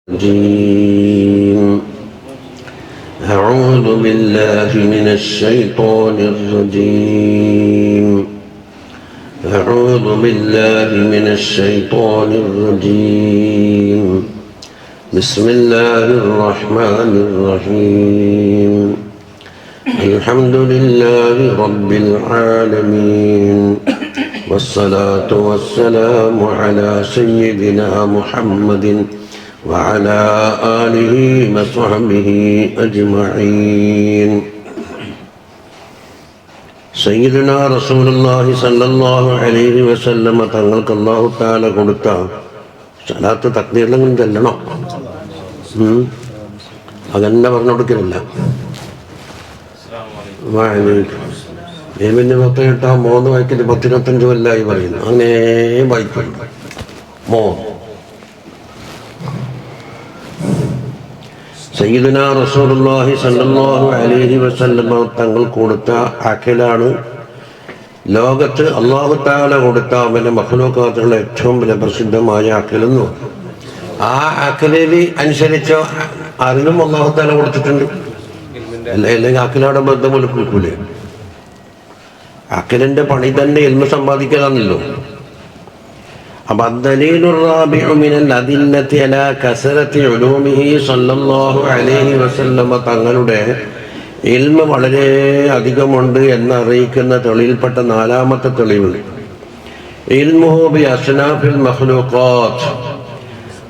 الرجيم. أعوذ بالله من الشيطان الرجيم. أعوذ بالله من الشيطان الرجيم. بسم الله الرحمن الرحيم. الحمد لله رب العالمين، والصلاة والسلام على سيدنا محمد وعلى آله وصحبه أجمعين. സയ്യിദുനാ റസൂലുള്ളാഹി സ്വല്ലല്ലാഹു അലൈഹി വസല്ലമ തങ്ങൾക്ക് അല്ലാഹു തആല കൊടുത്ത സ്വലാത്ത് തക്ബീറിലും ചെല്ലണം. അതന്നെ പറഞ്ഞു കൊടുക്കലില്ല. പിന്നെ 18 വായിക്കല് 10-25 കൊല്ലായി പറയുന്നു. അങ്ങനെ വായിക്കും. സയ്യിദുനാ റസൂലുള്ളാഹി സ്വല്ലല്ലാഹു അലൈഹി വസല്ലമ തങ്ങൾ കൊടുത്ത അഖിലാണ് ലോകത്ത് അല്ലാഹു തആല കൊടുത്ത അവന്റെ മഖ്ലൂഖാത്തുകളുടെ ഏറ്റവും വലിയ പ്രസിദ്ധമായ അഖിലെന്നു. ആ അഖിലിന് അനുസരിച്ച അറിവും അല്ലാഹു തആല കൊടുത്തിട്ടുണ്ട്. അല്ലെങ്കിൽ അഖിലയുടെ ബന്ധം കൊടുക്കൂലേ? അഖിലിന്റെ പണി തന്നെ ഇൽമ സമ്പാദിക്കലാണല്ലോ. അപ്പൊ തങ്ങളുടെ ഇൽമ വളരെ അധികമുണ്ട് എന്നറിയിക്കുന്ന തെളിവിൽപ്പെട്ട 4-ാമത്തെ തെളിവ്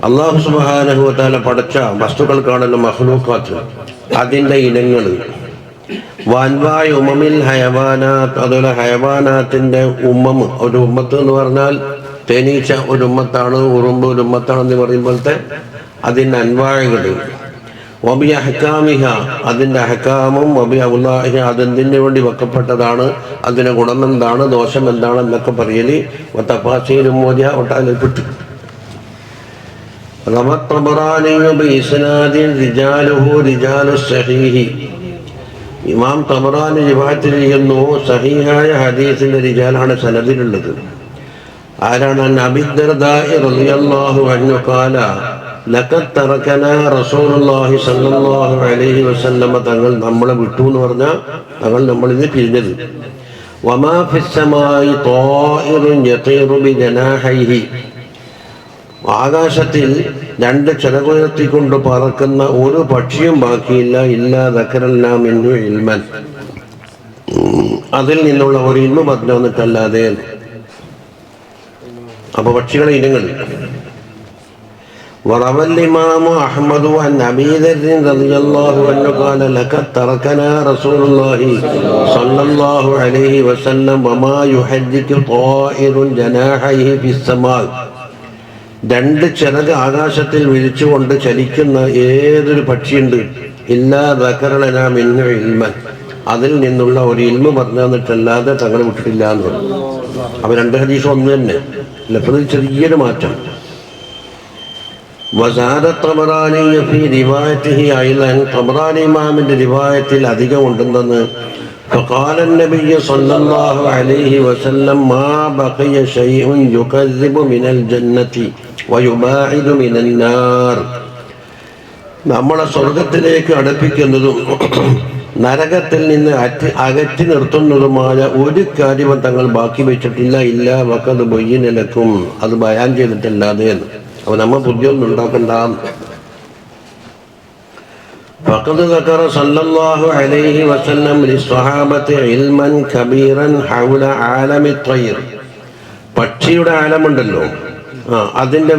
അല്ലാഹു സുബ്ഹാനഹു വ തആല പടച്ച വസ്തുക്കൾക്കാണല്ലോ മഖ്ലൂഖാത്ത്, അതിൻ്റെ ഇനങ്ങൾ. വൻവായ് ഉമമിൽ ഹയവാനാത്ത്, അതുപോലെ ഹയവാനാത്തിന്റെ ഉമ്മം. ഒരു ഉമ്മത്ത് എന്ന് പറഞ്ഞാൽ തേനീച്ച ഒരു ഉമ്മത്താണ്, ഉറുമ്പ് ഒരു ഉമ്മത്താണെന്ന് പറയുമ്പോഴത്തെ അതിൻ്റെ അൻവാഴകൾ. വബി അഹ്കാമിഹ, അതിൻ്റെ അഹ്കാമും വബി ഔലാഹിഹ, അതെന്തിനു വേണ്ടി വെക്കപ്പെട്ടതാണ്, അതിൻ്റെ ഗുണം എന്താണ്, ദോഷം എന്താണ് എന്നൊക്കെ പറയല്. തഫാസീലും മോദിയ ഒട്ടാലിൽപ്പെട്ടു. ഇമാം തബറാനി റിവായത്ത് ചെയ്യുന്നു, സഹീഹായ ഹദീസിന്റെ റിജാലാണ് സനദിലുള്ളത്. ആരാണ്? അബീ ദർദാഇ റളിയല്ലാഹു അൻഹു ഖാല ലഖദ് തറകനാ റസൂലുള്ളാഹി സ്വല്ലല്ലാഹു അലൈഹി വസല്ലമ തങ്ങൾ നമ്മളെ വിട്ടു എന്ന് പറഞ്ഞാൽ തങ്ങൾ നമ്മളിൽ പിരിഞ്ഞത്. വമാ ഫിസ് സമായി ത്വാഇറുൻ യതീറു ബിജനാഹിഹി, ആകാശത്തിൽ 2 ചിറകുയർത്തിക്കൊണ്ട് പറക്കുന്ന ഒരു പക്ഷിയും ബാക്കിയില്ല. ഇല്ലാ ദക്കറന്നാ മിൻഹു ഇൽമൻ, അതിൽ നിന്നുള്ള ഒരു ഇൽമ പറഞ്ഞു വന്നിട്ടല്ലാതെ. അപ്പൊ പക്ഷികളെ ഇനങ്ങൾ. വറവൽ ഇമാമു അഹ്മദു അൻ അബീ ദർർ റളിയല്ലാഹു അൻഹു ഖാല ലഖദ് തറകനാ റസൂലുള്ളാഹി സ്വല്ലല്ലാഹു അലൈഹി വസല്ലം വമാ യുഹദ്ദികു ത്വാഇറുൻ ജനാഹിഹി ഫിസ് സമാ, 2 ചിറക് ആകാശത്തിൽ വിരിച്ചുകൊണ്ട് ചലിക്കുന്ന ഏതൊരു പക്ഷിയുണ്ട്, ഇല്ലാ ദക്കറനാ മിൻഹു ഇൽമൻ, അതിൽ നിന്നുള്ള ഒരു ഇൽമ പറഞ്ഞു തന്നിട്ടല്ലാതെ തങ്ങളെ വിട്ടിട്ടില്ല എന്ന് പറഞ്ഞു. അപ്പൊ 2 ഹദീസ് ഒന്ന് തന്നെ, ലഫ്ദിൽ ചെറിയൊരു മാറ്റം. തബറാനി ഇമാമിന്റെ റിവായത്തിൽ അധികം ഉണ്ടെന്ന്. فقال النبي صلى الله عليه وسلم ما بقي شيء يكذب من الجنة ويباعد من النار, നമ്മളെ സ്വർഗത്തിലേക്ക് അടുപ്പിക്കുന്നതും നരകത്തിൽ നിന്ന് അകറ്റി നിർത്തുന്നതുമായ ഒരു കാര്യം തങ്ങൾ ബാക്കി വെച്ചിട്ടില്ല. ഇല്ല വഖദ് ബയ്യന ലക്കും, അത് ബയാൻ ചെയ്തിട്ടില്ലാതെ. അപ്പൊ നമ്മൾ ബുദ്ധിയൊന്നും ഉണ്ടാക്കണ്ട. ഫഖദ് ദക്കറ സല്ലല്ലാഹു അലൈഹി വസല്ലം ലിസ്സഹാബത്തി ഇൽമൻ കബീറൻ ഹൗല ആലമി ത്വയ്ർ, പക്ഷിയുടെ ആലമുണ്ടല്ലോ, അതിൻ്റെ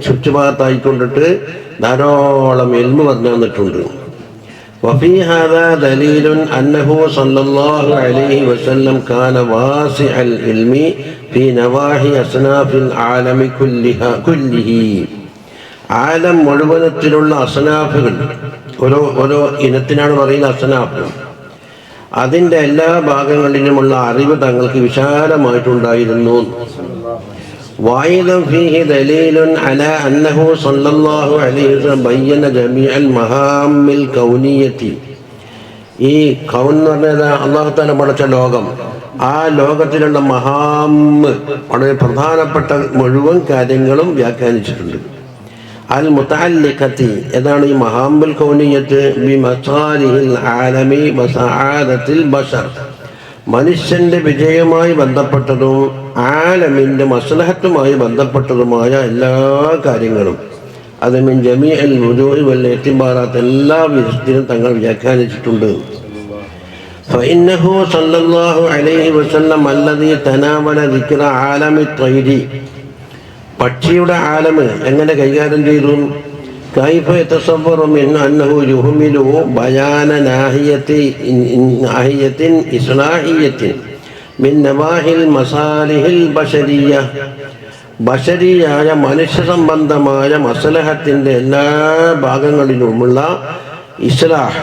ചുറ്റുഭാഗത്തായിക്കൊണ്ടിട്ട് ധാരാളം ഇൽമ പറഞ്ഞു വന്നിട്ടുണ്ട്. وفي هذا دليل أنه صلى الله عليه وسلم كان واسع العلم في نواحي أصناف العالم كله. ആലം മുഴുവനത്തിലുള്ള അസ്നാഫുകൾ, ഓരോ ഇനത്തിനാണ് പറയുന്നത് അസ്നാഫ്, അതിൻ്റെ എല്ലാ ഭാഗങ്ങളിലുമുള്ള അറിവ് തങ്ങൾക്ക് വിശാലമായിട്ടുണ്ടായിരുന്നു. وايضا فيه دليل على أنه صلى الله عليه وسلم بين جميع المهام الكونية. ഈ കൗൻ എന്ന് പറഞ്ഞാൽ അല്ലാഹു തആല പടച്ച ലോകം, ആ ലോകത്തിലുള്ള വളരെ പ്രധാനപ്പെട്ട മുഴുവൻ കാര്യങ്ങളും വ്യാഖ്യാനിച്ചിട്ടുണ്ട്. അൽ മുതഅല്ലിഖത്തി ഏതാണ് ഈ മഹാമ്പൽ കൗനിയത്ത് ബി മസാലിഹിൽ ആലമി വസആദത്തിൽ ബശർ മനുഷ്യന്റെ വിജയവുമായി ബന്ധപ്പെട്ടതും ആലമിന്റെ മസ്ലഹത്തുമായി ബന്ധപ്പെട്ടതുമായ എല്ലാ കാര്യങ്ങളും അത് മിൻ ജമീഅൽ വുജൂഹി വൽ ഇഅ്തിബാറാത്ത് എല്ലാ വിധത്തിലും തങ്ങൾ വ്യാഖ്യാനിച്ചിട്ടുണ്ട്. ഫഇന്നഹു സല്ലല്ലാഹു അലൈഹി വസല്ലം അല്ലദീ തനാവല ദിക്റ ആലമി ത്വയ്രി പക്ഷിയുടെ ആലം എങ്ങനെ കൈകാര്യം ചെയ്തു? കൈഫ യതസവ്വറു മിൻ അന്നഹു യുഹ്മിലു ബയാന നാഹിയത്തിൻ ഇസ്ലാഹിയത്തിൻ മിൻ നവാഹിൽ മസാലിഹിൽ ബശരിയ്യ ബശരിയായ മനുഷ്യ സംബന്ധമായ മസ്ലഹത്തിൻ്റെ എല്ലാ ഭാഗങ്ങളിലുമുള്ള ഇസ്ലാഹ്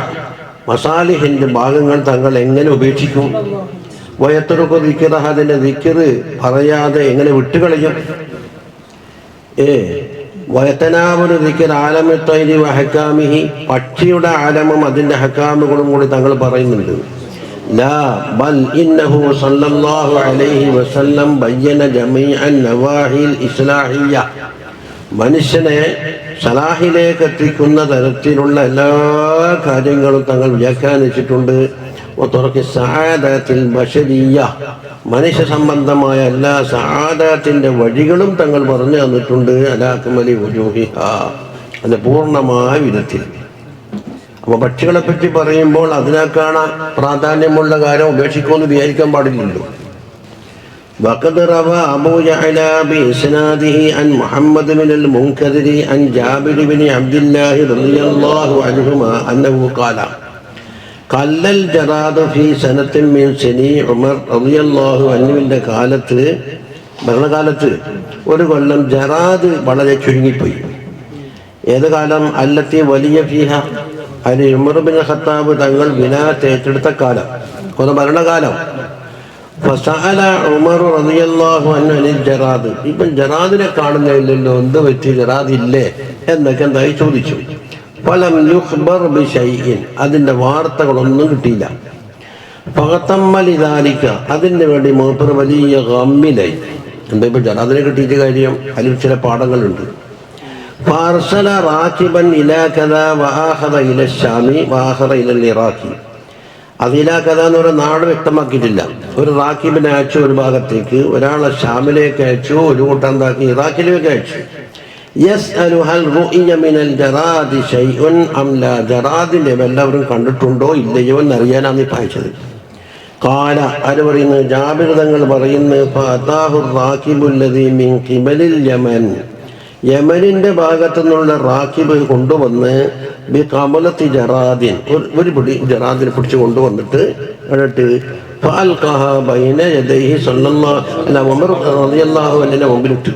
മസാലിഹിൻ്റെ ഭാഗങ്ങൾ തങ്ങൾ എങ്ങനെ ഉപേക്ഷിക്കും? വയത്തുറുക്കു ദിക്റ അതിൻ്റെ ദിക്ർ പറയാതെ എങ്ങനെ വിട്ടുകളയും? വയത്തനാവൊരു ദിക്ർ ആലമി ത്വയ്രി വഹക്കാമിഹി പക്ഷിയുടെ ആലമും അതിൻ്റെ ഹക്കാമുകളും കൂടി തങ്ങൾ പറയുന്നുണ്ട്. ലാ ബൽ ഇന്നഹു സല്ലല്ലാഹു അലൈഹി വസല്ലം ബയ്യന ജമീഅൻ നവാഹിൽ ഇസ്ലാഹിയ്യ മനുഷ്യനെ സലാഹിലേക്ക് എത്തിക്കുന്ന തരത്തിലുള്ള എല്ലാ കാര്യങ്ങളും തങ്ങൾ വ്യാഖ്യാനിച്ചിട്ടുണ്ട്. ബശരിയ്യ മനുഷ്യ സംബന്ധമായ എല്ലാ സആദത്തിന്റെ വഴികളും തങ്ങൾ പറഞ്ഞു തന്നിട്ടുണ്ട്. അലാക്മലി വുജൂഹിഹ അത് പൂർണ്ണമായ വിധത്തിൽ. അപ്പോൾ പക്ഷികളെ പറ്റി പറയുമ്പോൾ അതിനേക്കാണ് പ്രാധാന്യമുള്ള കാര്യം ഉപേക്ഷിക്കുമെന്ന് വിചാരിക്കാൻ പാടില്ലല്ലോ. وقد روى أبو يعلى بإسناده عن محمد بن المنكدر عن جابر بن عبد الله رضي الله عنهما أنه قال قل الجراد في سنة من سني عمر رضي الله عنه ഭരണകാലത്ത് ഒരു കൊല്ലം ജറാദ് വളരെ ചുരുങ്ങിപ്പോയി. ഏത് കാലം? അല്ലത്തി വലിയ ഫീഹ അതിന് ഉമർ ബിൻ ഖത്താബ് തങ്ങൾ വിലായത്ത് ഏറ്റെടുത്ത കാലം, ഒരു ഭരണകാലം. ഫസഅല ഉമർ റളിയല്ലാഹു അൻഹു അനിൽ ജറാദ് ഇപ്പം ജറാദിനെ കാണുന്നില്ലല്ലോ, എന്ത് പറ്റി, ജറാദ് ഇല്ലേ എന്നൊക്കെ എന്തായി ചോദിച്ചു. ഫലം യുഖ്ബർ ബിശൈഇൻ അതിൻ്റെ വാർത്തകളൊന്നും കിട്ടിയില്ല. ഫഖതമ്മലിദാലിക അതിന് വേണ്ടി മൂപ്പർ വലിയ ഗമ്മിലായി. എന്താ ഇപ്പം ജറാദിനെ കിട്ടിയിട്ട് കാര്യം? അതിൽ ചില പാഠങ്ങളുണ്ട്. ഫാർസല റാകിബൻ ഇലാ കദാ വആഖദ ഇല ശാമി വആഖദ ഇല ഇറാഖി അത് ഇലാ കഥ എന്ന് പറയുന്ന നാട് വ്യക്തമാക്കിയിട്ടില്ല. ഒരു റാക്കിബിനെ അയച്ചു ഒരു ഭാഗത്തേക്ക്, ഒരാളെ ഷാമിലേക്ക് അയച്ചു, ഒരു കൂട്ടം എന്താക്കി ഇറാഖിലേക്ക് അയച്ചു. യസ്അലു ഹൽ റുഇയ മിനൽ ജറാദി ശൈഉൻ അം ലാ ജറാദിനെ എല്ലാവരും കണ്ടിട്ടുണ്ടോ ഇല്ലയോ എന്നറിയാനാണ് ഈ അയച്ചത്. ഖാല അത് പറയുന്നത് ജാബിർ തങ്ങൾ പറയുന്നു ഫഅതാഹു റാക്കിബുല്ലദീ മിൻ ഖിബലിൽ യമൻ യമനിൻ്റെ ഭാഗത്തു നിന്നുള്ള റാക്കിബ് കൊണ്ടുവന്ന് ബി കമലത്തി ജറാദിൻ ഒരു പിടി ജറാദിനെ പിടിച്ച് കൊണ്ടുവന്നിട്ട് എന്നിട്ട് ഫഅൽഖഹ ബൈന യദൈഹി സല്ലല്ലാഹു ഉമർ റളിയല്ലാഹു അൻഹുവിന്റെ മുമ്പിലിട്ടു.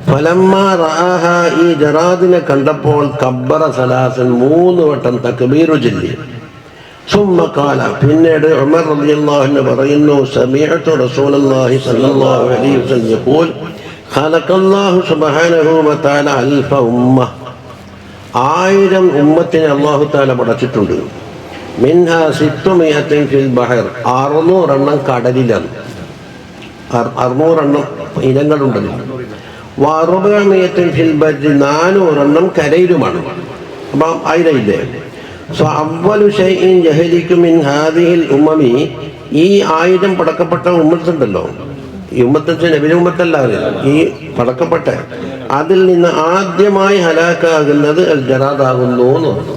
ഫലമ്മ റആഹ ഈ ജറാദിനെ കണ്ടപ്പോൾ കബ്ബറ സലാസൻ 3 വട്ടം തക്ബീറു ചൊല്ലി. സുമ്മ ഖാല പിന്നീട് ഉമർ റളിയല്ലാഹു അൻഹു പറയുന്നു സമീഅതു റസൂലുള്ളാഹി സ്വല്ലല്ലാഹു അലൈഹി വസല്ലം യഖൂൽ ഖലഖല്ലാഹു സുബ്ഹാനഹു വതആല അൽഫ ഉമ്മ 1000 ഉമ്മത്തിനെ അല്ലാഹു തആല പടച്ചിട്ടുണ്ട്. മിൻഹാ 600 ഫിൽ ബഹർ 600 എണ്ണം കടലിലാണ്, 600 എണ്ണം ഇനങ്ങളുണ്ടല്ലോ. 400 ഫിൽ ബർരി 400 എണ്ണം കരയിലുമാണ്. അപ്പം 1000 ഇല്ലേ. സോ അവ്വലു ശൈഇൻ യഹ്ലികു മിൻ ഹാദിഹിൽ ഉമ്മമി ഈ 1000 പടക്കപ്പെട്ട ഉമ്മത്തുണ്ടല്ലോ, ഈ ഉമ്മത്തെ നബിയുടെ ഉമ്മത്തല്ലാതെ ഈ പടക്കപ്പെട്ട അതിൽ നിന്ന് ആദ്യമായി ഹലാക്കാകുന്നത് അൽ ജറാദാകുന്നു എന്ന് പറഞ്ഞു.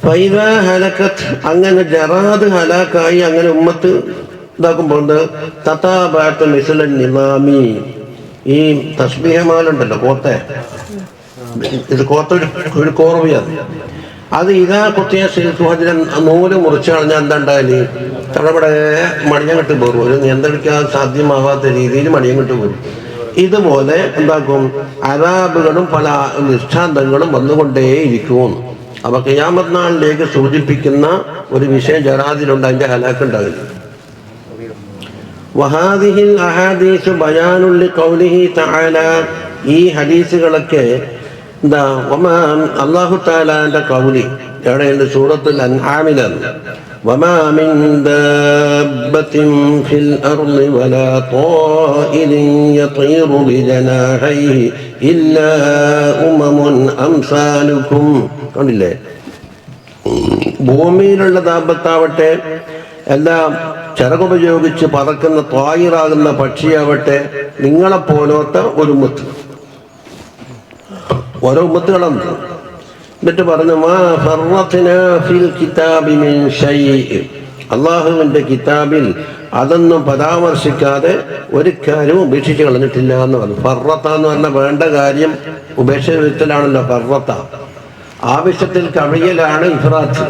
ഫൈദ ഹലക്കത്ത് അങ്ങനെ ജറാദ് ഹലാക്കായി അങ്ങനെ ഉമ്മത്ത് ഇതാക്കുമ്പോൾ തതാബഅത മിസ്ലൻ നിലാമി ഈ തസ്ബീഹമാലുണ്ടല്ലോ കോത്തെ, ഇത് കോത്ത ഒരു കോർവയാണ്. അത് ഇതാ കുത്തിയ ശിൽസുഹജൻ നൂല് മുറിച്ച് കളഞ്ഞാൽ എന്താ ഉണ്ടായാല് അവിടെ മണിയങ്ങിട്ട് പോരും, ഒരു നിയന്ത്രിക്കാൻ സാധ്യമാവാത്ത രീതിയിൽ മണിയങ്ങിട്ട് പോരും. ഇതുപോലെ എന്താക്കും അറാബുകളും പല ദൃഷ്ടാന്തങ്ങളും വന്നുകൊണ്ടേയിരിക്കും. അപ്പൊ ഖിയാമത്ത് നാളിലേക്ക് സൂചിപ്പിക്കുന്ന ഒരു വിഷയം ജറാദിലുണ്ട്, അതിന്റെ ഹലാക്കുണ്ടാവില്ല. വഹാദിഹിൽ അഹാദീസ് ബയാനുൽ ലിഖൗലിഹി തആല ഈ ഹദീസുകളൊക്കെ എന്താ അല്ലാഹു തആലാന്റെ ഖൗലി എവിടെയുണ്ട്? സൂറത്തുൽ അൻആമിലാണ്. വമാ മിൻ ദാബത്തിൻ ഫിൽ അർളി വലാ ത്വാഇരിൻ യതീറു ബിജനാഹിഹി ഇല്ലാ ഉമമുൻ അംസാലുക്കും. കണ്ടില്ലേ, ഭൂമിയിലുള്ള ദാബത്താവട്ടെ, എല്ലാം ചിറകുപയോഗിച്ച് പറക്കുന്ന ത്വായിറാകുന്ന പക്ഷിയാവട്ടെ, നിങ്ങളെപ്പോലത്തെ ഒരു ഉമ്മത്ത്, ഓരോ ഉമ്മത്തുകളുണ്ട്. എന്നിട്ട് പറഞ്ഞു മാ ഫർറത്നാ ഫിൽ കിതാബി മിൻ ശൈഇ, അള്ളാഹുവിൻ്റെ കിതാബിൽ അതൊന്നും പരാമർശിക്കാതെ ഒരു കാര്യവും ഉപേക്ഷിച്ച് കളഞ്ഞിട്ടില്ല എന്ന് പറഞ്ഞു. ഫർറത്ത എന്ന് പറഞ്ഞാൽ വേണ്ട കാര്യം ഉപേക്ഷിക്കലാണല്ലോ ഫർറത്ത, ആവശ്യത്തിൽ കവിയലാണ് ഇഫ്രാത്ത്.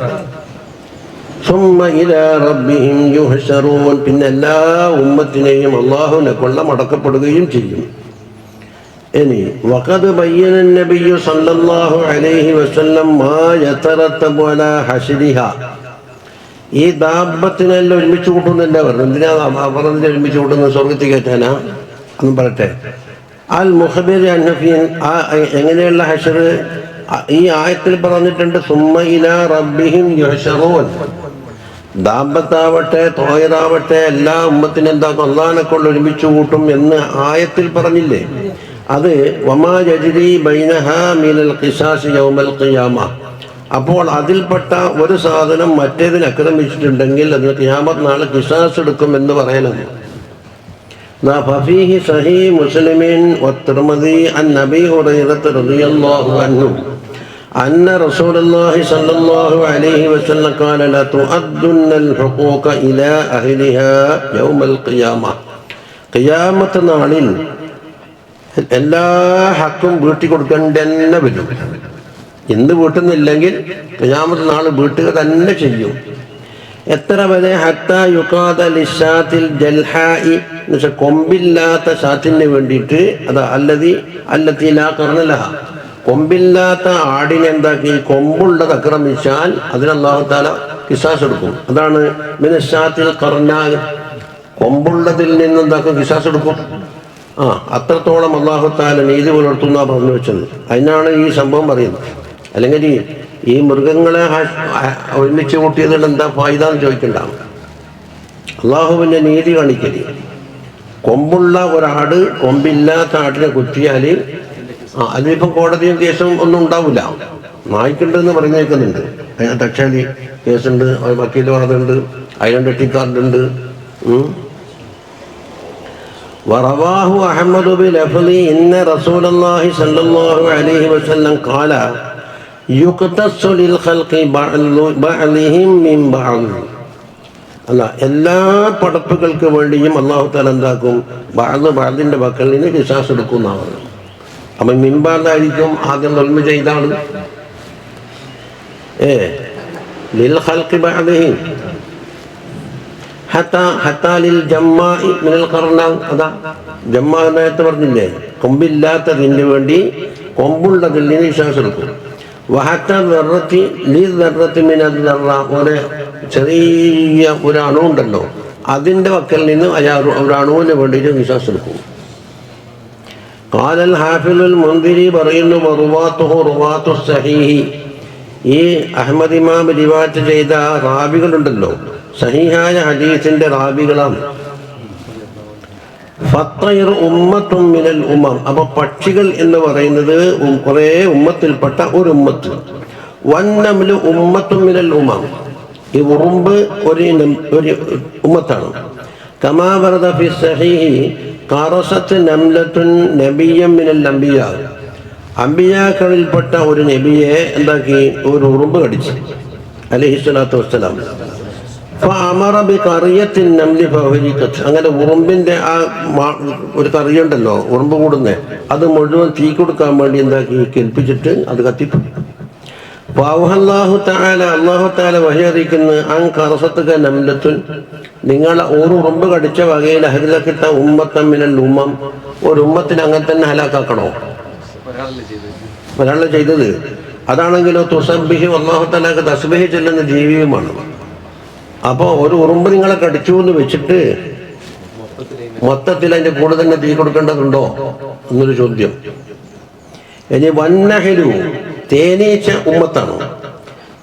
സുമ്മ ഇലാ റബ്ബിഹിം യുഹ്ശറൂൻ, പിന്നെ എല്ലാ ഉമ്മത്തിനെയും അള്ളാഹുവിനെ കൊള്ള മടക്കപ്പെടുകയും ചെയ്യും. ഇനി വഖദ് ബയ്യന നബിയ്യു സല്ലല്ലാഹു അലൈഹി വസല്ലം മാ യതറത്തബു അലാ ഹശ്രിഹാ, ഈ ദാബത്തിനെല്ലാം ഒരുമിച്ച് കൂട്ടുന്നില്ല പറഞ്ഞു. എന്തിനാ പറഞ്ഞതിൽ ഒരുമിച്ച് കൂട്ടുന്നത്? സ്വർഗത്തിൽ കയറ്റാനാ? അന്ന് പറയട്ടെ. അൽ മുഖബിർ അൻഹഫീൻ, എങ്ങനെയുള്ള ഹശ്ർ ഈ ആയത്തിൽ പറഞ്ഞിട്ടുണ്ട്. സുമ്മ ഇലാ റബ്ബിഹിം യുഹ്ശറൂൻ, ദാബത്താവട്ടെ തോയറാവട്ടെ എല്ലാ ഉമ്മത്തിനും എന്താക്കും അള്ളാഹിനെ കൊണ്ട് ഒരുമിച്ച് കൂട്ടും എന്ന് ആയത്തിൽ പറഞ്ഞില്ലേ? അത് വമാ യജ്രി ബൈനഹാ മിനൽ ഖിസാസ് യൗമൽ ഖിയാമ. അപ്പോൾ അതിൽപ്പെട്ട ഒരു സാധനം മറ്റേതിന് ആക്രമിച്ചിട്ടുണ്ടെങ്കിൽ അതിന് ഖിയാമത്ത് നാളെ ഖിസാസ് എടുക്കും എന്ന് പറയാനാണ്. ഫഫീഹി സഹീഹ് മുസ്ലിമിൻ വത്തിർമിദി അൻ അബീ ഹുറൈറത റളിയല്ലാഹു അൻഹു അന്ന റസൂലുള്ളാഹി സ്വല്ലല്ലാഹു അലൈഹി വസല്ലം ഖാല ലാ തുഅദ്ദുന്നൽ ഹുഖൂഖ ഇലാ അഹ്ലിഹാ യൗമൽ ഖിയാമ. ഖിയാമത്ത് നാളിൽ എല്ലാ ഹക്കും വീട്ടി കൊടുക്കേണ്ട തന്നെ വരും. ഇന്ന് വീട്ടുന്നില്ലെങ്കിൽ ഖിയാമത്ത് നാൾ വീട്ടുക തന്നെ ചെയ്യും. എത്ര വരെ? ഹത്താ യുഖാദ ലിശാത്തിൽ ജൽഹാഇ, എന്ന് വെച്ചാൽ കൊമ്പില്ലാത്ത ശാത്തിന് വേണ്ടിയിട്ട്, അതാ അല്ലത്തി ലാ ഖർനലഹ, കൊമ്പില്ലാത്ത ആടിനെ എന്താക്കി കൊമ്പുള്ളത് ആക്രമിച്ചാൽ അതിന് അല്ലാഹു തആല ഖിസാസ് എടുക്കും. അതാണ് മിനശാത്തിൽ ഖർനാ, കൊമ്പുള്ളതിൽ നിന്ന് എന്താക്കും ഖിസാസ് എടുക്കും. അത്രത്തോളം അല്ലാഹു തആല നീതി പുലർത്തുന്ന പറഞ്ഞു വെച്ചത്. അതിനാണ് ഈ സംഭവം പറയുന്നത്. അല്ലെങ്കിൽ ഈ മൃഗങ്ങളെ ഒരുമിച്ച് കൂട്ടിയതുകൊണ്ട് എന്താ ഫായിദ എന്ന് ചോദിക്കണ്ടാവും. അള്ളാഹുവിൻ്റെ നീതി കാണിക്കല്. കൊമ്പുള്ള ഒരാട് കൊമ്പില്ലാത്ത ആടിനെ കുത്തിയാൽ അതിനിപ്പം കോടതിയും കേസും ഒന്നും ഉണ്ടാവില്ല. നായ്ക്കുണ്ടെന്ന് പറഞ്ഞു കേൾക്കുന്നുണ്ട്. അതിന് തക്ഷാലി കേസുണ്ട്, വക്കീൽ വാദമുണ്ട്, അതിന് ഡെട്ടിക്കാർഡുണ്ട്. വറവാഹു അഹ്മദ് ബിൽഅഫ്ളി ഇന്ന റസൂലുള്ളാഹി സ്വല്ലല്ലാഹു അലൈഹി വസല്ലം ഖാല യുഖ്തസ്സു ലിൽ ഖൽഖി ബഅദിഹിം മിൻ ബഅദ്. അല്ല, എല്ലാ പടപ്പുകൾക്ക് വേണ്ടിയും അല്ലാഹു തആല എന്താക്കും ബഅദിന്റെ പക്കൽ നിന്ന് ഖിസാസ് എടുക്കുന്നതാണ്. അപ്പം മിൻബാദായിരിക്കും ആദ്യം ദുൽമ ചെയ്താണ്. ലിൽ ഖൽഖി ബഅദിഹിം ഹത്താ ലിൽ ജമ്മാഇ മിനൽ ഖർനാ. അതാ ജമ്മാ നേരത്തെ പറഞ്ഞില്ലേ, കൊമ്പില്ലാത്തതിന് വേണ്ടി കൊമ്പുള്ളതിൽ നിന്ന് ഖിസാസ് എടുക്കും. വഹത്ത ദർറത്തി ലി ദർറത്തി മിനൽ ദർറ, ഒരു ചെറിയ ഒരു അണു ഉണ്ടല്ലോ, അതിൻ്റെ വക്കൽ നിന്ന് ഒരു അണുവിന് വേണ്ടിയിട്ട് ഖിസാസ് എടുക്കും. ഖാലൽ ഹാഫിളുൽ മുൻദിരി പറയുന്നു വറുവാത്തുഹു റുവാത്തു സഹീഹി, ഈ അഹ്മദ് ഇമാം റിവായത്ത് ചെയ്ത റാവികളുണ്ടല്ലോ, സഹീഹായ ഹദീസിന്റെ റാവികളാണ്. ഫത്തൈർ ഉമ്മത്തും മിനൽ ഉമ്മം, അപ്പൊ പക്ഷികൾ എന്ന് പറയുന്നത് കുറെ ഉമ്മത്തിൽപ്പെട്ട ഒരു ഉമ്മത്ത്. വന്നംലു ഉമ്മത്തും മിനൽ ഉമ്മം, ഈ ഉറുമ്പ് ഒരു ഉമ്മത്താണ്. കമാ വറദ ഫി സഹീഹി ഖറസത്ത് നംലത്തുൻ നബിയ്യം മിനൽ അംബിയാ, അംബിയാക്കളിൽപ്പെട്ട ഒരു നബിയെ എന്താക്കി ഒരു ഉറുമ്പ് കടിച്ചു അലൈഹിസ്സലാത്തു വസ്സലാം. ഫഅമറ ബിഖറിയത്തിൻ നംലി ഫഹരിഖത്, അങ്ങനെ ഉറുമ്പിന്റെ ആ ഒരു കറിയുണ്ടല്ലോ ഉറുമ്പ് കൂടുന്നേ, അത് മുഴുവൻ തീ കൊടുക്കാൻ വേണ്ടി എന്താക്കി കേൾപ്പിച്ചിട്ട് അത് കത്തിപ്പോയി. ഫഅവഹല്ലാഹു തആല, അല്ലാഹു തആല വഹി അറിയിക്കുന്നു, അൻ ഖറസത്തുക നംലത്തുൻ, നിങ്ങളെ ഒരു ഉറുമ്പ് കടിച്ച വകയിൽ അഹ്ലക്കിട്ട ഉമ്മത്തൻ മിനൽ ഉമ്മം, ഒരു ഉമ്മത്തിന് അങ്ങനെ തന്നെ ഹലാക്കാക്കണോ? ഒരാളെ ചെയ്തത്. അതാണെങ്കിലോ തുസബ്ബിഹു, അല്ലാഹു തആലക്ക് തസ്ബീഹ് ചൊല്ലുന്ന ജീവിയുമാണ്. അപ്പോൾ ഒരു ഉറുമ്പ് നിങ്ങളെ കടിച്ചു എന്ന് വെച്ചിട്ട് മൊത്തത്തിൽ അതിന്റെ കൂടെ തന്നെ തീ കൊടുക്കേണ്ടതുണ്ടോ എന്നൊരു ചോദ്യം. ഇനി വന്നഹലു, തേനീച്ച ഉമ്മത്താണ്.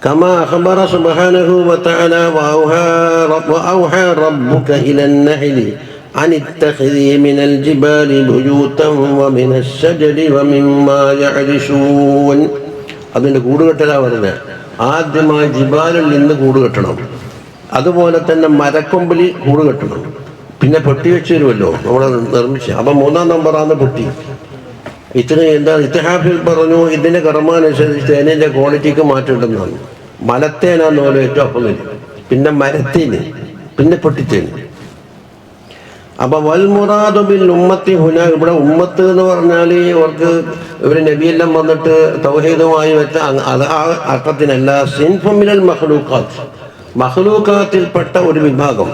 കമാ അഖ്ബറ സുബ്ഹാനഹു വതആല വഔഹാ റബ്ബുക ഇലൻ നഹലി أن اتخذي من الجبال بيوتا ومن الشجر ومما يعرشون. അതിൻ്റെ കൂടുകെട്ടലാണ് പറഞ്ഞത്. ആദ്യമായി ജിബാലിൽ നിന്ന് കൂടുകെട്ടണം, അതുപോലെ തന്നെ മരക്കൊമ്പിൽ കൂടുകെട്ടണം, പിന്നെ പെട്ടി വെച്ച് തരുമല്ലോ നമ്മൾ നിർമ്മിച്ച്. അപ്പം 3-ാം നമ്പറാണ് പെട്ടി. എന്താ ഇത്തിഹാഫിൽ പറഞ്ഞു, ഇതിൻ്റെ കർമാനുസരിച്ച് തേനിൻ്റെ ക്വാളിറ്റിക്ക് മാറ്റമുണ്ടെന്നാണ്. മലത്തേനാന്ന് പോലെ ഏറ്റവും അപ്പം വരും, പിന്നെ മരത്തേന്, പിന്നെ പെട്ടിത്തേന്. അപ്പൊ വൽ മുറാദു ബിൽ ഉമ്മത്തി ഹുന, ഇവിടെ ഉമ്മത്ത് എന്ന് പറഞ്ഞാൽ അവർക്ക് ഇവര് നബിയെല്ലാം വന്നിട്ട് തൗഹീദുമായി വെച്ച അത് ആ അർത്ഥത്തിനല്ല. സിൻഫും മിനൽ മഖ്ലൂഖാത്ത്, മഖ്ലൂഖാത്തിൽപ്പെട്ട ഒരു വിഭാഗം.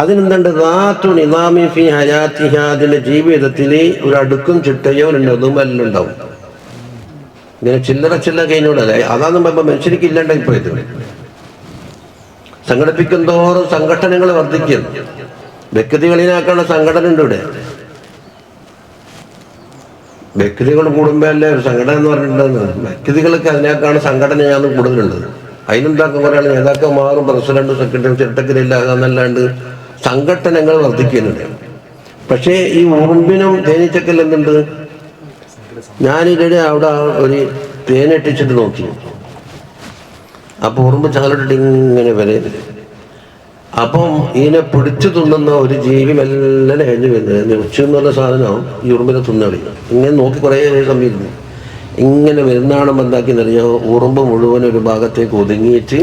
അതിനെന്തുണ്ട്? ദാത്തു നിസാമി ഫി ഹയാത്തിഹ, അതിന്റെ ജീവിതത്തിൽ ഒരു അടുക്കും ചിട്ടയോ നദുമെല്ലാം ഉണ്ടാവും. ഇങ്ങനെ ചില്ലറ കഴിഞ്ഞോടല്ലേ, അതാന്ന് പറയുമ്പോൾ മനുഷ്യർക്ക് ഇല്ലാണ്ടായി പോയത്. സംഘടിപ്പിക്കും തോറും സംഘടനകൾ വർദ്ധിക്കുന്നു. വ്യക്തികളിനാക്കാണ് സംഘടന ഉണ്ട് ഇവിടെ. വ്യക്തികൾ കൂടുമ്പോഴല്ലേ ഒരു സംഘടന എന്ന് പറഞ്ഞിട്ടുണ്ടെന്ന്. വ്യക്തികൾക്ക് അതിനേക്കാണ് സംഘടനയാണ് കൂടുതലുള്ളത്. അതിനെന്താക്കും കുറേ ആൾ നേതാക്കന്മാരും പ്രസിഡന്റ് സെക്രട്ടറി ചിട്ടക്കില്ല എന്നല്ലാണ്ട് സംഘടനകൾ വർദ്ധിക്കുന്നുണ്ട്. പക്ഷേ ഈ ഉറുമ്പിനും തേനീച്ചക്കൽ എന്തുണ്ട്? ഞാനിവിടെ അവിടെ ഒരു തേനിട്ടിച്ചിട്ട് നോക്കി, അപ്പൊ ഉറുമ്പ് ചാലിട്ടിട്ട് ഇങ്ങനെ വരരുത്. അപ്പം ഇതിനെ പിടിച്ചു തിന്നുന്ന ഒരു ജീവി മെല്ലെ കഴിഞ്ഞ് വരുന്നത് ഉച്ച എന്ന് പറഞ്ഞ സാധനം ഈ ഉറുമ്പിനെ തിന്നളി. ഇങ്ങനെ നോക്കി കുറേ സമയം ഇങ്ങനെ വരുന്നാണെന്ന് എന്താക്കിയെന്നറിയാമോ? ഉറുമ്പ് മുഴുവൻ ഒരു ഭാഗത്തേക്ക് ഒതുങ്ങിയിട്ട്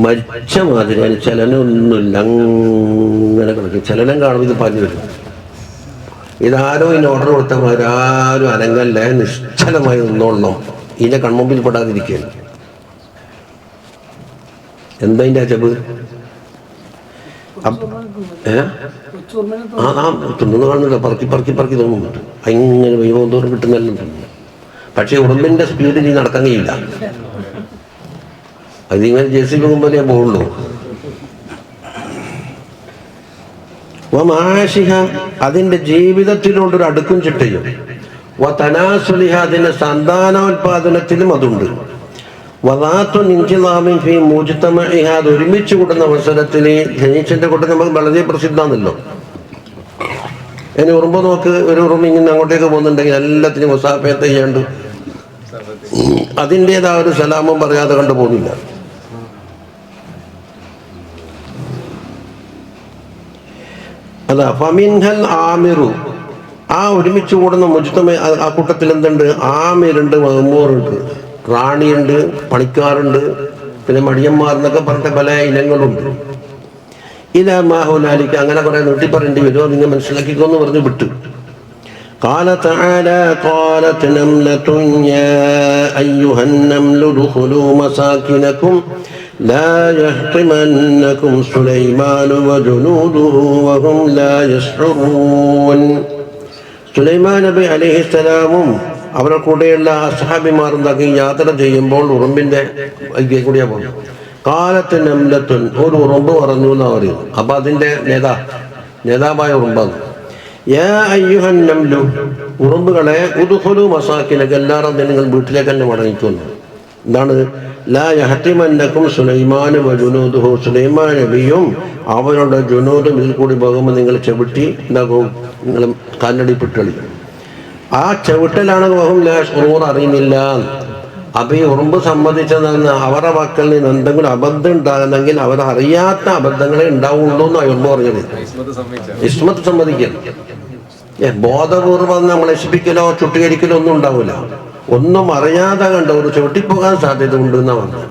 മരിച്ച മാതിരി, അതിന് ചലനമൊന്നുമില്ല, അങ്ങനെ കിടക്കും. ചലനം കാണുമ്പോൾ ഇത് പറഞ്ഞു വരും. ഇതാരോ ഇതിന് ഓർഡർ കൊടുത്ത മാതിരി ആരും അനങ്ങല്ല, നിശ്ചലമായി നിന്നോളണം, ഇതിൻ്റെ കൺമുമ്പിൽ പെടാതിരിക്കുകയാണ്. എന്താ ഇതിൻ്റെ അജബ്? തിന്നു കാണുന്നില്ല, പറക്കി തോന്നുന്നുണ്ട്. അങ്ങനെ വൈകുന്നോറും കിട്ടുന്നെല്ലാം തിന്നു. പക്ഷെ ഉറുമ്പിന്റെ സ്പീഡിൽ നീ നടക്കാൻ കഴിയില്ല. അതിങ്ങനെ ജെസി പോകുമ്പോഴേ പോകുള്ളൂ. അതിന്റെ ജീവിതത്തിനോടൊരു അടുക്കും ചിട്ടയും, തനാസുലിഹ, അതിന്റെ സന്താനോത്പാദനത്തിലും അതുണ്ട്. അത് ഒരുമിച്ച് കൂടുന്ന അവസരത്തിൽ ജനീച്ചന്റെ കൂട്ടം നമുക്ക് വളരെ പ്രസിദ്ധമാണല്ലോ. ഇനി ഉറുമ്പ് നോക്ക്, ഒരു ഉറുമ്പ് ഇങ്ങനെ അങ്ങോട്ടേക്ക് പോകുന്നുണ്ടെങ്കിൽ എല്ലാത്തിനും മുസാഫയത്ത് ചെയ്യാണ്ട് അതിൻ്റെതായ ഒരു സലാമും പറയാതെ കണ്ടു പോകുന്നില്ല. അതാ ഫമിൻഹൽ ആമിറു, ആ ഒരുമിച്ച് കൂടുന്ന മുജ്തമ, ആ കൂട്ടത്തിൽ എന്തുണ്ട്? ആമിറുണ്ട്, മഹ്മൂറുണ്ട്, റാണിയുണ്ട്, പണിക്കാറുണ്ട്, പിന്നെ മടിയന്മാർ എന്നൊക്കെ പറഞ്ഞ പല ഇനങ്ങളുണ്ട്. ഇലാ മാഹുലാലിക്ക്, അങ്ങനെ കുറെ നീട്ടി പറയേണ്ടി വരുമോ, നിങ്ങൾ മനസ്സിലാക്കിക്കോന്ന് പറഞ്ഞ് വിട്ടു. قال تعالى قالت نملة يا أيها النمل ادخلوا مساكنكم لا يحطمنكم سليمان وجنوده وهم لا يشعرون. സുലൈമാൻ നബി അലൈഹിസ്സലാമും അവരുടെ കൂടെയുള്ള അസ്ഹാബിമാർ എന്താക്കി യാത്ര ചെയ്യുമ്പോൾ ഉറുമ്പിന്റെ കൂടിയാ പോകും. കാലത്ത് നംലത്തുൻ, ഒരു ഉറുമ്പ് പറഞ്ഞു എന്നാ പറയും. അപ്പൊ അതിന്റെ നേതാവായ ഉറുമ്പാണ്. യാ അയ്യുഹൻ നംലു, ഉറുമ്പുകളെ, ഉദ്ഖുലു മസാക്കിനക, എല്ലാവരും നിങ്ങൾ വീട്ടിലേക്ക് തന്നെ മടങ്ങിക്കുന്നു. എന്താണ്? ലാ യഹ്തിമന്നകും സുലൈമാൻ വജുനൂദുഹു, സുലൈമാൻ നബിയും അവരുടെ ജുനൂദും ഇതിൽ കൂടി പോകുമ്പോൾ നിങ്ങൾ ചവിട്ടി എന്താക്കും? നിങ്ങൾ കാലടിപ്പെട്ടളി. ആ ചവിട്ടലാണ് വഹും ലാ യശ്ഉറൂൻ, അറിയുന്നില്ല. അപ്പൊ ഈ ഉറുമ്പ് സംബന്ധിച്ചതെന്ന് അവരുടെ മക്കളിൽ നിന്ന് എന്തെങ്കിലും അബദ്ധം ഉണ്ടാകുന്നെങ്കിൽ അവർ അറിയാത്ത അബദ്ധങ്ങളെ ഉണ്ടാവുള്ളൂ എന്ന് ഉറുമ്പ് പറഞ്ഞത്. ഇസ്മത്ത് സമ്മതിക്കണം. ബോധപൂർവം നമ്മളെ നശിപ്പിക്കലോ ചുട്ടുകരിക്കലോ ഒന്നും ഉണ്ടാവില്ല. ഒന്നും അറിയാതെ കണ്ട ഒരു ചവിട്ടിപ്പോകാൻ സാധ്യത ഉണ്ട് എന്നാ പറഞ്ഞത്.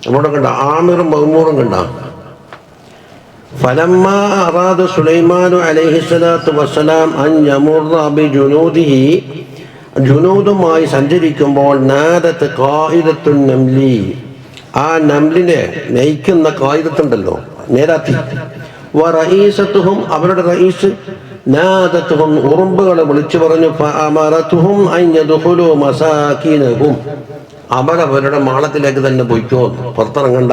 നമ്മുടെ കണ്ട ആമിറും മഹ്മൂറും കണ്ട ഫലമ്മ അറാദ സുലൈമാനു അലൈഹിസ്സലാത്തു വസ്സലാം അൻ യമുറ ബിജുനൂദിഹി, ജുനൂദുമായി സഞ്ചരിക്കുമ്പോൾ നാദത്ത് ഖായിദത്തുൻ നംലി, ആ നംലിനെ നയിക്കുന്ന ഖായിദത്തുണ്ടല്ലോ, നേതാത്തി, വറഈസത്തുഹും, അവരുടെ റഈസ്, നാദത്തുഹും, ഉറുമ്പുകളെ വിളിച്ചു പറഞ്ഞു, ഫഅമറതുഹും അൻ യദ്ഖുലു മസാകിനഹും, അവരവരുടെ മാളത്തിലേക്ക് തന്നെ പോയിക്കോ, പുറത്തിറങ്ങണ്ട.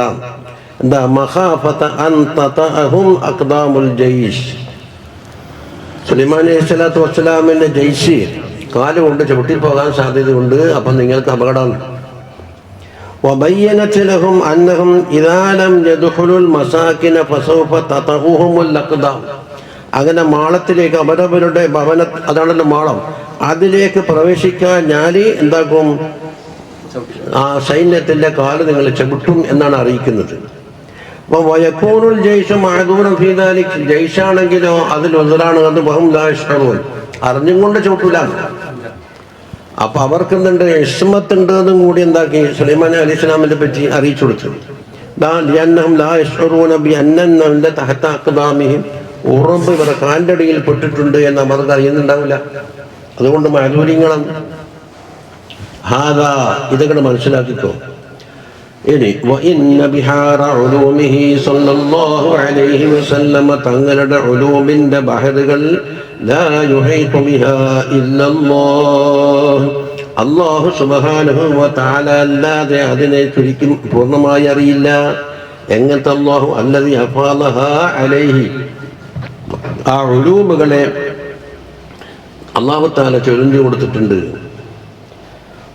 എന്താ? മഖാഫത അൻ തതഅഹും അഖ്ദാമുൽ ജയ്ഷ്, സുലൈമാൻ അലൈഹിസ്സലാത്തു വസ്സലാമിന്റെ ജയ്ഷ് കാലുകൊണ്ട് ചവിട്ടിപ്പോകാൻ സാധ്യതയുണ്ട്, അപ്പം നിങ്ങൾക്ക് അപകടമാണ്. وبينت لهم أنهم إذا لم يدخلوا المساكن فسوف تطأهم الأقدام, അങ്ങനെ മാളത്തിലേക്ക് അവരവരുടെ ഭവന, അതാണല്ലോ മാളം, അതിലേക്ക് പ്രവേശിക്കാൻ ഞാൻ എന്താക്കും, ആ സൈന്യത്തിൻ്റെ കാല് നിങ്ങൾ ചവിട്ടും എന്നാണ് അറിയിക്കുന്നത്. അപ്പോൾ വയക്കൂനുൽ ജയ്ഷ് മഅദൂറൻ ഫീ ദാലിക്, ജയ്ഷാണെങ്കിലോ അതിൽ ഉദറാണ്, അത് ബഹും ലാ യശ്ഉറൂൻ, അറിഞ്ഞും കൊണ്ട് ചവിട്ടൂല. അപ്പൊ അവർക്ക് എന്തുണ്ട്, ഇസ്മത്ത് ഉണ്ട് എന്നും കൂടി എന്താക്കി സുലൈമാൻ അലൈഹി സ്വലാമിനെ പറ്റി അറിയിച്ചു കൊടുത്തു. ഉറമ്പ് ഇവരുടെ കാലിൻ്റെ അടിയിൽ പെട്ടിട്ടുണ്ട് എന്ന് അവർക്ക് അറിയുന്നുണ്ടാവില്ല. അതുകൊണ്ട് മഅദൂരിങ്ങളാണ്. ഇതൊക്കെ മനസ്സിലാക്കിക്കോ. ഇനി തങ്ങളുടെ ഉലൂമിന്റെ ബഹറുകൾ അല്ലാഹു സുബ്ഹാനഹു വ തആല അല്ലാതെ അതിനെ ശരിക്കും പൂർണ്ണമായി അറിയില്ല. എങ്ങനത്തെ അല്ലാഹു അല്ലദീ അഫാലഹാ അലൈഹി, ആ ഉലൂമുകളെ അല്ലാഹു തആല ചൊരിഞ്ഞു കൊടുത്തിട്ടുണ്ട്.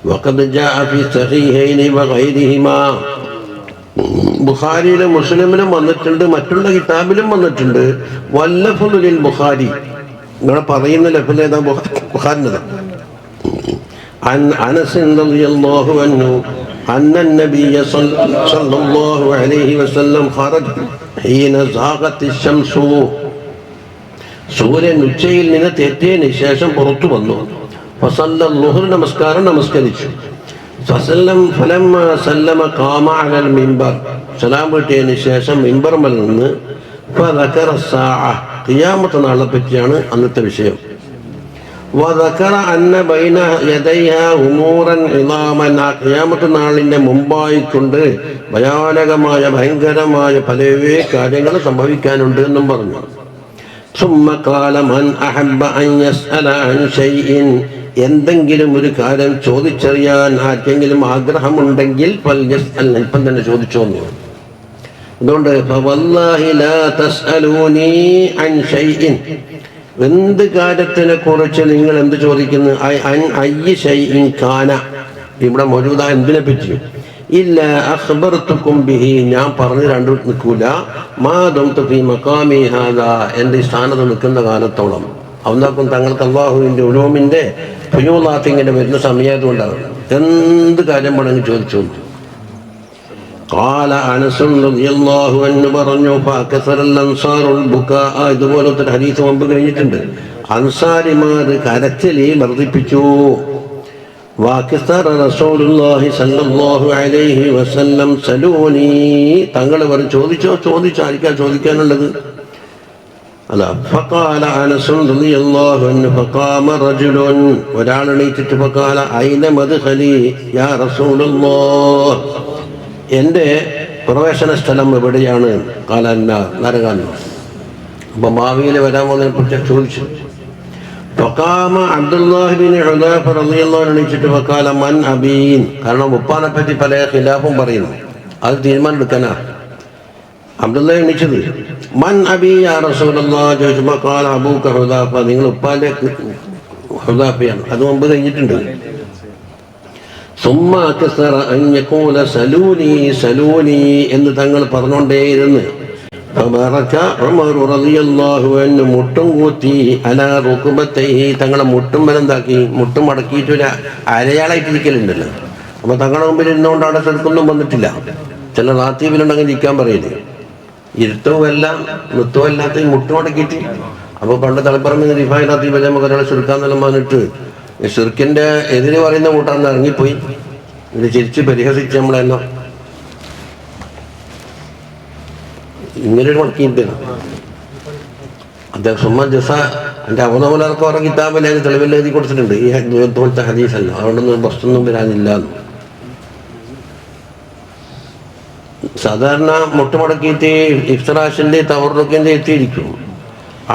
വഖദ് ജാഅ ഫീ സഹീഹൈനി വഗൈരിഹിമാ, ബുഖാരിയിലും മുസ്ലിമിലും വന്നിട്ടുണ്ട്, മറ്റുള്ള കിതാബിലും വന്നിട്ടുണ്ട്. വല്ലഫ്ദു ലിൽ ബുഖാരി, നിങ്ങൾ പറയുന്ന ലഫ്ദ് ഏതാ? ബുഖാരിൻ്റെതാ. عن أنس رضي الله عنه أن النبي صلى الله عليه وسلم خرج حين زاغت الشمس, സൂര്യൻ ഉച്ചയിൽ നിന്ന് തെറ്റിയതിന് ശേഷം പുറത്തു വന്നു. ഫസല്ല ളുഹ്ർ, നമസ്കാരം നമസ്കരിച്ചു. ഫലമ്മ സല്ലമ ഖാമ അലൽ മിമ്പർ, സലാം വീട്ടിയതിന് ശേഷം മിമ്പർമൽ നിന്ന് ഫദക്കറ സ്സാഅ, ഖിയാമത്ത് നാളെ പറ്റിയാണ് അന്നത്തെ വിഷയം. വദക്കറ അന്ന ബൈന യദൈഹാ ഉമൂറൻ ഇളാമൻ, ആ ഖിയാമത്ത് നാളിൻ്റെ മുമ്പായിക്കൊണ്ട് ഭയാനകമായ ഭയങ്കരമായ പല കാര്യങ്ങൾ സംഭവിക്കാനുണ്ട് എന്നും പറഞ്ഞു. ثم قال من أحب أن يسأل عن شيء, എന്തെങ്കിലും ഒരു കാര്യം ചോദിച്ചറിയാൻ ആർക്കെങ്കിലും ആഗ്രഹമുണ്ടെങ്കിൽ ഇപ്പം തന്നെ ചോദിച്ചോന്നു. അതുകൊണ്ട് വല്ലാഹി ലാ തസ്അലൂനി അൻ ഷൈഇൻ, എന്ത് കാര്യത്തിനെ കുറിച്ച് നിങ്ങൾ എന്ത് ചോദിക്കുന്നു, അൻ അയ്യി ഷൈഇൻ കാന, ഇവിടെ മൗജൂദ എന്തിനെ പറ്റി, ഇല്ല അഖ്ബർതുകും ബിഹി, ഞാൻ പറഞ്ഞു രണ്ടു നിൽക്കൂല, മാ ദുംതു ഫീ മഖാമി ഹാദാ, എൻ്റെ സ്ഥാനത്ത് നിൽക്കുന്ന കാലത്തോളം. അവന്താക്കും തങ്ങൾക്ക് അള്ളാഹുവിൻ്റെ ഉലൂമിൻ്റെ ഫുയൂലാത്തിങ്ങനെ വരുന്ന സമയത്തുകൊണ്ടാണ് എന്ത് കാര്യം വേണമെങ്കിൽ ചോദിച്ചു. ഖാല അനസ് റളിയല്ലാഹു അൻഹു പറഞ്ഞു, ഫഅക്സറൽ അൻസാറുൽ ബുകാ, ഇതുപോലത്തെ ഒരു ഹദീസ് മുമ്പ് കഴിഞ്ഞിട്ടുണ്ട്. അൻസാരിമാർ കരച്ചിൽ വർദ്ധിപ്പിച്ചു. വഅക്സറ റസൂലുള്ളാഹി സ്വല്ലല്ലാഹു അലൈഹി വസല്ലം സലൂനി, തങ്ങൾ പറഞ്ഞു ചോദിച്ചോ ആർക്കാ ചോദിക്കാനുള്ളത്. അല്ല, ഫഖാല അനസ് റളിയല്ലാഹു അൻഹു ഫഖാമ റജുലുൻ, ഒരാൾ എണീറ്റിട്ട് ഫഖാല ഐന മദ്ഖലി യാ റസൂലല്ലാഹ്, എൻ്റെ പ്രവേശന സ്ഥലം എവിടെയാണ്? ഖാല നരകാൻ. അപ്പം ഭാവിയിൽ വരാൻ പോകുന്നതിനെ കുറിച്ച് ചോദിച്ചു. ഫഖാമ അബ്ദുല്ലാഹി ബിൻ ഹുദാഫ റളിയല്ലാഹു അൻഹു എണീറ്റിട്ട് ഫഖാല മൻ അബീൻ, കാരണം ഉപ്പാനെ പറ്റി പല ഖിലാഫും പറയുന്നു, അത് തീരുമാനം എടുക്കാനാ അബ്ദുല്ലാഹി എണീച്ചത്. മൻ അബി യാ റസൂലല്ലാഹ് ചോദിച്ചപ്പോൾ ഖാല അബൂക ഹുദാഫ, നിങ്ങൾ ഉപ്പാന്റെ ഹുദാഫയാണ്. അത് മുമ്പ് കഴിഞ്ഞിട്ടുണ്ട്. സുമ്മ അക്സറ അൻ യഖൂല സലൂനി സലൂനി എന്ന് തങ്ങൾ പറഞ്ഞുകൊണ്ടേയിരുന്നു. ഫബറക ഉമർ റളിയല്ലാഹു അൻഹു മുട്ടും കൂത്തി അലാ റുക്ബതൈഹി, തങ്ങളെ മുട്ടും വലന്താക്കി, മുട്ടും മടക്കിയിട്ട് ഒരു അരയാളായിട്ടിരിക്കലുണ്ടല്ലോ. അപ്പോൾ തങ്ങളുടെ മുമ്പിൽ ഇരുന്നുകൊണ്ട് അവിടെ ചെറുക്കൊന്നും വന്നിട്ടില്ല. ചില റാത്തീബിലുണ്ടെങ്കിൽ ഇരിക്കാൻ പറയില്ലേ, ഇരുത്തവുമല്ല നൃത്തവുമല്ലാത്ത മുട്ടും മടക്കിയിട്ട്. അപ്പോൾ പണ്ട് തലപ്പറമ്പ് റിഫായ് റാത്തീബ് നമുക്ക് ഒരാളെ ചെറുക്കാന്നെല്ലാം പറഞ്ഞിട്ട് ഷിർക്കിൻ്റെ എതിര് പറയുന്ന കൂട്ടാന്ന് ഇറങ്ങിപ്പോയി. ഇത് ചിരിച്ച് പരിഹസിച്ച് നമ്മളെല്ലാം ഇങ്ങനൊരു മടക്കിയിട്ട് അദ്ദേഹം സുമ്മ ജസ എൻ്റെ അവനവലർക്ക് ഓരോ കിതാബിൽ അതിന് തെളിവിൽ എഴുതി കൊടുത്തിട്ടുണ്ട്. ഈ പോലത്തെ ഹദീസല്ല, അതുകൊണ്ടൊന്നും ബസ്സൊന്നും വരാനില്ല. സാധാരണ മുട്ടുമടക്കിയിട്ട് ഇഫ്തറാഷിൻ്റെ തവറുക്കിൻ്റെ എത്തിയിരിക്കും.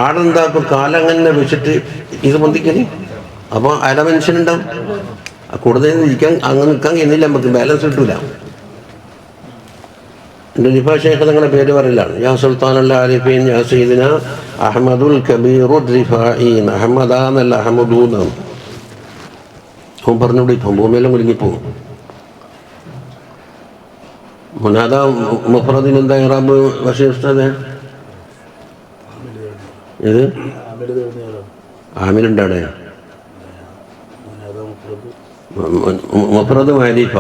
ആടെന്താക്കും കാലങ്ങനെ വെച്ചിട്ട് ഇത് പൊന്തിക്കല്, അപ്പോൾ അര മനുഷ്യനുണ്ടാവും. കൂടുതൽ ഇരിക്കാൻ അങ്ങനെ നിൽക്കാൻ കഴിയുന്നില്ല, നമുക്ക് ബാലൻസ് കിട്ടൂല. എൻ്റെ റിഫാ ഷേഖ് നിങ്ങളുടെ പേര് പറയലാണ്, യാ സുൽത്താൻ ആരിഫീൻ യാ സയ്യിദിന അഹമ്മദുൽ കബീറുർ റിഫാഈൻ, അഹമ്മദാന്നല്ല അഹമ്മദൂന്നാണ്. അവൻ പറഞ്ഞുകൂടി ഇപ്പം ഭൂമിയെല്ലാം കുലുങ്ങിപ്പോകും. മുനാദ മുഫ്രദിന് എന്താ ഇറാബ് ബഷീർ ഉസ്താദേ? ഏത് ആമിലുണ്ട് അവിടെ മുഫ്രദ് മാരിഫ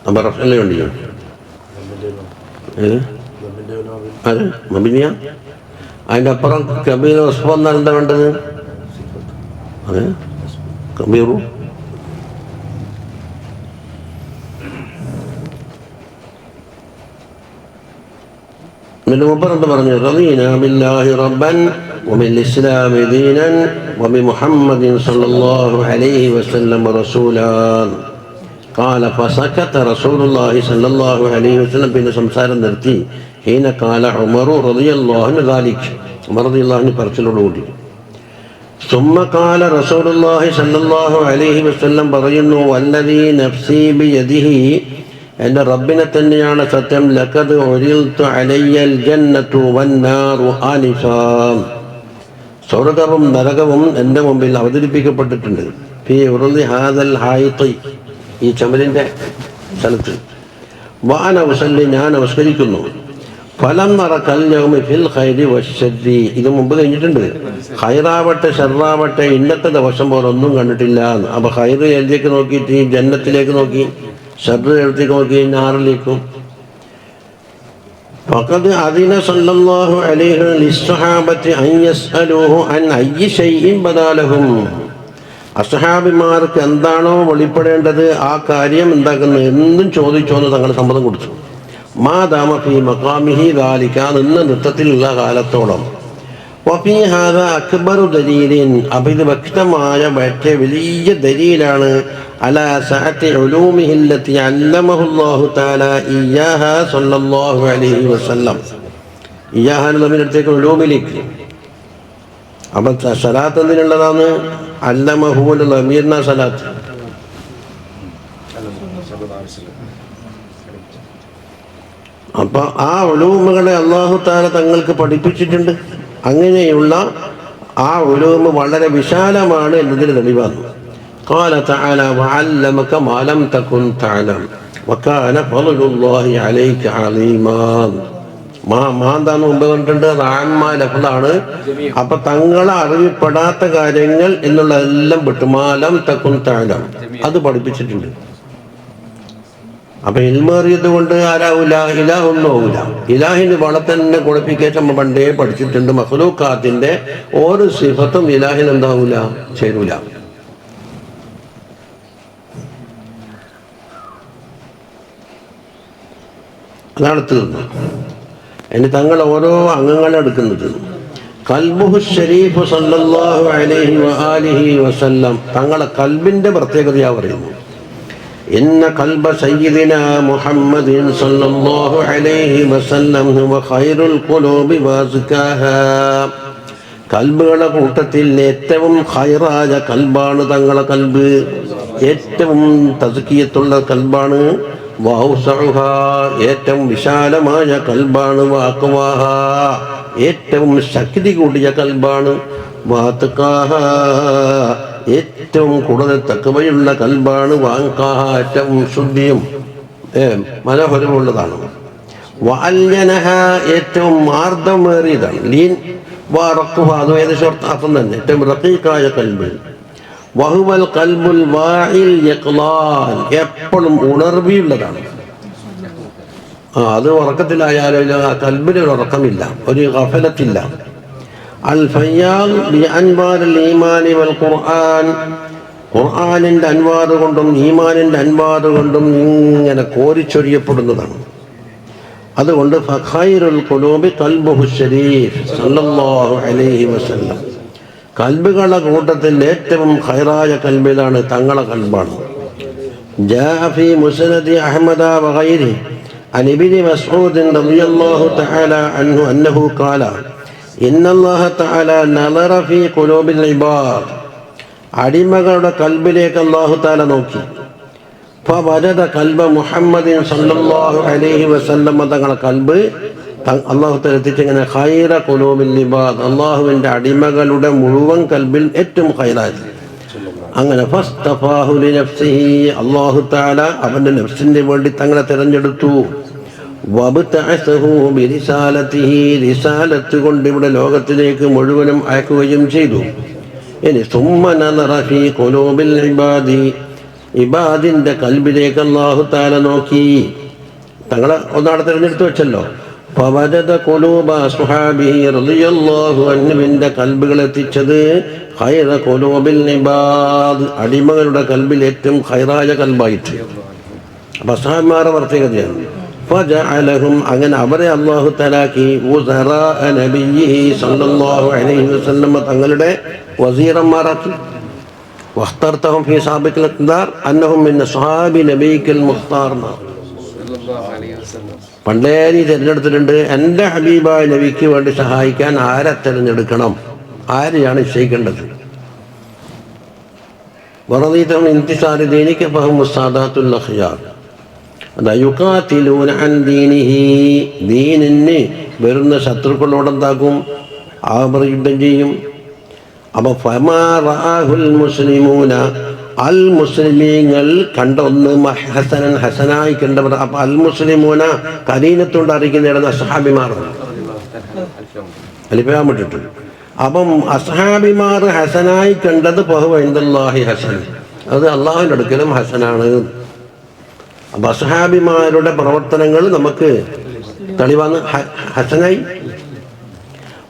അപ്പം റഫല്ലേ ഉണ്ടോ ഏത് അതെ മബിനിയ അതിൻ്റെ അപ്പുറം കബീർ ഉസ്മാൻ എന്നാണ് എന്താ വേണ്ടത് അതെ കബീറു എന്നിട്ട് മുപ്പർ എന്താ പറഞ്ഞു റളീനാ ബില്ലാഹി റബ്ബൻ وبالإسلام دينا وبمحمد صلى الله عليه وسلم رسولا قال فسكت رسول الله صلى الله عليه وسلم بين സംസാരം നിർത്തി حين قال عمر رضي الله عنه ذلك عمر رضي الله عنه പറച്ചിലോടുകൂടി ثم قال رسول الله صلى الله عليه وسلم പറയുന്നു والذي نفسي بيده എൻ്റെ റബ്ബിനെ തന്നെയാണ് സത്യം ലഖദ് ഉരിൽതു അലയ്യൽ ജന്നത്തു വന്നാറു ആനിഫാ സ്വർഗ്ഗവും നരകവും എൻ്റെ മുമ്പിൽ അവതരിപ്പിക്കപ്പെട്ടിട്ടുണ്ട് ഫീ ഉർളി ഹാദൽ ഹായിത്തി ഈ ചുമരിൻ്റെ സ്ഥലത്ത് വാന ഉസല്ലി ഞാൻ നമസ്കരിക്കുന്നു ഫലം നറ കൽയൗമി ഫിൽ ഖൈരി വശരി ഇത് മുമ്പ് കഴിഞ്ഞിട്ടുണ്ട് ഖൈറാവട്ടെ ഷർറാവട്ടെ ഇന്നത്തെ ദിവസം പോലെ ഒന്നും കണ്ടിട്ടില്ല. അപ്പോൾ ഖൈർ എഴുതിയേക്ക് നോക്കിയിട്ട് ജന്നത്തിലേക്ക് നോക്കി, ഷർറ് എഴുതിയേക്ക് നോക്കി നാറിലേക്കും. فقد أذن صلى الله عليه للصحابة أن يسألوه عن أي شيء بدا لهم. അസ്ഹാബിമാർക്ക് എന്താണോ വെളിപ്പെടേണ്ടത് ആ കാര്യം എന്താക്കുന്നത് എന്തും ചോദിച്ചോന്ന് തങ്ങൾ സമ്മതം കൊടുത്തു. മാദാമ ഫീ മഖാമിഹി ദാലിക നിന്ന നൃത്തത്തിലുള്ള കാലത്തോളം. വഫീ ഹാദാ അക്ബറു ദലീലിൻ അപ്പോൾ ഇത് വ്യക്തമായ മറ്റേ വലിയ ദലീലാണ് അലാ സഅത്തി ഉലൂമിഹി അല്ലതി അല്ലമഹു അല്ലാഹു തആല ഇയ്യാഹ സ്വല്ലല്ലാഹു അലൈഹി വസല്ലം. ഇയ്യാഹ എന്നതിനടുത്തേക്ക് ഉലൂമിലേക്ക്. അപ്പം സലാത്ത് എന്തിനുള്ളതാണ്? അല്ലമഹുവിൻ്റെ ലമീർന സലാത്ത്. അപ്പം ആ ഉലൂമുകളെ അല്ലാഹു തആല തങ്ങൾക്ക് പഠിപ്പിച്ചിട്ടുണ്ട്. അങ്ങനെയുള്ള ആ ഉലൂമ് വളരെ വിശാലമാണ് എന്നതിന് തെളിവാണ്. ഖാല തആല വഅല്ലമക മാ ലം തകുൻ തഅലം വകാന ഫളലുല്ലാഹി അലൈക അലീമാ. മാന്താന്ന് മുമ്പ് കണ്ടിട്ടുണ്ട്, അത് ആന്മാ ലഫ്ളാണ്. അപ്പൊ തങ്ങളെ അറിവിപ്പെടാത്ത കാര്യങ്ങൾ എന്നുള്ളതെല്ലാം വിട്ടു മാലം തകുൻ തഅലം അത് പഠിപ്പിച്ചിട്ടുണ്ട്. അപ്പൊ ഇൽമേറിയത് കൊണ്ട് ആരാവൂല, ഇലാഹൊന്നും ആവൂല. ഇലാഹിന് വളത്തന്നെ കുഴപ്പിക്കേറ്റ് നമ്മൾ പണ്ടേ പഠിച്ചിട്ടുണ്ട്. മഖ്ലൂഖാത്തിന്റെ ഓരോ സിഫത്തും ഇലാഹിന് എന്താവൂല, ചേരൂല. അതാണ് തീർന്നു. ഇനി തങ്ങൾ ഓരോ അംഗങ്ങളെ എടുക്കുന്നത്. ഖൽബുഹു ശരീഫ് സല്ലല്ലാഹു അലൈഹി വആലിഹി വസല്ലം തങ്ങളെ കൽബിന്റെ പ്രത്യേകതയാ പറയുന്നു. ഇന്ന ഖൽബ സയ്യിദിനാ മുഹമ്മദിൻ സല്ലല്ലാഹു അലൈഹി വസല്ലം ഹുവ ഖൈറുൽ ഖുലൂബി വഅസ്കാഹാ. കൽബുകളുടെ കൂട്ടത്തിൽ ഏറ്റവും ഖൈറായ കൽബാണ് തങ്ങളെ കൽബ്. ഏറ്റവും തസ്കിയത്തുള്ള കൽബാണ്. വൗസഉഹാ ഏറ്റവും വിശാലമായ കൽബാണ്. വഅഖ്വാഹാ ഏറ്റവും ശക്തി കൂടിയ കൽബാണ്. വഅത്ഖാഹാ ഏറ്റവും കൂടുതൽ തഖ്വയുള്ള കൽബാണ്. വഅൻഖാഹാ ഏറ്റവും ശുദ്ധിയും മനോഹരമുള്ളതാണ്. വഅല്യനഹാ ഏറ്റവും മാർദ്ദമേറിയതാണ്. ലീൻ വറഖുഹാ അത് ഏകദേശം അർത്ഥം തന്നെ. ഏറ്റവും റഖീഖായ കൽബ്. വഹുവൽ ഖൽബുൽ വാഇൽ യഖ്ലാൻ എപ്പോഴും ഉണർവിയുള്ളതാണ്. അത് ഉറക്കത്തിലായാലും ആ കൽബിന് ഒരു ഉറക്കമില്ല, ഒരു ഗഫലത്തില്ല. അൽ ഫയ്യാൽ ബി അൻവാരിൽ ഈമാനി വൽ ഖുർആൻ ഖുർആനിൻ്റെ അൻവാറ് കൊണ്ടും ഈമാനിൻ്റെ അൻവാറ് കൊണ്ടും ഇങ്ങനെ കോരിച്ചൊരിയപ്പെടുന്നതാണ്. അതുകൊണ്ട് ഫഖൈറുൽ ഖുലൂബി ഖൽബുഹു ശരീഫ് സല്ലല്ലാഹു അലൈഹി വസല്ലം. കൽബുകളുടെ കൂട്ടത്തിൽ ഏറ്റവും ഖൈറായ കൽബിലാണ് തങ്ങളെ കൽബാണ്. ജാഅ ഫീ മുസ്നദി അഹ്മദ വഗൈരിഹി അൻ ഇബ്നി മസ്ഊദ് റളിയല്ലാഹു തആല അൻഹു അന്നഹു ഖാല ഇന്നല്ലാഹ തആല നളറ ഫീ ഖുലൂബിൽ ഇബാദ് അടിമകളുടെ കൽബിലേക്ക് അല്ലാഹു തആല നോക്കി. ഫവജദ ഖൽബ മുഹമ്മദിൻ സല്ലല്ലാഹു അലൈഹി വസല്ലം തങ്ങളെ കൽബ് അള്ളാഹു തആല എത്തിച്ചിങ്ങനെ ഖൈറ ഖുലൂബിൽ ഇബാദ് അള്ളാഹുവിൻ്റെ അടിമകളുടെ മുഴുവൻ കൽബിൽ ഏറ്റവും ഖൈറായത്. അങ്ങനെ ഫസ്തഫാഹു ലിനഫ്സിഹി അല്ലാഹു തആല അവൻ്റെ നഫ്സിന് വേണ്ടി തങ്ങളെ തിരഞ്ഞെടുത്തു. വബ്തഅസഹു ബിരിസാലതിഹി, റിസാലത്ത് കൊണ്ട് ഇവിടെ ലോകത്തിലേക്ക് മുഴുവനും അയക്കുകയും ചെയ്തു. ഇനി സുമ്മ നദറ ഫീ ഖുലൂബിൽ ഇബാദി, ഇബാദിന്റെ കൽബിലേക്ക് അല്ലാഹു തആല നോക്കി. തങ്ങളെ ഒന്നാടെ തിരഞ്ഞെടുത്ത് വെച്ചല്ലോ. ഫവജദ ഖുലൂബ അസ്ഹാബിഹി റളിയല്ലാഹു അൻഹുവിന്റെ കൽബുകൾ എത്തിച്ചത് ഖൈറ ഖുലൂബിൽ ഇബാദ്, അടിമകളുടെ കൽബിൽ ഏറ്റവും ഖൈറായ കൽബായിട്ട്. അപ്പം അസ്ഹാബിമാരുടെ പ്രത്യേകതയാണ്. ഫജഅലഹും, അങ്ങനെ അവരെ അല്ലാഹു തആലാക്കി ഉസറാ നബിയിഹി സല്ലല്ലാഹു അലൈഹി വസല്ലം തങ്ങളുടെ വസീറന്മാരാക്കി. വഖ്തർതഹും ഫീ സാബിഖിൽ ഇഖ്തിദാർ അന്നഹും മിൻ അസ്ഹാബി നബിയിക്കൽ മുഖ്താർ. പണ്ടേ നീ തിരഞ്ഞെടുത്തിട്ടുണ്ട്, എൻ്റെ ഹബീബായ നബിക്ക് വേണ്ടി സഹായിക്കാൻ ആരെ തിരഞ്ഞെടുക്കണം, ആരെയാണ് നിശ്ചയിക്കേണ്ടത്. വറദീതഹും ഇൻതിസാരി ദീനിക ഫഹും സാദാത്തുൽ അഖ്യാർ. യുഖാതിലൂന അൻ ദീനിഹി, ദീനിന് വരുന്ന ശത്രുക്കളോടെന്താക്കും, അവർ യുദ്ധം ചെയ്യും. അപ്പോൾ ഫമാ റആഹുൽ മുസ്ലിമൂന, അൽ മുസ്ലിമീങ്ങൾ കണ്ട ഒന്ന് ഹസനൻ, ഹസനായി കണ്ടവർ. അപ്പം അൽ മുസ്ലിമൂന കരീനത്തോണ്ട് അറിയിക്കുന്ന അസ്ഹാബിമാർ അലിഫാമിട്ടിട്ട്. അപ്പം അസ്ഹാബിമാർ ഹസനായി കണ്ടത് ഫഹുവ ഇൻദല്ലാഹി ഹസൻ, അത് അള്ളാഹുവിൻ്റെ അടുക്കലും ഹസനാണ്. അപ്പം അസ്ഹാബിമാരുടെ പ്രവർത്തനങ്ങൾ നമുക്ക് തെളിവാണ് ഹസനായി.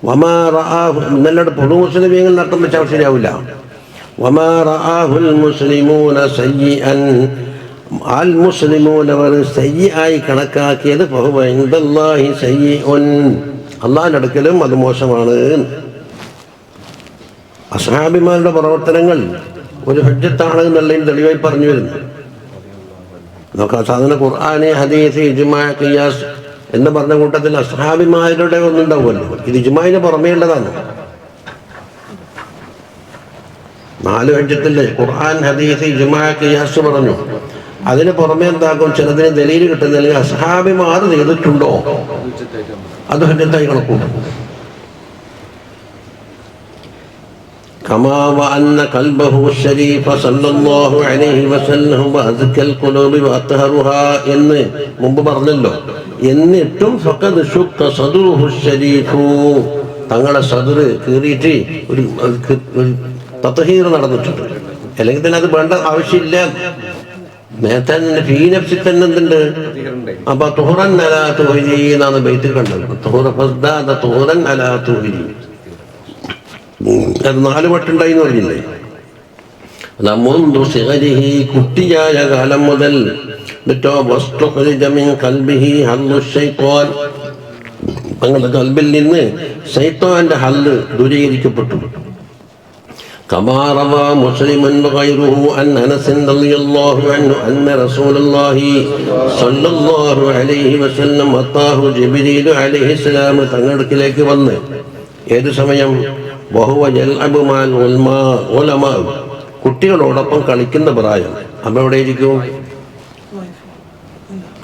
വമാ റആഹു, എന്നല്ലാണ്ട് പൊതു മുസ്ലിമീങ്ങൾ നട്ടം വെച്ചാൽ ശരിയാവില്ല. വമാ റആഹുൽ മുസ്ലിമൂന സയ്യിഅൻ, അൽ മുസ്ലിമൂന അവർ സയ്യിആയി കണക്കാക്കിയത് ഫഹുവ ഇൻദല്ലാഹി സയ്യിഉൻ, അള്ളാഹിൻ്റെ അടുക്കലും അത് മോശമാണ്. അസ്ഹാബിമാരുടെ പ്രവർത്തനങ്ങൾ ഒരു ഹുജ്ജത്താണ് എന്നുള്ളതിന് തെളിവായി പറഞ്ഞു വരുന്നു. നോക്കാം, സാധാരണ ഖുർആന്, ഹദീസ്, ഇജ്മാ, ഖിയാസ് എന്ന് പറഞ്ഞ കൂട്ടത്തിൽ അസ്ഹാബിമാരുടെ ഒന്നുണ്ടാവുമല്ലോ. ഇത് ഇജ്മാഇന് പുറമേ ഉള്ളതാണ്. 4 ഹജ്ജത്തില്ലേ ഖുർആൻ, ഹദീസ്, ഇജ്മാ, ഖിയാസ് പറഞ്ഞു. അതിന് പുറമേ എന്താക്കും, ചിലതിന് ദലീൽ കിട്ടുന്നില്ലെങ്കിൽ അസ്ഹാബിമാർ ചെയ്തിട്ടുണ്ടോ അത് ഹജ്ജത്തായി കണക്കൂട്ടും. كما وأن قلبه الشريف صلى الله عليه وسلم وأزكى القلوب وأطهرها എന്ന് മുമ്പ് പറഞ്ഞല്ലോ. എന്നിട്ടും ഫഖദ് ശുക്ക സദറുഹു ശരീഫു, തങ്ങളുടെ സദർ കീറിയിട്ട് ഒരു തത്ഹീർ നടന്നിട്ടുണ്ട്. അല്ലെങ്കിൽ തന്നെ അത് വേണ്ട ആവശ്യമില്ല. നേരത്തെ ഫീ നഫ്സിൽ തന്നെ എന്തുണ്ട്, അപ്പൊ തുഹറൻ അലാ തുഹരി എന്നാണ് ബൈത്തിൽ കണ്ടത്. തുഹറ ഫസ്ദാദ തുഹറൻ അലാ തുഹരി, അത് 4 വട്ടുണ്ടായി എന്ന് പറഞ്ഞില്ലേ. മുൻദു സിഗരിഹി, കുട്ടിയായ കാലം മുതൽ. എന്നിട്ടോ വസ്തുഖ്രിജ മിൻ ഖൽബിഹി ഹല്ലു ശൈത്വാൻ, തങ്ങളുടെ കൽബിൽ നിന്ന് ശൈത്വാന്റെ ഹല്ല് ദൂരീകരിക്കപ്പെട്ടു. കമാ റവാ മുസ്ലിമുൻ വഗൈറുഹു അൻ അനസ് റളിയല്ലാഹു അൻഹു അന്ന റസൂലുള്ളാഹി സ്വല്ലല്ലാഹു അലൈഹി വസല്ലം അതാഹു ജിബ്രീൽ അലൈഹിസ്സലാം തങ്ങൾക്കിലേക്ക് വന്ന്. ഏത് സമയം? വഹുവ യൽഅബു മഅൽ ഉലമാ, കുട്ടികളോടൊപ്പം കളിക്കുന്ന പ്രായം. അപ്പം എവിടെ ഇരിക്കും?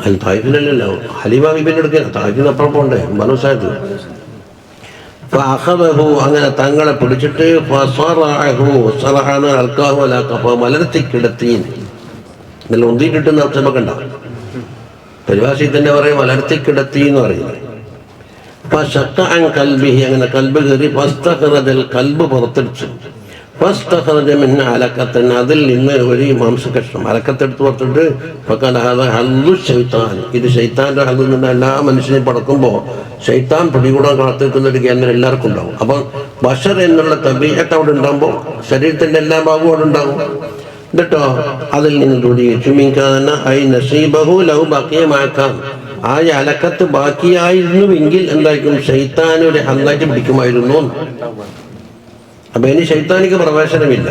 അൽ തായിഫിലല്ലോ, ഹലീമ ബീബിന്റെ അടുക്കൽ. തായിഫിന് അപ്പുറം പോണ്ടേ, ബനുസായത്. ഫഅഖദഹു, അങ്ങനെ തങ്ങളെ പിടിച്ചിട്ട് ഫസറഅഹു, സറഅന അൽഖാഹു അലാ ഖഫ, മലർത്തി കിടത്തി. നല്ല ഒന്തിട്ടിട്ടുന്ന അർത്ഥം കണ്ട പരിഭാഷയിൽ തന്നെ പറയും മലർത്തി കിടത്തി എന്ന് പറയുന്നത്. ഫശഖ അൻ ഖൽബിഹി, അങ്ങനെ കൽബ് കയറി. ഫസ്തഖറജൽ, കൽബ് പുറത്തെടുത്തു. ഫസ്തഖറജ മിൻ അലഖത്തൻ, അതിൽ നിന്ന് ഒരു മാംസകഷ്ണം അലക്കത്തെടുത്ത് പുറത്തിട്ട് ഫഖാല ഹാദാ ഹല്ലു ശൈത്താൻ, ഇത് ശൈത്താൻ്റെ ഹല്ല് നിന്ന്. എല്ലാ മനുഷ്യനെയും പടക്കുമ്പോൾ ശൈത്താൻ പിടികൂടാൻ കാത്തിരിക്കുന്ന ഒരു കേന്ദ്രം എല്ലാവർക്കും ഉണ്ടാവും. അപ്പം ബഷർ എന്നുള്ള തബീഅത്ത് അവിടെ ഉണ്ടാകുമ്പോൾ ശരീരത്തിൻ്റെ എല്ലാ ഭാഗവും അവിടെ ഉണ്ടാകും. എന്നിട്ടോ അതിൽ നിന്ന് ദൂരീകരിച്ചു. മിൻകാന ഐ നസീബഹു ലഹു ബഖിയ മാക്കാൻ, ആ അലക്കത്ത് ബാക്കിയായിരുന്നുവെങ്കിൽ എന്തായിരിക്കും, ശൈത്താൻ ഒരു ഹല്ലായിട്ട് പിടിക്കുമായിരുന്നു. അപ്പൊ ഇനി ശൈത്താനിക്ക് പ്രവേശനമില്ല.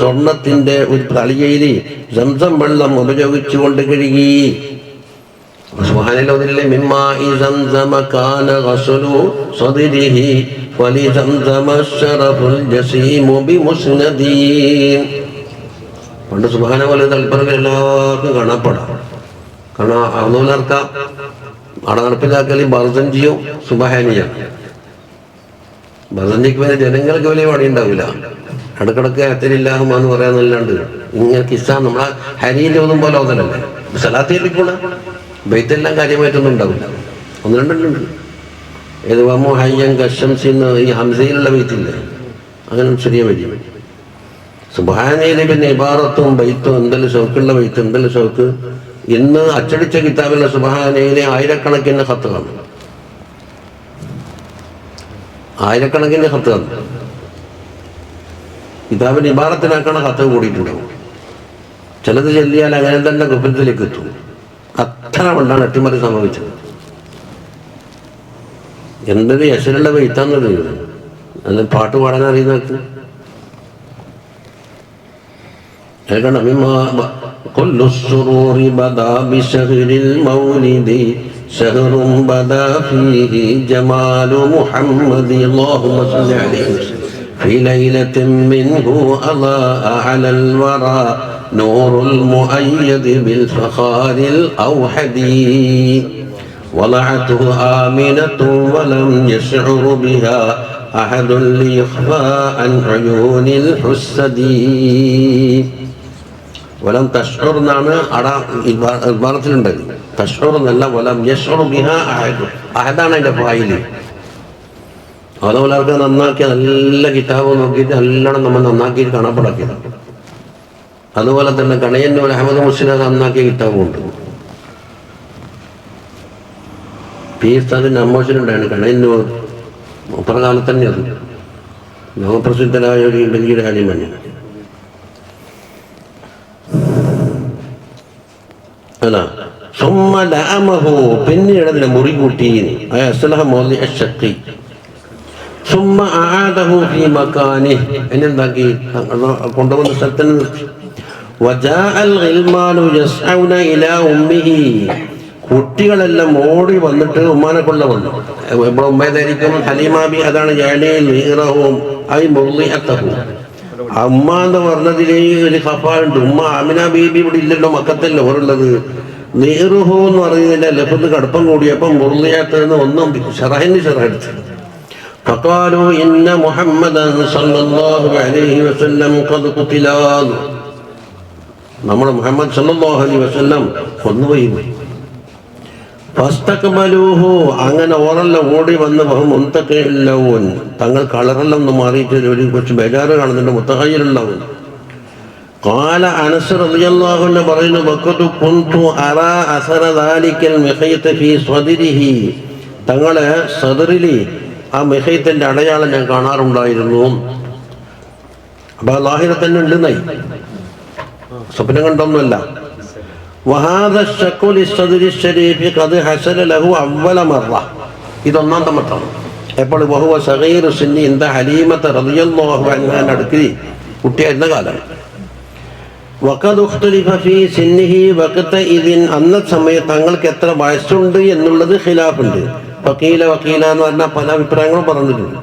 സ്വർണത്തിന്റെ ഒരു തളികയിൽ സംസം വെള്ളം ഉപയോഗിച്ചുകൊണ്ട് കഴുകി. സുബ്ഹാനല്ലാഹ്, മിമ്മാഇ സംസം കാന ഗസ്ലു സദ്രിഹി വലിസംസം അശ്റഫുൽ ജസീമു ബിമുസ്നദീൻ. പണ്ട് സുബ്ഹാന പോലെ തൽപ്പറകൾ എല്ലാവർക്കും കാണപ്പെടാം. കാരണം അറുന്നൂലർക്കാം അവിടെ നടപ്പിലാക്കൽ ബർസഞ്ചിയും സുബ്ഹാനിയും. ബർസഞ്ചിക്ക് വരെ ജനങ്ങൾക്ക് വലിയ പണി ഉണ്ടാവില്ല. ഇടക്കിടക്ക് അത്തരില്ലാഹുമ എന്ന് പറയാന്നല്ലാണ്ട് ഇങ്ങനെ കിസ്സ നമ്മളെ ഹരിയിൽ ഒന്നും പോലെ ഓതലല്ലേ. സലാത്തിയല്ലിക്കൂട ബെയ്ത്തെല്ലാം കാര്യമായിട്ടൊന്നും ഉണ്ടാവില്ല. ഒന്ന് രണ്ടെണ്ണുണ്ട്. ഏത് വമു ഹയ്യൻ കശംസിന്ന് ഈ ഹംസയിലുള്ള ബെയ്ത്തില്ലേ, അങ്ങനെ ചെറിയ വരി. സുബ്ഹാനയിലെ പിന്നെ ഇബാറത്തും ബെയ്ത്തും എന്തെല്ലാം ഷൗക്കുള്ള ബെയ്ത്ത്, എന്തെല്ലാം ഷൗക്ക്. ഇന്ന് അച്ചടിച്ച കിതാബിലെ സുബ്ഹാനയിലെ ആയിരക്കണക്കിന് ഖത്ത് കാണും, ആയിരക്കണക്കിന് ഖത്ത് കാണും. കിതാബിന് ഇബാറത്തിനാക്കണ ഖത്ത് കൂടിയിട്ടുണ്ടാവും. ചിലത് ചൊല്ലിയാൽ അങ്ങനെ തന്നെ കുഫരത്തിലേക്ക് എത്തും. അത്ര കൊണ്ടാണ് അട്ടിമറി സംഭവിച്ചത്. എന്തൊരു യശലുള്ള ബെയ്ത്താന്നത്. അത് പാട്ട് പാടാൻ അറിയുന്നവർക്ക് كل السرور بدا بشهر المولد شهر بدا فيه جمال محمد اللهم صل عليه وسلم في ليلة منه أضاء على الورى نور المؤيد بالفخار الأوحدي وضعته آمنة ولم يشعر بها أحد ليخفى عن عيون الحسدي വലം തഷ്ഉർ എന്നാണ് ഇബാറത്തിലുണ്ടത്. തഷ്ഉർ എന്നല്ല, വലം യഷ്ഉറു ബിഹാ അഹദ്. അഹദാണ് അതിൻ്റെ ഫായില്. അതുപോലെ നന്നാക്കിയ നല്ല കിതാബ് നോക്കിയിട്ട് നല്ലോണം നമ്മൾ നന്നാക്കിയിട്ട് കാണപ്പെടാക്കിയത്. അതുപോലെ തന്നെ കണയന്നൂർ അഹമ്മദ് മുസ്ലിം നന്നാക്കിയ കിതാബുണ്ട്. പീസ്താദിൻ്റെ അമ്മോശനുണ്ടായിരുന്നു കണയന്നൂർ. മൂപ്പറ കാലത്ത് തന്നെ അത് ലോകപ്രസിദ്ധനായ ഒരു ഇടുങ്ങിയുടെ ആലിമന്. അല്ല പിന്നീട് അതിനെ മുറി കൂട്ടി. എന്നെന്താക്കി കൊണ്ടുവന്ന സ്ഥലത്തിന് നിർത്തി. കുട്ടികളെല്ലാം ഓടി വന്നിട്ട് ഉമ്മാനെ കൊള്ള വന്നു. ഇവിടെ ഉമ്മേതായിരിക്കും ഹലീമാബി, അതാണ് ഉമ്മ എന്ന് പറഞ്ഞതിലേ ഒരു ഖഫാലുണ്ട്. ഉമ്മ ആമിന ബീബി ഇവിടെ ഇല്ലല്ലോ, മക്കത്തല്ല ഓറുള്ളത്. നീറുഹു എന്ന് പറയുന്നതിന്റെ ലഫ്ദ് കടുപ്പം കൂടിയപ്പം മുർലിയത്ത് നിന്ന് ഒന്നും ഷറഹിന് ഷറഹെടുത്ത്. ഫഖാലു ഇന്ന മുഹമ്മദൻ സല്ലല്ലാഹു അലൈഹി വസല്ലം ഖദ് ഖുതില. നമ്മുടെ മുഹമ്മദ് സല്ലല്ലാഹു അലൈഹി വസല്ലം കൊന്നുപോയി. ഫസ്തഖ്ബലൂഹു, അങ്ങനെ ഓറെല്ലാം ഓടി വന്ന് മുന്തഖില്ലൂൻ, തങ്ങൾ കളറെല്ലാം ഒന്ന് മാറിയിട്ട് ഒരു കുറച്ച് ബേജാറ് കാണുന്നുണ്ട്. മുത്തഖയ്യിലുള്ളവൻ. ഖാല അനസ് റളിയല്ലാഹു അൻഹു പറയുന്നു, വഖദ് കുൻതു അറാ അസറ ദാലിക്കൽ മിഖയ്ത ഫീ സ്വദരിഹി, തങ്ങളെ സദറിൽ ആ മിഖയ്ത്തിന്റെ അടയാളം ഞാൻ കാണാറുണ്ടായിരുന്നു. അപ്പൊ ലാഹിറ തന്നെ ഉണ്ടെന്നായി, സ്വപ്നം കണ്ടൊന്നുമല്ല. ഇതൊന്നാമത്തെ മട്ടാണ്. എപ്പോൾ അടുക്കി കുട്ടിയായിരുന്ന കാലം. അന്ന സമയത്ത് തങ്ങൾക്ക് എത്ര വയസ്സുണ്ട് എന്നുള്ളത് ഖിലാഫുണ്ട്. വക്കീല വക്കീല എന്ന് പറഞ്ഞാൽ പല അഭിപ്രായങ്ങളും പറഞ്ഞിട്ടുണ്ട്.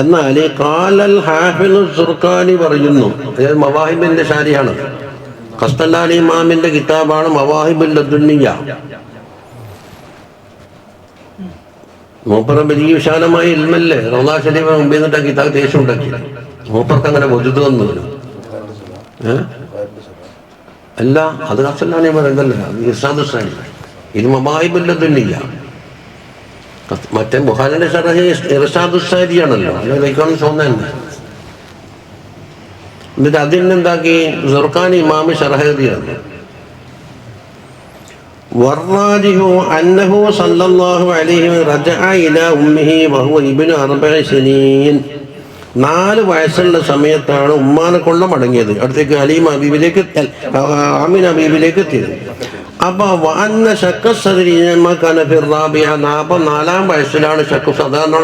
എന്നാൽ ഖാലൽ ഹാഫിളു സുർഖാനി പറയുന്നു, അതായത് മവാഹിബിന്റെ ശാരിയാണ്, ഖസ്തലാനി ഇമാമിന്റെ കിതാബാണ് മവാഹിബുൽ ലദുന്നിയ. മൂപ്പറ വലിയ വിശാലമായ ഇൽമല്ലേ, റൗളാ ശരീഫ് മുമ്പിൽ നിന്നിട്ട് കിതാബ് ദേശം ഉണ്ടാക്കി. മൂപ്പർക്ക് അങ്ങനെ ബുദ്ധി വന്നു വരും. അല്ല, അത് ഖസ്തലാനി പറയുന്നല്ല, ഇർഷാദുസ്സാനി. ഇത് മവാഹിബുൽ ലദുന്നിയ. മറ്റേ ബുഖാരിന്റെ ശറഹ് ഇർഷാദുസ്സാരിയാണല്ലോ, അതിലേക്കാണ് തോന്നുന്നത്. എന്നിട്ട് അതിനെന്താക്കി സുർഖാനി ഇമാമ് ശറഹദിയാണ്. വറാജിഹു അന്നഹു സല്ലല്ലാഹു അലൈഹി റജഅ ഇലാ ഉമ്മിഹി വഹുവ ഇബ്നു 4 സനീൻ. 4 വയസ്സുള്ള സമയത്താണ് ഉമ്മാനെ കൊള്ള മടങ്ങിയത്. അടുത്തേക്ക് ഹലീമ ബീബിയിലേക്ക്, ആമിന ബീബിയിലേക്ക് എത്തിയത്. അപ്പൊ വഅന്ന ശക്ക സദരി മകാന ഫി റാബിഅ, 4 വയസ്സിലാണ് ശക്ക സാധാരണ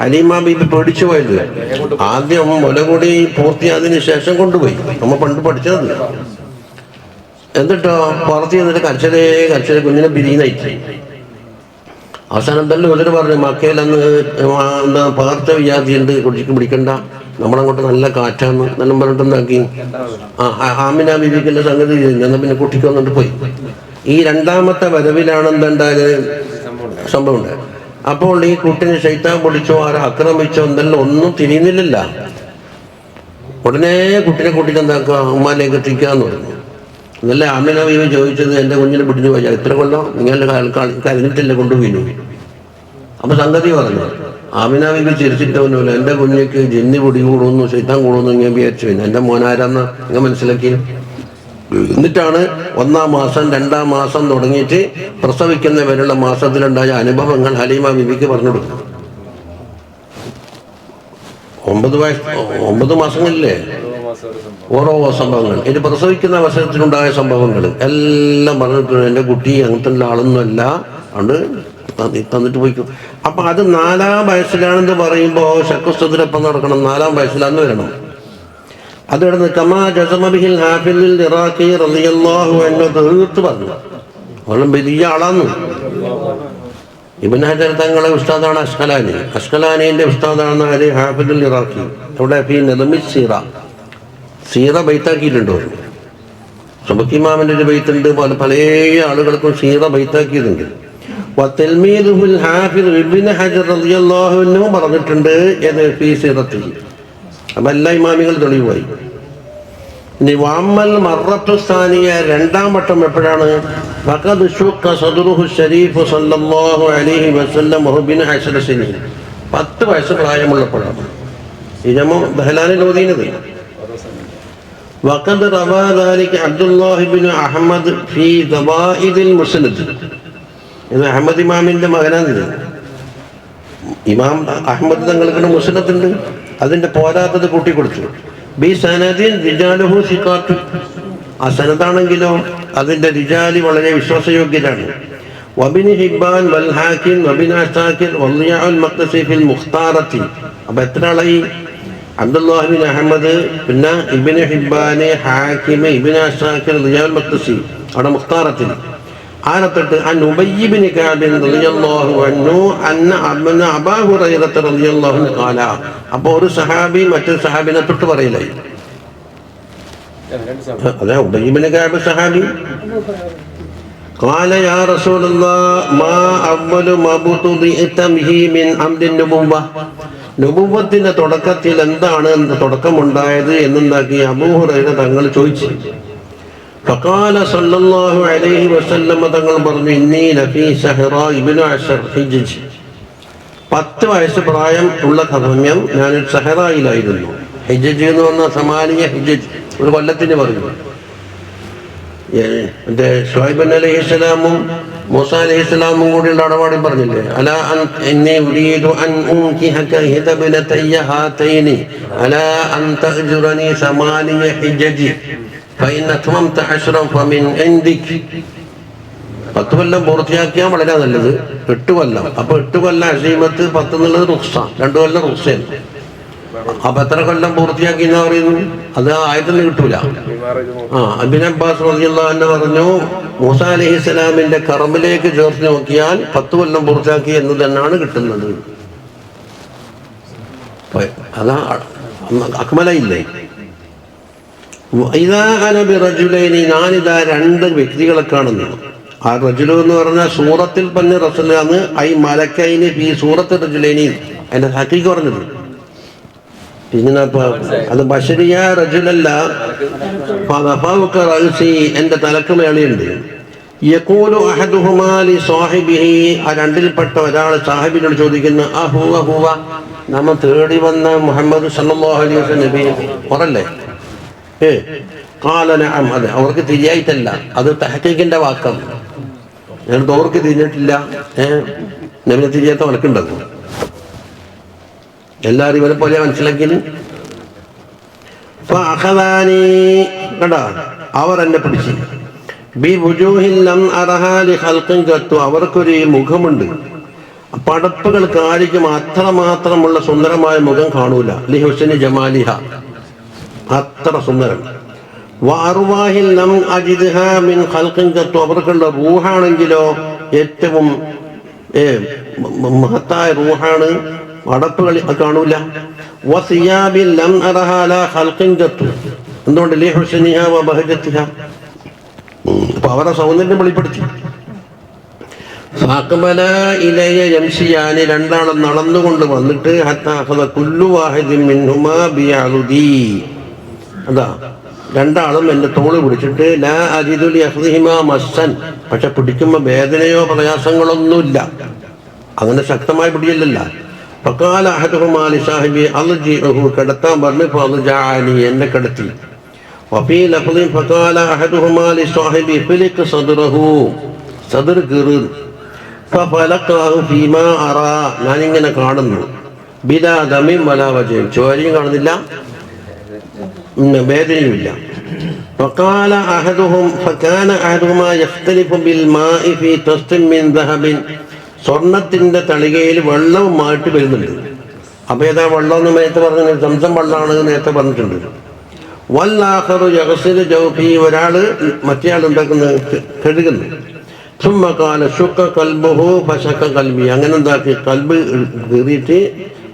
ഹലീമ ബീബി പേടിച്ചു പോയത്. ആദ്യം മുലകൂടി പൂർത്തിയായതിനു ശേഷം കൊണ്ടുപോയി, നമ്മൾ പണ്ട് പഠിച്ചത്. എന്നിട്ടോ പുറത്ത് ചെന്നിട്ട് കരച്ചതേ കുഞ്ഞിനെ ബിരിയാണി. അവസാനം തന്നെ ഉദര പറഞ്ഞു, മക്കയിലന്ന് എന്താ പകർച്ച വ്യാധിയുണ്ട്, കുട്ടിക്ക് പിടിക്കണ്ട, നമ്മളങ്ങോട്ട് നല്ല കാറ്റാന്ന് എന്നെല്ലാം പറഞ്ഞിട്ടുണ്ടാക്കി. ആമിന ബീബിക്കുള്ള സംഗതി എന്നാൽ പിന്നെ കുട്ടിക്ക് വന്നിട്ട് പോയി. ഈ 2ാമത്തെ വരവിലാണ് എന്തുണ്ടായത്, സംഭവം ഉണ്ടായത്. അപ്പോൾ ഈ കുട്ടിനെ ശൈത്താൻ പൊടിച്ചോ ആരെ ആക്രമിച്ചോ എന്തെല്ലാം ഒന്നും തിരിയുന്നില്ല. ഉടനെ കുട്ടിനെ കൂട്ടിയിട്ട് എന്താക്കുക, ഉമ്മാലേക്ക് എത്തിക്കാന്ന് പറഞ്ഞു. എന്നല്ല ആമിന ബീവി ചോദിച്ചത്, എൻ്റെ കുഞ്ഞിനെ പിടിച്ചു പോയാൽ എത്ര കൊല്ലം നിങ്ങളുടെ കരഞ്ഞിട്ടല്ലേ കൊണ്ടുപോയിന്നു. അപ്പൊ സംഗതി പറഞ്ഞു. ആമിന ബീവി ചിരിച്ചിട്ടൊന്നുമില്ല, എൻ്റെ കുഞ്ഞിക്ക് ജിന്നി പൊടി കൂടുന്നു, ശൈത്താൻ കൂടുന്നു ഇങ്ങനെ വിചാരിച്ചു. എൻ്റെ മോനാരാന്ന് ഇങ്ങനെ മനസ്സിലാക്കി. എന്നിട്ടാണ് 1-ാം മാസം 2-ാം മാസം തുടങ്ങിയിട്ട് പ്രസവിക്കുന്നവരുള്ള മാസത്തിലുണ്ടായ അനുഭവങ്ങൾ ഹലീമ ബീവിക്ക് പറഞ്ഞു കൊടുക്കും. 9 മാസങ്ങളില്ലേ ഓരോ സംഭവങ്ങൾ, ഇത് പ്രസവിക്കുന്ന അവസരത്തിലുണ്ടായ സംഭവങ്ങൾ എല്ലാം പറഞ്ഞിട്ടുണ്ട്. എൻ്റെ കുട്ടി അങ്ങനത്തെ ആളൊന്നുമല്ല, അതുകൊണ്ട് തന്നിട്ട് പോയിക്കും. അപ്പൊ അത് 4-ാം വയസ്സിലാണെന്ന് പറയുമ്പോൾ ശക്കുസ്തത്തിനൊപ്പം നടക്കണം. 4-ാം വയസ്സിലാന്ന് വരണം. അത് കിടന്ന് കമാ ജസമബിഹിൽ ഹാഫിൽ ഇറാഖി റളിയല്ലാഹു അൻഹു തീർത്ത് പറഞ്ഞു. അവളും വലിയ ആളാന്ന്. ഇബ്നു ഹജർ തങ്ങളെ ഉസ്താദാണ് അസ്കലാനി. അസ്കലാനിന്റെ ഉസ്താദാണ് ആര്? ഹാഫിദുൽ ഇറാഖി. അവിടെ ഫീ നദമി സീറ ബൈത്താക്കിയിട്ടുണ്ടോ? സുബക്കി ഇമാമിന്റെ ഒരു ബൈത്തുണ്ട്, പല ആളുകൾക്കും സീറ ബൈത്താക്കിയിട്ടുണ്ട്. വതൽമീദുൽ ഹാഫിദ് ഇബ്നു ഹജർ റളിയല്ലാഹു അൻഹു പറഞ്ഞിട്ടുണ്ട് ഏത് ഫീ സീറത്തിൽ. അപ്പം എല്ലാ ഇമാമികൾ തെളിവായി. ഇനി വഅമ്മൽ മർറത്തു സാനിയ, 2-ാം വട്ടം എപ്പോഴാണ്? ഫഖദ് ശുഖ സദ്റുഹു ശരീഫ് സല്ലല്ലാഹു അലൈഹി വസല്ലം വഹുബിൻ 10 സിനീൻ, 10 വയസ്സ് പ്രായമുള്ളപ്പോഴാണ് ഇജമു ബഹ്ലാനിൽ ഓതിയത്. വഖദ് റവാ ദാലിക അബ്ദുല്ലാഹ് ഇബ്നു അഹ്മദ് ഫീ ദവാഇദിൽ മുസ്നദ്. ഇത് അഹ്മദ് ഇമാമിന്റെ മകനാണ്. ഇമാം അഹ്മദ് തങ്ങൾക്ക് മുസ്നദുണ്ട്, അതിന്റെ പോരാത്തത് കൂട്ടിക്കൊടുത്തു. ബി സനദിൻ റിജാലുഹു സിഖാത്ത്, ആ സനദാണെങ്കിലോ അതിന്റെ റിജാലി വളരെ വിശ്വാസയോഗ്യരാണ്. വബിൻ ഹിബ്ബാൻ വൽ ഹാക്കിം വബിൻ അസാക്കിർ വളിയാഉൽ മഖ്ദസി ഫിൽ മുഖ്താറത്തി. അപ്പോൾ എത്ര ആളായി? അബ്ദുല്ലാഹ് ബിൻ അഹ്മദ്, പിന്നെ ഇബ്നു ഹിബ്ബാൻ, ഹാക്കിം, ഇബ്നു അസാക്കിർ, ളിയാഉൽ മഖ്ദസി അവിടെ മുഖ്താറത്തിൽ. ആനത്തൊട്ട് അൻ ഉബയ്യ് ബിൻ കഅബ് റളിയല്ലാഹു അൻഹു അന്ന അബൂ ഹുറൈറ റളിയല്ലാഹു അൻഹു ഖാല. അപ്പോൾ ഒരു സഹാബി മറ്റൊരു സഹാബിനെ തൊട്ട് പറയില്ലായി. അതെ, ഉബയ്യ് ബിൻ കഅബ് സഹാബി. ഖാല യാ റസൂലല്ലാഹ് മാ അവ്വലു മാ ബുതുദിഅത ബിഹി മിൻ അംദിൻ നുബുവ്വ. നുബുവ്വത്തിന്റെ തുടക്കത്തിൽ എന്താണ് തുടക്കമുണ്ടായത് എന്നുണ്ടാക്കി അബൂ ഹുറൈറ തങ്ങൾ ചോദിച്ചു. ഫഖാല സല്ലല്ലാഹു അലൈഹി വസല്ലം തങ്ങൾ പറഞ്ഞു, ഇന്നി ലഫീ സഹറ ഇബ്നു 10 ഹിജ്ജ്. 10 വയസ്സ് പ്രായം ഉള്ള സമയം ഞാൻ സഹറായിലായിരുന്നു. ഹിജ്ജ് എന്ന് പറഞ്ഞ സമാനിയ ഹിജ്ജ് ഒരു കൊല്ലത്തിന് പറഞ്ഞു. മറ്റേ ഷുഐബ് അലൈഹിസ്സലാമും മൂസ അലൈഹിസ്സലാമും കൂടിയുള്ള ഇടപാടിൽ പറഞ്ഞില്ലേ, അലാ ഇന്നി ഉരീദു അൻ ഉൻകിഹക ഹിദബനതയ ഹാതൈനി അലാ അൻ തഅജുറനി സമാനിയ ഹിജ്ജ് ഫഇൻ അത്മംത 10 ഫമിൻ ഇൻദിക്. 10 കൊല്ലം പൂർത്തിയാക്കിയാൽ വളരെ നല്ലത്. 8 കൊല്ലം. അപ്പൊ 8 കൊല്ലം അസീമത്ത്, 10 എന്നുള്ളത് റുഖ്സ, 2 കൊല്ലം റുഖ്സയാണ്. അപ്പൊ എത്ര കൊല്ലം പൂർത്തിയാക്കി എന്ന് പറയുന്നു? അത് ആയത്തിൽ കിട്ടൂല. ഇബ്നു അബ്ബാസ് റളിയല്ലാഹു അൻഹു പറഞ്ഞു, മൂസ അലൈഹിസ്സലാമിന്റെ കറമിലേക്ക് ചേർത്ത് നോക്കിയാൽ 10 കൊല്ലം പൂർത്തിയാക്കി എന്ന് തന്നെയാണ് കിട്ടുന്നത്. അതാ അക്മലയില്ലേ. ഞാനിതാ 2 വ്യക്തികളെ കാണുന്നു. ആ റജുലു എന്ന് പറഞ്ഞാൽ സൂറത്തിൽ പറഞ്ഞ റസൂലാണ്. ഐ മലക്കൈനി ഈ സൂറത്ത് റജുലൈനി അതിന്റെ ഹഖീഖ് പറഞ്ഞത്. പിന്നെ അത് ബശരിയ റജുലല്ല, എന്റെ തലക്ക് മേളിയുണ്ട്. യഖൂലു അഹദുഹുമാ ലി സാഹിബിഹി, ആ 2ൽപ്പെട്ട ഒരാൾ സാഹിബിനോട് ചോദിക്കുന്നു, അഹുവ ഹുവ, നമ്മ തേടി വന്ന മുഹമ്മദ് സല്ലല്ലാഹു അലൈഹി വസല്ലം നബി പറല്ലേ? ഖാല നഅം. അതെ, അവർക്ക് തിരിയായിട്ടല്ല, അത് തഹഖീഖിന്റെ വാക്കാണ്. ഞാൻ അവർക്ക് തിരിഞ്ഞിട്ടില്ല. നബിനെ തിരിയാത്ത വലക്കുണ്ടാകും. എല്ലാവരും ഇവരെ പോലെ മനസ്സിലാക്കിയത്. കണ്ടാ, അവർ എന്നെ പിടിച്ച് അവർക്കൊരു മുഖമുണ്ട്, പടപ്പുകൾക്ക് ആയിരിക്കും അത്രമാത്രമുള്ള സുന്ദരമായ മുഖം കാണൂല. ലി ഹുസ്നി ജമാലിഹ, അത്ര സുന്ദരം. അവർക്കുള്ള റൂഹാണെങ്കിലോ ഏറ്റവും മഹത്തായ റൂഹാണ്, അടപ്പുകൾ കാണൂല. എന്തുകൊണ്ട്? അപ്പൊ അവരെ സൗന്ദര്യം വെളിപ്പെടുത്തി. 2 നടന്നുകൊണ്ട് വന്നിട്ട് അതാ രണ്ടാളും എൻ്റെ തോള് പിടിച്ചിട്ട് ലാ അജിദുലി അഖ്ദിഹിമാ മസ്സൻ, പക്ഷെ പിടിക്കുമ്പോൾ വേദനയോ പ്രയാസങ്ങളൊന്നുമില്ല, അങ്ങനെ ശക്തമായി പിടിയില്ലല്ല. ഫഖാല അഹദുഹുമാ ലിസാഹിബി അർജിഉഹു, കിടത്താൻ പറഞ്ഞു. ഫഅർജഅനി, എന്നെ കിടത്തി. വഫീ ലഫ്ളിൻ ഫഖാല അഹദുഹുമാ ലിസാഹിബി ഫലിക് സദ്റഹു, സദ്ർ കീറ്. ഫഫലഖഹു ഫീമാ അറാ, ഞാനിങ്ങനെ കാണുന്നു. ബിലാ ദമിൻ വലാ വജൻ, ചോരയും കാണുന്നില്ല വേദനയുമില്ല. فقال أحدهم فكان أحدهما يختلف بالماء في طست من ذهب, സ്വർണത്തിന്റെ തളികയിൽ വെള്ളവുമായിട്ട് വരുന്നുണ്ട്. അപ്പൊ ഏതാ വെള്ളം എന്ന് നേരത്തെ പറഞ്ഞു, സംസം വെള്ളമാണ് നേരത്തെ പറഞ്ഞിട്ടുണ്ട്. വല്ലാഖറു യഗ്സിലു ജൗഫി, ഒരാള് മറ്റേ ആൾ ഉണ്ടാക്കുന്നത് കഴുകുന്നു. ثم قال شق قلبه فشق قلبي, അങ്ങനെ എന്താക്കി കൽബ് കീറിയിട്ട്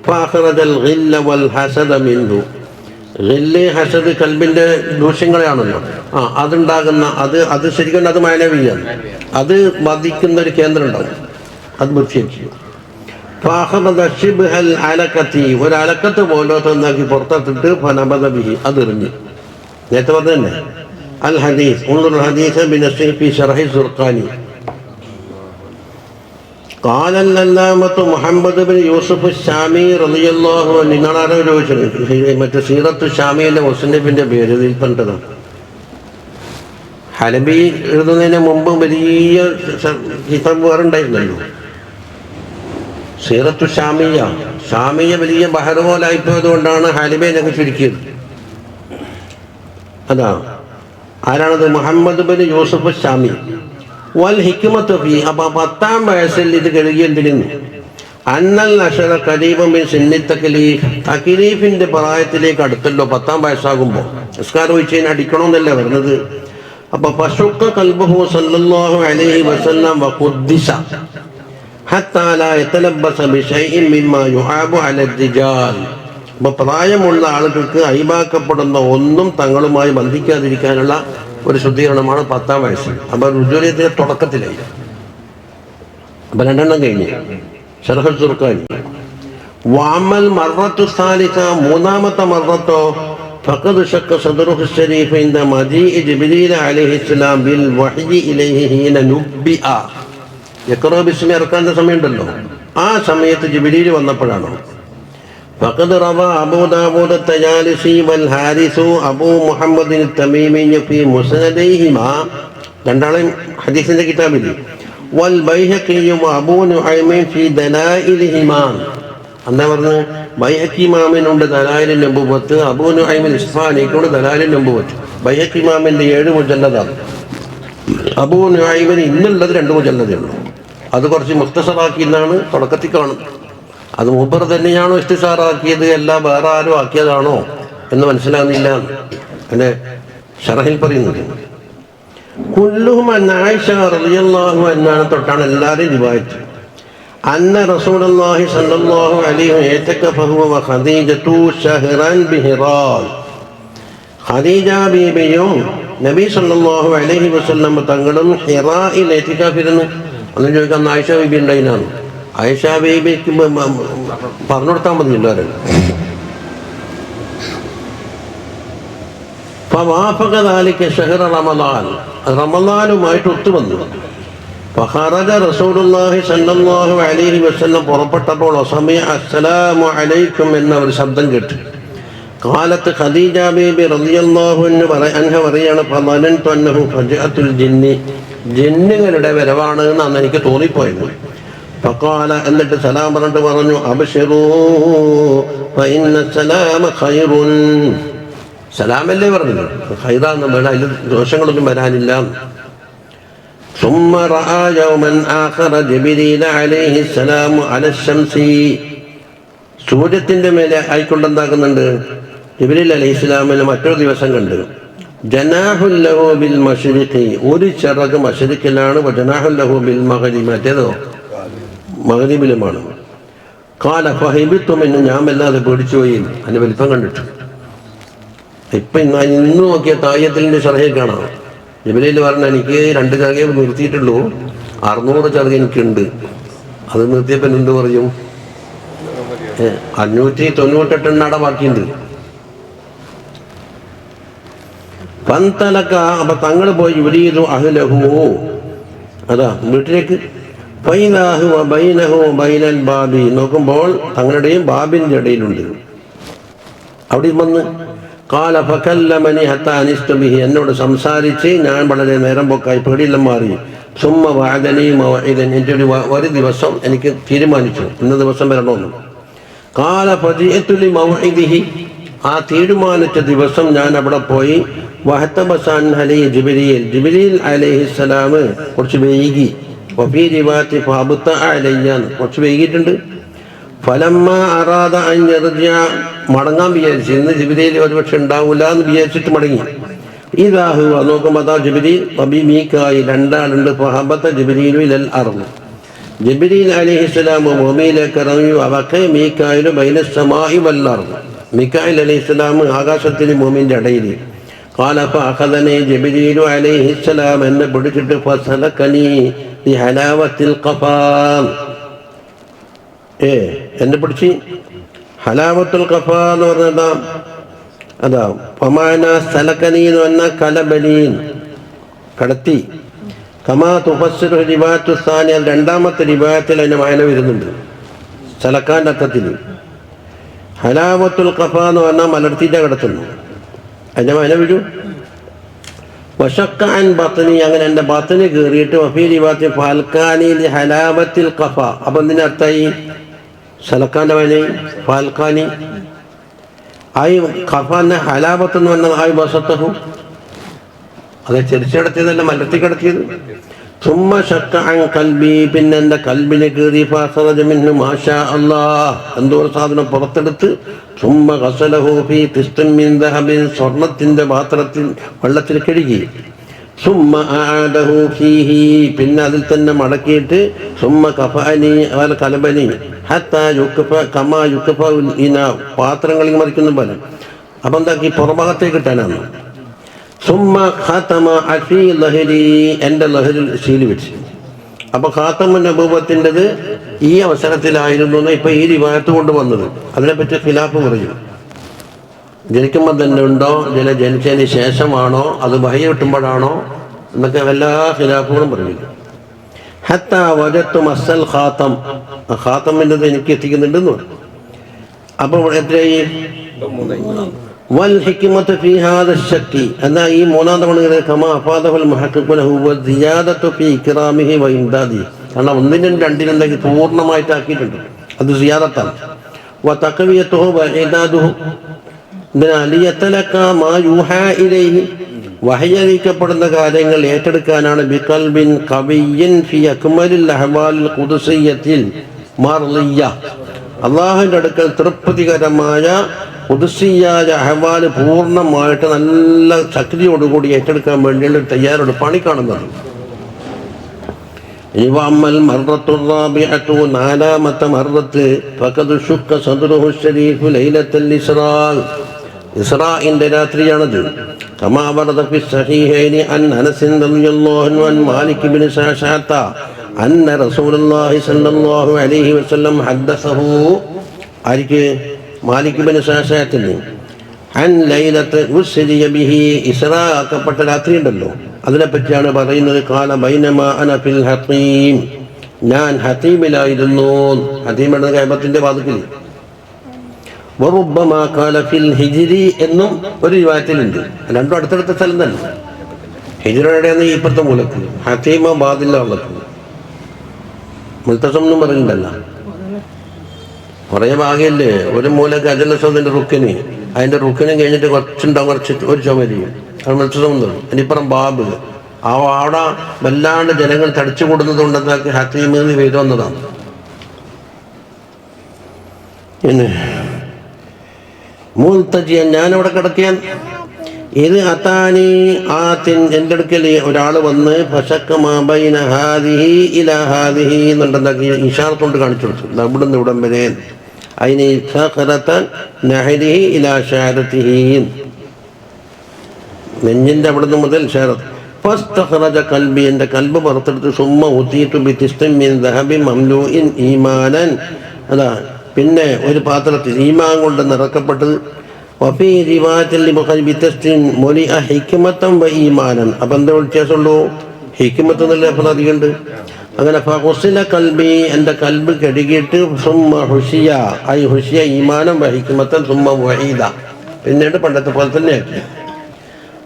فأخرج الغل والحسد منه, ഗില്ല് ഹസദ് കൽബിന്റെ ദൂഷ്യങ്ങളെയാണല്ലോ, അതുണ്ടാകുന്ന അത് ശരിക്കും അത് മാനവീയാണ്, അത് ബാധിക്കുന്ന ഒരു കേന്ദ്രം ഉണ്ടാവും, അത് വൃത്തിയാക്കി. ഒരു അലക്കത്ത് പോലത്തെ എന്താക്കി പുറത്തെത്തിട്ട് ഫനബദ ബിഹി, അതെറിഞ്ഞ്. നേരത്തെ പറഞ്ഞു തന്നെ അൽ ഹദീസ് ഉള്ളൂർ ഹദീസ് ബിനസ്രി ഫി ശർഹി സുർഖാനി. قال العلامة محمد بن يوسف الشامي رضي الله عنه, നിങ്ങളാരോ ചോദിച്ചത് മറ്റേ സീറത്ത് ഷാമിയിലെ മുസ്ലിഫിന്റെ പേര് ഇതിൽ കണ്ടതാണ്. ഹലബി എഴുതുന്നതിന് മുമ്പ് വലിയ കിതാബ് വേറെ ഉണ്ടായിരുന്നല്ലോ, സീറത്തു ഷാമിയ വലിയ ബഹർ പോലായിപ്പോയത് കൊണ്ടാണ് ഹലബിനൊക്കെ ചുരുക്കിയത്. അതാ ആരാണത്? മുഹമ്മദ് ബിൻ യൂസുഫ് ഷാമി. വൽ ഹിക്മത്തു ഫീ, അപ്പൊ 10-ാം വയസ്സിൽ ഇത് കഴുകിയെന്തിരുന്നു. അന്നൽ അശറ ഖരീബൻ മിൻ സിന്നി തക്ലീഫ്, തക്ലീഫിന്റെ പ്രായത്തിലേക്ക് അടുത്തല്ലോ 10-ാം വയസ്സാകുമ്പോൾ. നിസ്കാരം ഒഴിച്ചതിന് അടിക്കണമെന്നല്ലേ പറഞ്ഞത്. അപ്പൊ ഫശുക്ക ഖൽബുഹു സല്ലല്ലാഹു അലൈഹി വസല്ലം വഖുദ്ദിസ ഹത്താ ലാ യതലബ്ബസ ബിശൈഇൻ മിമ്മാ യുഹാബു അല റിജാൽ. അപ്പൊ പ്രായമുള്ള ആളുകൾക്ക് അയിബാക്കപ്പെടുന്ന ഒന്നും തങ്ങളുമായി ബന്ധിക്കാതിരിക്കാനുള്ള ഒരു ശുദ്ധീകരണമാണ് 10-ാം വയസ്സ്. അപ്പൊ റുജൂലിയത്തിന്റെ തുടക്കത്തിലായി. അപ്പൊ 2 കഴിഞ്ഞ് ശർഹുൽ സുർഖാനി. വഅമൽ മർറത്തു സാലിസ, 3-ാമത്തെ മർറത്തോ ഫഖദ് ശക്ക സദ്റുഹു ശരീഫ് ഇൻദ മജീഇ ജിബ്രീൽ അലൈഹിസ്സലാം ബിൽ വഹ്യി ഇലൈഹി ഹീന നുബ്ബിഅ. യഖറ ബിസ്മി ഇറക്കാൻ്റെ സമയമുണ്ടല്ലോ, ആ സമയത്ത് ജിബ്രീൽ വന്നപ്പോഴാണ്. فقد روى أبو داود الطيالسي والحارث أبو محمد التميمي في مسنديهما, രണ്ടാളും ഹദീസിന്റെ കിതാബിൽ. والبيهقي وأبو نعيم في دلائلهما, എന്താ പറഞ്ഞത്? ബൈഹഖി ഇമാമിനുണ്ട് ദലായിലുൻ നബുവത്ത്, അബൂ നുഐം ഇസ്ഫാനിക്കുണ്ട് ദലായിലുൻ നബുവത്ത്. ബൈഹഖി ഇമാമിന്റെ 7 മുജല്ലദാണ്. അബൂ നുഐമിന് ഇന്നുള്ളത് 2 മുജല്ലദേ ഉള്ളൂ. അത് കുറച്ച് മുഖ്തസറാക്കി എന്നാണ് തുടക്കത്തിൽ കാണുന്നത്. അത് മൂപ്പർ തന്നെയാണോ ഇസ്തിസാറാക്കിയത്, അല്ല വേറെ ആരും ആക്കിയതാണോ എന്ന് മനസ്സിലാകുന്നില്ല. അല്ലെ ശറഹിൽ പറയുന്നത് കുല്ലുഹും അൻ ആയിഷ റളിയല്ലാഹു അൻഹാ തൊട്ടാണ് എല്ലാവരും റിവായത്ത്. അന്ന റസൂലുള്ളാഹി സ്വല്ലല്ലാഹു അലൈഹി വസല്ലം ഫഹുവ വഖദീജതു ശഹ്റൻ ബിഹിറാൽ, ഖദീജ ബീബിയും നബി സ്വല്ലല്ലാഹു അലൈഹി വസല്ലം തങ്ങളും ഹിറായിൽ ഇത്തികാഫിരുന്നു. അന്ന് ചോദിക്കാൻ ആയിഷ ബീബി ഉണ്ടായിനാണ്. ആയിഷ ബീബിക്ക് പറഞ്ഞു കൊടുത്താൽ മതി എല്ലാവരും. ഫവാഫഖ ദാലിക ശഹ്റ റമളാൻ, റമളാനുമായിട്ട് ഒത്തുവന്നു. ഫഖറജ റസൂലുള്ളാഹി സ്വല്ലല്ലാഹു അലൈഹി വസല്ലം പുറപ്പെട്ടപ്പോൾ സമയ അസ്സലാമു അലൈക്കും എന്ന ഒരു ശബ്ദം കേട്ടു. ഖാലത്ത് ഖദീജ ബീബി റളിയല്ലാഹു അൻഹ പറയാണ്, ഫളനൻതു അന്നഹു ഫജഅത്തുൽ ജിന്നി, ജിന്നുകളുടെ വരവാണ് എന്നാണ് എനിക്ക് തോന്നിപ്പോയത്. ഫഖാല, എന്നിട്ട് സലാം പറഞ്ഞിട്ട് പറഞ്ഞു, അബ്ശിറൂ ഫഇന്ന സലാമ ഖൈറുൻ, സലാമല്ലേ പറഞ്ഞത്, ഖൈറാന്ന് വേണം, അതിൽ ദോഷങ്ങളൊന്നും വരാനില്ല. ثم رأى يوما آخر جبريل عليه السلام على الشمس, സൂര്യത്തിന്റെ മേലെ ആയിക്കൊണ്ടെന്താക്കുന്നുണ്ട് ജിബ്രീൽ അലൈഹിസ്സലാമിനെ മറ്റൊരു ദിവസം കണ്ട്. ജനാഹുൽ ലഹു ബിൽ മശ്രിഖി, ഒരു ചിറക് മശ്രിഖിലാണ്, ജനാഹുൽ ലഹു ബിൽ മഗ്രിബി, മറ്റേതോ മഗ്രിബിലുമാണ്. ഖാല ഫഹിബിത്തു മിൻ, ഞാൻ വല്ലാതെ പേടിച്ചുപോയി അതിന്റെ വലിപ്പം കണ്ടിട്ട്. ഇപ്പൊ ഇന്ന് നോക്കിയ തായത്തിന്റെ ഷർഹിൽ കാണാം, ജിബ്രീൽ പറഞ്ഞ എനിക്ക് 2 ചിറകെ നിർത്തിയിട്ടുള്ളൂ, 600 ചിറക് എനിക്കുണ്ട്. അത് നിർത്തിയപ്പോൾ എന്ത് പറയും, 598 ബാക്കിയുണ്ട്. ഫന്തലക, അപ്പൊ തങ്ങൾ പോയി യുരീദു അഹ്ലഹു, അതാ വീട്ടിലേക്ക്. ഫൈദാഹു വബൈനഹു വബൈനൽ ബാബി, നോക്കുമ്പോൾ തങ്ങളുടെയും ബാബിന്റെ ഇടയിലുണ്ട്. അവിടെ വന്ന് ഖാല ഫകല്ലമനി ഹത്താ അനിസ്തു ബിഹി, എന്നോട് സംസാരിച്ച് ഞാൻ വളരെ നേരം പോക്കായി പേടിയെല്ലാം മാറി. സുമ്മ വഅദനി മൗഇദൻ, എൻ്റെ ഒരു ദിവസം എനിക്ക് തീരുമാനിച്ചു ഇന്ന ദിവസം വരണമെന്ന്. ഖാല ഫജിഅതു ലി മൗഇദിഹി, ആ തീരുമാനിച്ച ദിവസം ഞാൻ അവിടെ പോയി. വഹതബസൻ അലൈ ജിബ്രീൽ, ജിബ്രീൽ അലൈഹിസ്സലാം കുറച്ച് വൈകി. വഫീ റിവായത്തി ഫഅബ്ത അലയ്യ, കുറച്ച് വൈകിട്ടുണ്ട്. ഫലമ്മ അറാദ അൻ യർജിഅ, മടങ്ങാൻ വിചാരിച്ചു. ഇന്ന് ജിബ്രീൽ ഒരുപക്ഷെ ഉണ്ടാവില്ല എന്ന് വിചാരിച്ചിട്ട് മടങ്ങി. ഇദാഹു, നോക്കുമ്പോൾ അതാ ജിബ്രീൽ വബി മീകായിൽ, രണ്ടാളുണ്ട്. ഫഹബത ജിബ്രീലു ഇലൽ അർദ്, ജിബ്രീൽ അലൈഹിസ്സലാം ഭൂമിയിലേക്ക് ഇറങ്ങി. അവക്കെ മീകായിലു ബൈനസ് സമാഇ വൽ അർദ്, മീകായിൽ അലൈഹിസ്സലാം ആകാശത്തിന് ഭൂമിന്റെ ഇടയിൽ. ഖാല ഫഅഖദനി ജിബ്രീലു അലൈഹിസ്സലാം, എന്നെ പിടിച്ചിട്ട് ഫസലകനി ലി ഹലാവത്തിൽ ഖഫാ, എന്നെ പിടിച്ച് ഹലാവത്തുൽ ഖഫാ എന്ന് പറഞ്ഞതാ. അതാ ഫമാന സലകനി എന്ന് പറഞ്ഞാൽ കലബനീൻ, കടത്തി. കമാ തുഫസ്സിറു റിവായത്തു സാനിയ, രണ്ടാമത്തെ റിവായത്തിൽ അതിന്റെ മായന വരുന്നുണ്ട് സലക്കാന്റെ അർത്ഥത്തിൽ. ഹലാവത്തുൽ ഖഫ എന്ന് പറഞ്ഞാൽ മലർത്തിൻ്റെ കടത്തുന്നു, അതിന്റെ മായന വരും. വശക്ക അൻ ബത്നി, അങ്ങനെ എൻ്റെ ബത്നി കയറിയിട്ട്. വഫീ റിവായത്തി ഫാൽക്കാനി ലി ഹലാവത്തിൽ ഖഫ, അപ്പം എന്തിൻ്റെ അർത്ഥമായി സലക്കാന്റെ മായന ഫാൽക്കാനി ആയി. ഖഫാന്റെ ഹലാവത്ത് എന്ന് പറഞ്ഞാൽ ആയി വസത്തഹു, അത് ചെരിച്ചടത്തിയതല്ല, മലർത്തി കിടത്തിയത്. സുമ്മ ശക്ക അൻ കൽബി, പിന്നെ എൻ്റെ കൽബിനെ കയറി. ഫഖറജ മിൻഹു മാഷാ അല്ലാഹ്, എന്തോ ഒരു സാധനം പുറത്തെടുത്ത്. സുമ്മ ഗസലഹു ഫീ തിസ്തിൻ മിൻ ദഹബിൻ, സ്വർണത്തിന്റെ പാത്രത്തിൽ വെള്ളത്തിൽ കഴുകി. സുമ്മ അഅദഹു ഫീഹി, പിന്നെ അതിൽ തന്നെ മടക്കിയിട്ട്. സുമ്മ കഫഅനി അൽ കലബനി ഹത്താ യുക്ഫ കമാ യുക്ഫഉൽ ഇനാ, പാത്രങ്ങളിൽ മറിക്കുന്ന പോലെ. അപ്പം എന്താക്കി പുറഭാഗത്തേക്ക് ഇട്ടാനാണ്. സുമ്മ ഖാതമ അഫീ ലഹരി, എൻ്റെ ലഹരിൽ ശീലി വെച്ച്. അപ്പൊ ഖാതമുൻ നബുവത്തിൻ്റെത് ഈ അവസരത്തിലായിരുന്നു എന്ന് ഇപ്പൊ ഈ റിവായത്ത് കൊണ്ടുവന്നത്. അതിനെപ്പറ്റി ഖിലാഫ് പറയും. ജനിക്കുമ്പോൾ തന്നെ ഉണ്ടോ, ജനിച്ചതിന് ശേഷമാണോ, അത് വഹി കിട്ടുമ്പോഴാണോ എന്നൊക്കെ എല്ലാ ഖിലാഫുകളും പറയും. ഹത്താ വജത്തു മസ്സൽ ഖാതം, ഖാതമിൻ്റെത് എനിക്ക് എത്തിക്കുന്നുണ്ടെന്ന് പറഞ്ഞു. അപ്പൊ എത്രയായി? വൽ ഹിക്മത്തു ഫീ ഹാദാ ശക്കി, എന്നാൽ ഈ മൂന്നാം തവണ കമാ അഫാദഹുൽ മുഹഖിഖുന ഹുവ സിയാദത്തു ഫീ ഇക്റാമിഹി വ ഇംദാദി, കാരണം ഒന്നിനും രണ്ടിനും എന്താക്കി പൂർണ്ണമായിട്ട് ആക്കിയിട്ടുണ്ട്, അത് സിയാദത്താണ്. വ തഖവിയത്തുഹു വ ഇദാദുഹു ലിയതലഖ മാ യൂഹാ ഇലൈഹി, വഹയ്യറിയിക്കപ്പെടുന്ന കാര്യങ്ങൾ ഏറ്റെടുക്കാനാണ്. ബിഖൽബിൻ ഖവിയ്യിൻ ഫീ അക്മലിൽ അഹ്വാലിൽ ഖുദ്സിയ്യത്തിൽ മർളിയ്യ, അല്ലാഹുവിൻ്റെ അടുക്കൽ തൃപ്തികരമായ ഖുദ്സിയായ അഹ്വാൽ പൂർണ്ണമായിട്ട് നല്ല ശക്തിയോടുകൂടി ഏറ്റെടുക്കാൻ വേണ്ടിയുള്ള തയ്യാറെടുപ്പാണ് ഈ കാണുന്നത്. ഇവഅമ്മൽ മർറത്തു റാബിഅത്തു, നാലാമത്തെ മർറത്ത്. ഫഖദ് ശുക്ക സദ്റുഹു ശരീഫു ലൈലത്തുൽ ഇസ്റാ, ഇസ്റാഇന്റെ രാത്രിയാണത്. കമാ വറദ ഫി സ്വഹീഹൈനി അൻ അനസ് റളിയല്ലാഹു അൻഹു അൻ മാലിക് ഇബ്നു സഅസഅത അന്ന റസൂലുള്ളാഹി സ്വല്ലല്ലാഹു അലൈഹി വസല്ലം ഹദ്ദസഹു, ആർക്ക്? മാലിക് ഇബ്നു സഅസഅത്തിന്. അൻ ലൈലത്ത് ഉസ്രിയ ബിഹി, ഇസ്റാ ആക്കപ്പെട്ട രാത്രി ഉണ്ടല്ലോ, അതിനെപ്പറ്റിയാണ് പറയുന്നത്. ഖാല ബൈനമാ അന ഫിൽ ഹതീം, ഞാൻ ഹതീമിലായിരുന്നു. ഹതീം എന്ന കഅബത്തിന്റെ വാതിൽക്കൽ. വറുബ്ബമാ ഖാല ഫിൽ ഹിജ്രി എന്നും ഒരു റിവായത്തിലുണ്ട്. രണ്ടും അടുത്തടുത്ത സ്ഥലം തന്നെ. ഹിജ്റയുടെ ഇപ്പുറത്തെ മൂലക്ക്, ഹതീമ ബാദില്ല ഉള്ളത്. മുൽത്തസം എന്നും പറയുന്നുണ്ടല്ലോ, കുറേ ഭാഗമല്ലേ. ഒരു മൂലക്ക് അജലസതിന്റെ റുക്കിന്, അതിന്റെ റുക്കിനും കഴിഞ്ഞിട്ട് കുറച്ചുണ്ടാവും, കുറച്ച് ഒരു ചുമരിയും, അത് മുൽത്തസം എന്നും. അതിനിപ്പുറം ബാബ്, അവിടെ വല്ലാണ്ട് ജനങ്ങൾ തടിച്ചു കൂടുന്നത് കൊണ്ടെന്നാക്കി ഹതീം എന്ന് പേര് വന്നതാണ്. പിന്നെ മുൽത്തജിയൻ, ഞാനവിടെ കിടക്കാൻ. ഇത് അതാനി ആത്തിൻ, എൻ്റെ അടുക്കൽ ഒരാൾ വന്ന് ഫശക്കമാ ബൈന ഹാദിഹി ഇലാ ഹാദിഹി എന്നുണ്ടെന്നാക്കി ഇഷാറത്ത് കൊണ്ട് കാണിച്ചു കൊടുത്തു. ഇവിടുന്ന് ഇവിടം വരെ. അതിന് സഖറതൻ നഹരിഹി ഇലാ ഷാരത്തിഹി, നെഞ്ചിൻ്റെ അവിടുന്ന് മുതൽ ഷാരത്ത്. ഫസ്തഖറജ കൽബി, എൻ്റെ കൽബ് പുറത്തെടുത്ത്. സുമ്മ ഉതീതു ബിതിസ്തിൻ മിൻ ദഹബി മംലൂഇൻ ഈമാനൻ, അതാ പിന്നെ ഒരു പാത്രത്തിൽ ഈമാൻ കൊണ്ട് നിറക്കപ്പെട്ടത്. വഫീ റിവായത്തിൽ ബുഖാരി ബിതസ്തിൻ മുലിഅ ഹിക്മതൻ വ ഈമാനൻ. അപ്പം എന്താ വ്യത്യാസമുള്ളൂ? ഹിക്മത്ത് എന്നുള്ള അപ്പോൾ അധികമുണ്ട്. അങ്ങനെ ഫഖുസില കൽബി, എൻ്റെ കൽബ് കഴുകിയിട്ട് സുമ്മ ഹുഷിയ ഐ ഹുഷിയ ഈമാനം വ ഹിക്മതൻ സുമ്മ വഹീദ, പിന്നീട് പണ്ടത്തെ പോലെ തന്നെയാക്കി.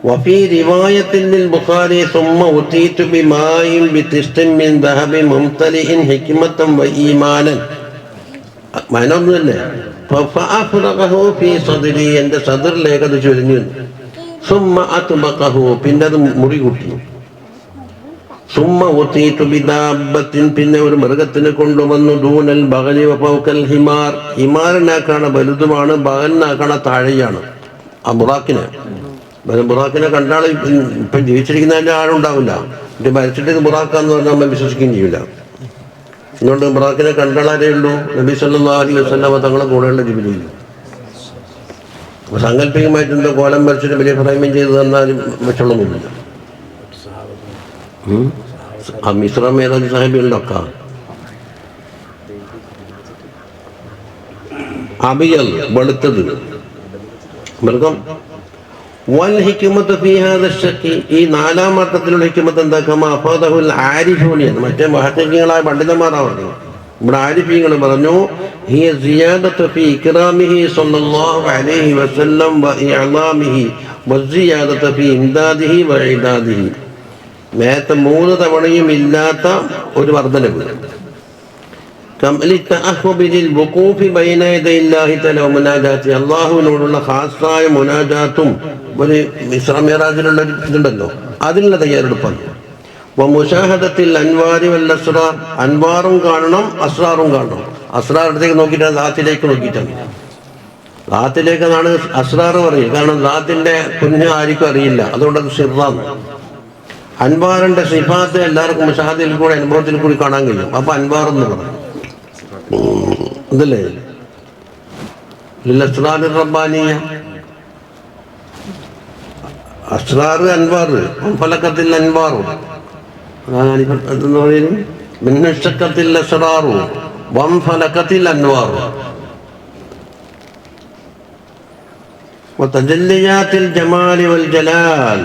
വഫീ റിവായത്തിൽ ബുഖാരി സുമ്മ ഉതീതു ബിമാഇൻ ബിതിസ്തിൻ മിൻ ദഹബി മുംതലിഇൻ ഹിക്മതൻ വ ഈമാനൻ. മൈനൊന്നും തന്നെ. ഫഅഫ്റഗഹു ഫീ സദ്രി, എൻ്റെ സദറിലേക്ക് അത് ചൊരിഞ്ഞു. സുമ്മ അത്ബഖഹു, പിന്നെ അത് മുറി കൂട്ടി. സുമ്മ ഉതീതു ബിദാബത്തിൻ, പിന്നെ ഒരു മൃഗത്തിനെ കൊണ്ടുവന്നു. ദൂനൽ ബഗലി വ ഫൗകൽ ഹിമാർ, ഹിമാറിനാക്കാണ വലുതുമാണ്, ബഗലിനാക്കാണ താഴെയാണ്. ആ ബുറാക്കിനെ കണ്ടാൽ ഇപ്പം ജീവിച്ചിരിക്കുന്നതിൻ്റെ ആളുണ്ടാവില്ല. ഇത് മരിച്ചിട്ട് ഇത് ബുറാക്കാന്ന് പറഞ്ഞാൽ നമ്മൾ വിശ്വസിക്കുകയും ചെയ്യില്ല. അതുകൊണ്ട് ബുറാക്കിനെ കണ്ടാലേ ഉള്ളൂ നബി സല്ലല്ലാഹു അലൈഹി വസല്ലം തങ്ങളെ കൂടെയുള്ള ജിബ്രീൽ. അപ്പോൾ സാങ്കല്പികമായിട്ട് എന്തോ കോലം വരച്ചിട്ട് വലിയ ഫ്രൈമിങ് ചെയ്ത് തന്നാലും വെച്ചൊള്ളൊന്നുമില്ല. ആ മിസ്ര മേറാജ് സാഹിബികളുടെ അബിയൽ വെളുത്തത് മൃഗം. വൽ ഹിക്മത്ത് ഫീ ഹാദാ ശക്കി, ഈ നാലാം മട്ടത്തിലുള്ള ഹിക്മത്ത് എന്താ? കമാ അഫാദഹുൽ ആരിഫൂനിയൻ, മറ്റേ മഹഖീഖീങ്ങളായ പണ്ഡിതന്മാരാ പറഞ്ഞു. ഇവിടെ ആരിഫീങ്ങൾ പറഞ്ഞു ഹിയ സിയാദത്തു ഫീ ഇക്റാമിഹി സ്വല്ലല്ലാഹു അലൈഹി വസല്ലം വ ഇഅ്ലാമിഹി വസിയാദത്തു ഫീ ഇംദാദിഹി വ ഇദാദിഹി. നേരത്തെ 3 തവണയും ഇല്ലാത്ത ഒരു വർധനവ്. അള്ളാഹുവിനോടുള്ള ഖാസായ മുനാജാത്തും ഒരു ഇസ്രാ മിഅ്റാജിലുള്ള ഇതുണ്ടല്ലോ, അതിനുള്ള തയ്യാറെടുപ്പാണ്. മുശാഹദത്തിൽ അൻവാരി വൽ അസ്റാർ, അൻവാറും കാണണം അസ്റാറും കാണണം. അസ്റാർ അടുത്തേക്ക് നോക്കിയിട്ടാണ് ദാത്തിലേക്ക് നോക്കിയിട്ടാണ്. ദാത്തിലേക്കാണ് അസ്റാർ പറയും. കാരണം ദാത്തിന്റെ കുഞ്ഞ് ആർക്കും അറിയില്ല, അതുകൊണ്ട് അത് സിറാണ്. അൻവാറിന്റെ സിഫാത്ത് എല്ലാവർക്കും മുശാഹദയിൽ കൂടെ അനുഭവത്തിൽ കൂടി കാണാൻ കഴിയും. അപ്പൊ അൻവാർ എന്ന് പറഞ്ഞു അതല്ലേ റബ്ബാനിയ. അസ്റാർ അൻവാർ, ഫലക്കത്തിൽ അൻവാറും എന്ന് പറയുന്നത് മിന്നക്കത്തിൽ അസ്റാറും വം ഫലക്കത്തിൽ അൻവാറും. തജല്ലിയാത്തിൽ ജമാലി വൽ ജലാൽ,